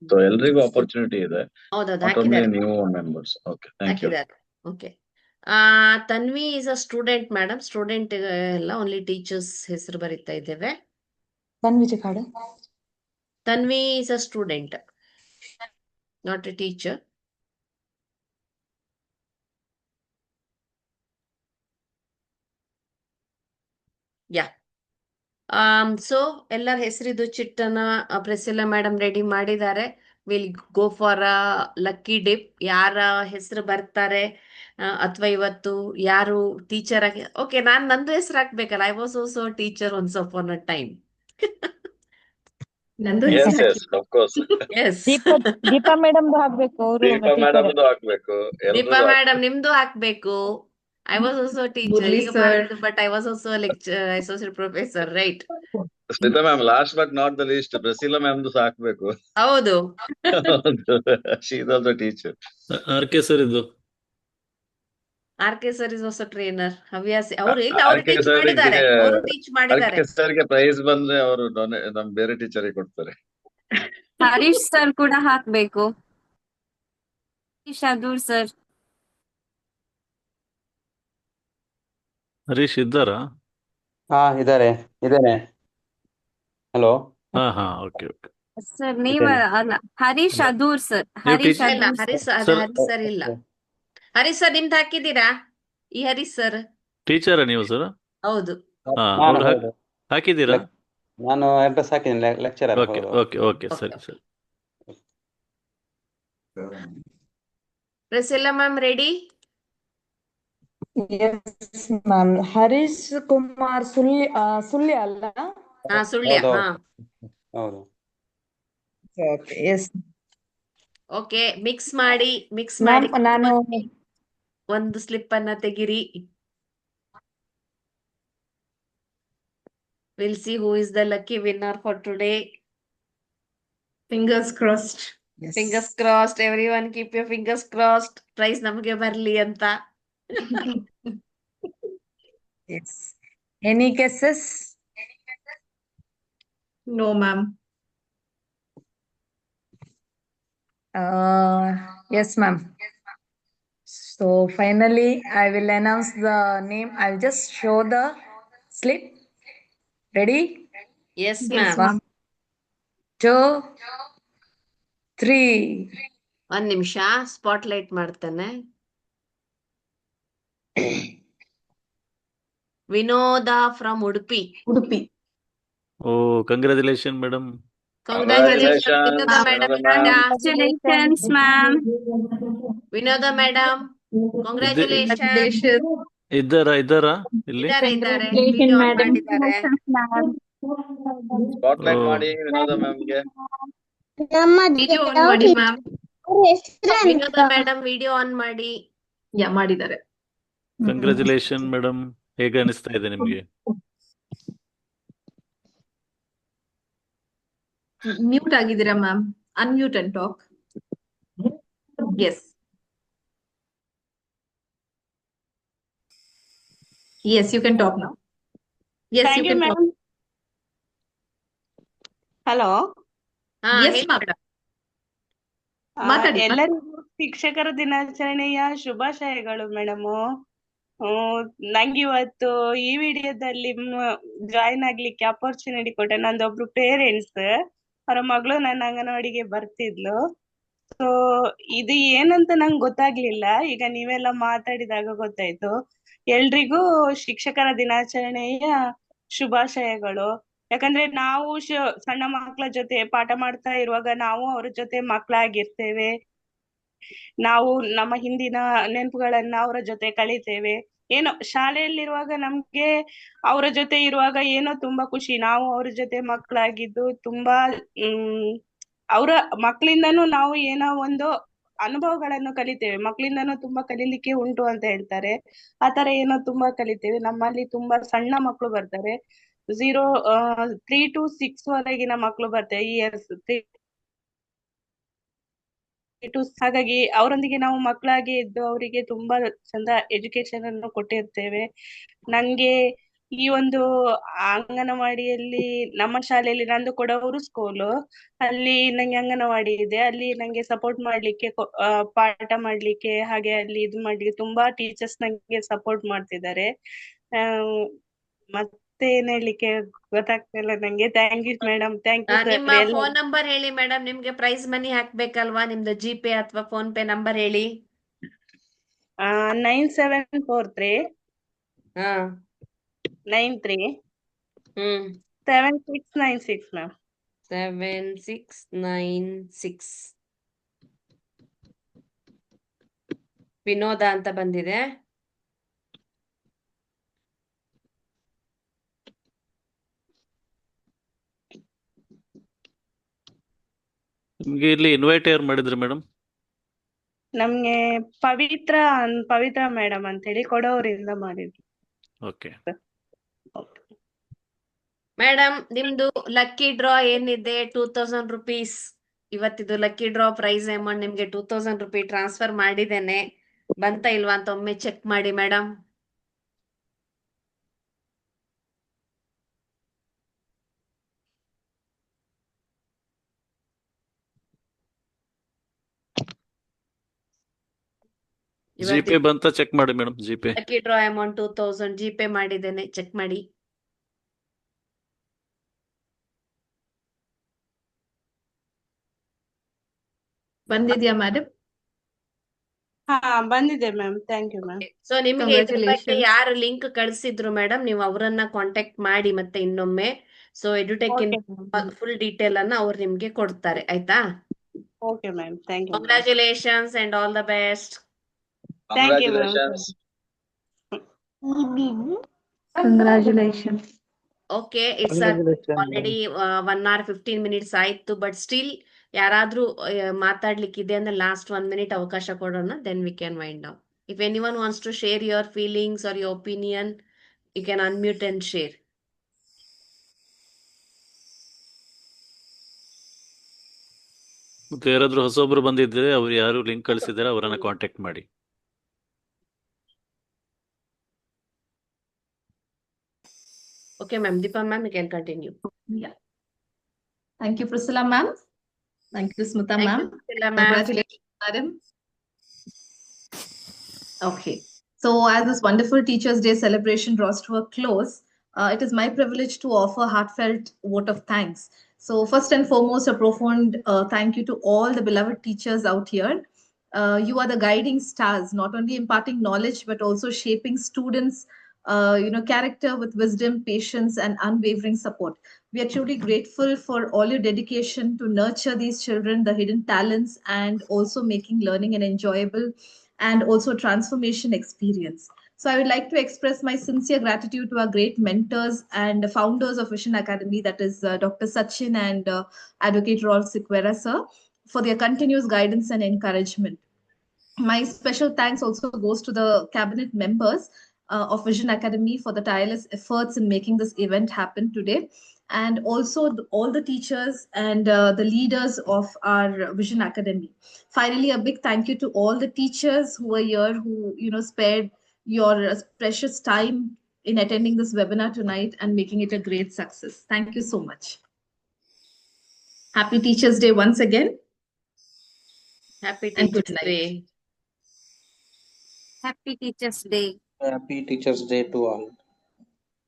ಸೊ ಎಲ್ರಿಗೂ ಆಪರ್ಚುನಿಟಿ ಇದೆ, ಹೌದೌದು, ನಾಟ್ ಓನ್ಲಿ ಹಾಕಿದ್ದಾರೆ, new members. Okay, thank you. ಹಾಕಿದ್ದಾರೆ. Okay, Tanvi is a student madam. Student ಎಲ್ಲ ಓನ್ಲಿ ಟೀಚರ್ಸ್ ಹೆಸರು ಬರೀತಾ ಇದ್ದೇವೆ. Tanvi is a student, not a teacher. Yeah, so ಎಲ್ಲರ ಹೆಸರಿದು ಚಿಟ್ಟನ ಪ್ರೆಸಿಲ್ಲ ಮೇಡಮ್ ರೆಡಿ ಮಾಡಿದ್ದಾರೆ. Will go for a lucky dip. ಯಾರ ಹೆಸರು ಬರ್ತಾರೆ ಅಥವಾ ಇವತ್ತು ಯಾರು ಟೀಚರ್ ಆಗಿ, ಓಕೆ ನಾನ್ ನಂದು ಹೆಸರು ಹಾಕ್ಬೇಕಲ್ಲ. I was also teacher once upon a time. ನಂದು Yes, yes, of course. Yes, Deepa madam ಹಾಕ್ಬೇಕು, ದೀಪಾ ಮೇಡಮ್ ಹಾಕ್ಬೇಕು, ದೀಪಾ ಎಲ್ರಿಗೂ ಮೇಡಮ್ ನಿಮ್ದು ಹಾಕ್ಬೇಕು. I was also teacher, Murali ಈಗ sir. ಮಾಡಿದ್ದು, but I was also lecturer associate professor, right? Smita ma'am, last but not the least, Priscilla ma'am ಹಾಕ್ಬೇಕು. ಹೌದು. She is also teacher. RK sir ಇದು RK. Sir is also trainer. ಹವ್ಯಾಸಿ ಅವರು ಇಲ್ಲ, ಅವರು RK teach ಮಾಡಿದ್ದಾರೆ, ಅವರು ಟೀಚ್ ಮಾಡಿದ್ದಾರೆ. ಆರ್ಕೆ ಸರ್ಗೆ ಪ್ರೈಸ್ ಬಂದ್ರೆ ಅವರು ನಮ್ ಬೇರೆ ಟೀಚರ್ ಕೊಡ್ತಾರೆ. ಹರೀಶ್ ಸರ್ ಕೂಡ ಹಾಕ್ಬೇಕು. ಹರೀಶ್ ಅದೂರ್ ಸರ್. ಹರೀಶ್ ಇದ್ದಾರಾ? ಇದಾರೆ. ಹಲೋ, ಹಾ, ಓಕೆ. ಸರ್ ನೀವ ಅಲ್ಲ, ಹರೀಶ್ ಅದೂರ್ ಸರ್. ಹರೀಶ್ ಇಲ್ಲ, ಅದೂರ್ ಹರೀಶ್ ಸರ್. ಹರೀಶ್ ಸರ್ ಇಲ್ಲ. ಹರೀಶ್ ಸರ್ ನಿಮ್ದು ಹಾಕಿದ್ದೀರಾ? ಈ ಹರೀಶ್ ಸರ್ ಟೀಚರಾ ನೀವು ಸರ್? ಹೌದು. ಹಾ, ಹಾಕಿದ್ದೀರಾ? ನಾನು ಅಡ್ರೆಸ್ ಹಾಕಿದ್ದೀನಿ, ಲೆಕ್ಚರರ್. ಓಕೆ, ಸರಿ. Priscilla ma'am ready? Ma'am, Harish Kumar Sullia ಅಲ್ಲ? ಸುಳ್ಯ. ಹೌದು. ಓಕೆ, ಮಿಕ್ಸ್ ಮಾಡಿ ನಾನು ಒಂದು ಸ್ಲಿಪ್ ಅನ್ನ ತೆಗಿರಿ. Will see who is the lucky winner for today. Fingers crossed. Fingers crossed, everyone keep your fingers crossed. Prize ನಮಗೆ ಬರ್ಲಿ ಅಂತ. Yes. Any guesses? No, ma'am. Yes, ma'am. So finally, I will announce the name. I'll just show the slip. Ready? Yes, ma'am. 1, 2, 3. ಒಂದ್ ನಿಮಿಷ spotlight ಮಾಡ್ತಾನೆ. Vinoda from Udupi. Oh, congratulation madam. Congratulation Vinoda madam. Congratulations, ma'am. Vinoda madam, congratulation. ಇದ್ದಾರಾ ಇಲ್ಲಿ? ಇದ್ದಾರೆ, video on ಮಾಡಿದ್ದಾರೆ. Spotlight ಮಾಡಿ ವಿನೋದ ಮ್ಯಾಮ್ಗೆ. Video on ಮಾಡಿ ma'am. Vinoda madam video on ಮಾಡಿ. ಮಾಡಿದ್ದಾರೆ. Congratulation madam. ಹೇಗೆ ಅನಿಸ್ತಾ ಇದೆ ನಿಮ್ಗೆ? ಮ್ಯೂಟ್ ಆಗಿದ್ದೀರಾ ma'am? Unmute and talk. Yes, you can talk now. Yes, Thank you you, can talk. ma'am. Hello Yes, ಹೇಳಿ ma'am. ಮೇಡಮ್. ಮಾತಾಡಿ. ಎಲ್ಲರಿಗೂ ಶಿಕ್ಷಕರ ದಿನಾಚರಣೆಯ ಶುಭಾಶಯಗಳು ಮೇಡಮು. ನಂಗೆ ಇವತ್ತು ಈ ವಿಡಿಯೋದಲ್ಲಿ ಜಾಯಿನ್ ಆಗ್ಲಿಕ್ಕೆ ಅಪರ್ಚುನಿಟಿ ಕೊಟ್ಟೆ. ನಂದೊಬ್ರು ಪೇರೆಂಟ್ಸ್, ಅವರ ಮಗಳು ನನ್ನ ಅಂಗನವಾಡಿಗೆ ಬರ್ತಿದ್ಲು. ಸೊ ಇದು ಏನಂತ ನಂಗೆ ಗೊತ್ತಾಗ್ಲಿಲ್ಲ, ಈಗ ನೀವೆಲ್ಲ ಮಾತಾಡಿದಾಗ ಗೊತ್ತಾಯ್ತು. ಎಲ್ರಿಗೂ ಶಿಕ್ಷಕರ ದಿನಾಚರಣೆಯ ಶುಭಾಶಯಗಳು. ಯಾಕಂದ್ರೆ ನಾವು ಸಣ್ಣ ಮಕ್ಕಳ ಜೊತೆ ಪಾಠ ಮಾಡ್ತಾ ಇರುವಾಗ ನಾವು ಅವ್ರ ಜೊತೆ ಮಕ್ಕಳಾಗಿರ್ತೇವೆ. ನಾವು ನಮ್ಮ ಹಿಂದಿನ ನೆನಪುಗಳನ್ನ ಅವರ ಜೊತೆ ಕಳೀತೇವೆ. ಏನೋ ಶಾಲೆಯಲ್ಲಿರುವಾಗ ನಮ್ಗೆ ಅವರ ಜೊತೆ ಇರುವಾಗ ಏನೋ ತುಂಬಾ ಖುಷಿ. ನಾವು ಅವ್ರ ಜೊತೆ ಮಕ್ಕಳಾಗಿದ್ದು ತುಂಬಾ ಅವರ ಮಕ್ಕಳಿಂದನೂ ನಾವು ಏನೋ ಒಂದು ಅನುಭವಗಳನ್ನು ಕಲಿತೇವೆ. ಮಕ್ಕಳಿಂದನೂ ತುಂಬಾ ಕಲೀಲಿಕ್ಕೆ ಉಂಟು ಅಂತ ಹೇಳ್ತಾರೆ. ಆ ತರ ಏನೋ ತುಂಬಾ ಕಲಿತೇವೆ. ನಮ್ಮಲ್ಲಿ ತುಂಬಾ ಸಣ್ಣ ಮಕ್ಕಳು ಬರ್ತಾರೆ, 3 to 6 ವರೆಗಿನ ಮಕ್ಕಳು ಬರ್ತಾರೆ, ಇಯರ್ಸ್. ಹಾಗಾಗಿ ಅವರೊಂದಿಗೆ ನಾವು ಮಕ್ಕಳಾಗಿ ಇದ್ದು ಅವರಿಗೆ ತುಂಬಾ ಚಂದ ಎಜುಕೇಶನ್ ಅನ್ನು ಕೊಟ್ಟಿರ್ತೇವೆ. ನಂಗೆ ಈ ಒಂದು ಅಂಗನವಾಡಿಯಲ್ಲಿ, ನಮ್ಮ ಶಾಲೆಯಲ್ಲಿ, ನಂದು ಕೂಡ ಅವರು ಸ್ಕೂಲು, ಅಲ್ಲಿ ನಂಗೆ ಅಂಗನವಾಡಿ ಇದೆ. ಅಲ್ಲಿ ನಂಗೆ ಸಪೋರ್ಟ್ ಮಾಡ್ಲಿಕ್ಕೆ, ಪಾಠ ಮಾಡ್ಲಿಕ್ಕೆ, ಹಾಗೆ ಅಲ್ಲಿ ಇದು ಮಾಡ್ಲಿಕ್ಕೆ ತುಂಬಾ ಟೀಚರ್ಸ್ ನಂಗೆ ಸಪೋರ್ಟ್ ಮಾಡ್ತಿದ್ದಾರೆ. ಮತ್ತೆ ಏನ್ ಹೇಳ್ಲಿಕ್ಕೆ ಗೊತ್ತಾಗ್ತಿಲ್ಲ ನಂಗೆ. Thank you madam, thank you ನಿಮ್ಮ ಸರ್. ಫೋನ್ ನಂಬರ್ ಹೇಳಿ ಮೇಡಮ್. ನಿಮ್ಗೆ ಪ್ರೈಸ್ ಮನಿ ಹಾಕ್ಬೇಕಲ್ವಾ? ನಿಮ್ದು ಜಿಪೇ ಅಥವಾ ಫೋನ್ ಪೇ ನಂಬರ್ ಹೇಳಿ. 9743 93 7696 ಮ್ಯಾಮ್. 7696 ವಿನೋದ ಅಂತ ಬಂದಿದೆ. ನಿಮ್ಗೆ ಇಲ್ಲಿ ಇನ್ವೈಟ್ ಯಾರು ಮಾಡಿದ್ರು ಮೇಡಮ್? ನಮ್ಗೆ ಪವಿತ್ರ ಮೇಡಮ್ ಅಂತ ಹೇಳಿ ಕೊಡವರಿಂದ ಮಾಡಿದ್ರು. ಓಕೆ ಮೇಡಮ್, ನಿಮ್ದು ಲಕ್ಕಿ ಡ್ರಾ ಏನಿದೆ 2000 rupees. ಇವತ್ತಿದು ಲಕ್ಕಿ ಡ್ರಾ ಪ್ರೈಸ್ ಅಮೌಂಟ್ ನಿಮ್ಗೆ 2000 rupees ಟ್ರಾನ್ಸ್ಫರ್ ಮಾಡಿದ್ದೇನೆ. ಬಂತ ಇಲ್ವಾ ಅಂತ ಒಮ್ಮೆ ಚೆಕ್ ಮಾಡಿ ಮೇಡಮ್. ಜಿಪೇ ಬಂತ ಚೆಕ್ ಮಾಡಿ madam. GPay lucky draw amount 2000 GPay ಮಾಡಿದ್ದೇನೆ, ಚೆಕ್ ಮಾಡಿ. ಬಂದಿದ್ಯಾ ಮೇಡಮ್? ಬಂದಿದೆ ma'am. Thank you ma'am. So ನಿಮ್ಗೆ ಇದ್ರ ಬಗ್ಗೆ ಯಾರು ಲಿಂಕ್ ಕಳಿಸಿದ್ರು ಮೇಡಮ್, ನೀವು ಅವರನ್ನ ಕಾಂಟ್ಯಾಕ್ಟ್ ಮಾಡಿ ಮತ್ತೆ ಇನ್ನೊಮ್ಮೆ. ಸೊ ಎಡ್ಯುಟೆಕ್ ಫುಲ್ ಡೀಟೇಲ್ ಅನ್ನ ಅವ್ರು ನಿಮ್ಗೆ ಕೊಡ್ತಾರೆ, ಆಯ್ತಾ? Okay ma'am, thank you. Congratulations and all the best. Thank you ma'am. Congratulations. Okay, it's already 1 hour 15 minutes ಆಯ್ತು. ಬಟ್ ಸ್ಟಿಲ್ ಯಾರಾದ್ರೂ ಮಾತಾಡ್ಲಿಕ್ಕಿದೆ ಅಂದ್ರೆ ಲಾಸ್ಟ್ 1 minute ಅವಕಾಶ ಕೊಡೋಣ, then we can wind down. If anyone wants to share your feelings or your opinion, you can unmute and share. ಮತ್ತೆ ಯಾರಾದ್ರೂ ಹೊಸೊಬ್ರು ಬಂದಿದ್ರೆ ಅವ್ರು ಯಾರು ಲಿಂಕ್ ಕಳಿಸಿದಾರೆ ಅವರನ್ನ ಕಾಂಟ್ಯಾಕ್ಟ್ ಮಾಡಿ. Okay, ma'am. Deepa ma'am, you can continue. Yeah. Thank you, Priscilla ma'am. Thank you, Smita ma'am. Congratulations, madam. Okay. So as this wonderful Teachers' Day celebration draws to a close, it is my privilege to offer a heartfelt vote of thanks. So first and foremost, a profound thank you to all the beloved teachers out here. You are the guiding stars, not only imparting knowledge, but also shaping students' character with wisdom, patience, and unwavering support. We are truly grateful for all your dedication to nurture these children, the hidden talents, and also making learning an enjoyable and also transformation experience. So I would like to express my sincere gratitude to our great mentors and founders of Vision Academy, that is Dr. Sachin and Advocate Rolf Sequeira, sir, for their continuous guidance and encouragement. My special thanks also goes to the cabinet members of Vision Academy for the tireless efforts in making this event happen today, and also all the teachers and the leaders of our Vision Academy. Finally, a big thank you to all the teachers who were here, who spared your precious time in attending this webinar tonight and making it a great success. Thank you so much. Happy Teachers Day once again. Happy And good Teachers night. Day. Happy Teachers Day. Happy Teachers Day to all.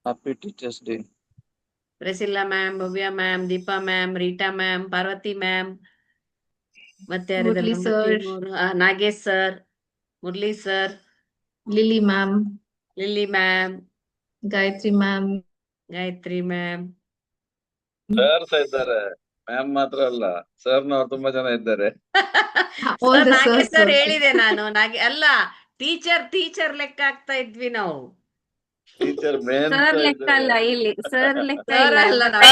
Happy Teachers Day. Priscilla ma'am, Bhavya ma'am, Deepa ma'am, Rita ma'am, Parvati ma'am, ಮತ್ತೆ ಯಾರಿದ್ದಾರೆ Murli ನಮ್ಮ sir. team ಅವ್ರು? Nagesh sir, Murali sir, Lily ma'am, lily ma'am, Gayatri ma'am. Gayatri ma'am. Sir ಸಹ ಇದ್ದಾರೆ, ma'am ಮಾತ್ರ ಅಲ್ಲ, sir ನವ್ರು ತುಂಬಾ ಜನ ಇದ್ದಾರೆ. All the Nagesh sirs sir also. ಹೇಳಿದೆ ನಾನು, ಅಲ್ಲ ಟೀಚರ್ ಲೆಕ್ಕ ಆಗ್ತಾ ಇದ್ವಿ ನಾವು. ಟೀಚರ್ ಮೇನ್ ಸರ್ ಲೆಕ್ಕ ಅಲ್ಲ ಇಲ್ಲಿ, ಸರ್ ಲೆಕ್ಕ ಸರ್ ಇಲ್ಲ. ಅಲ್ಲ ನಾವು.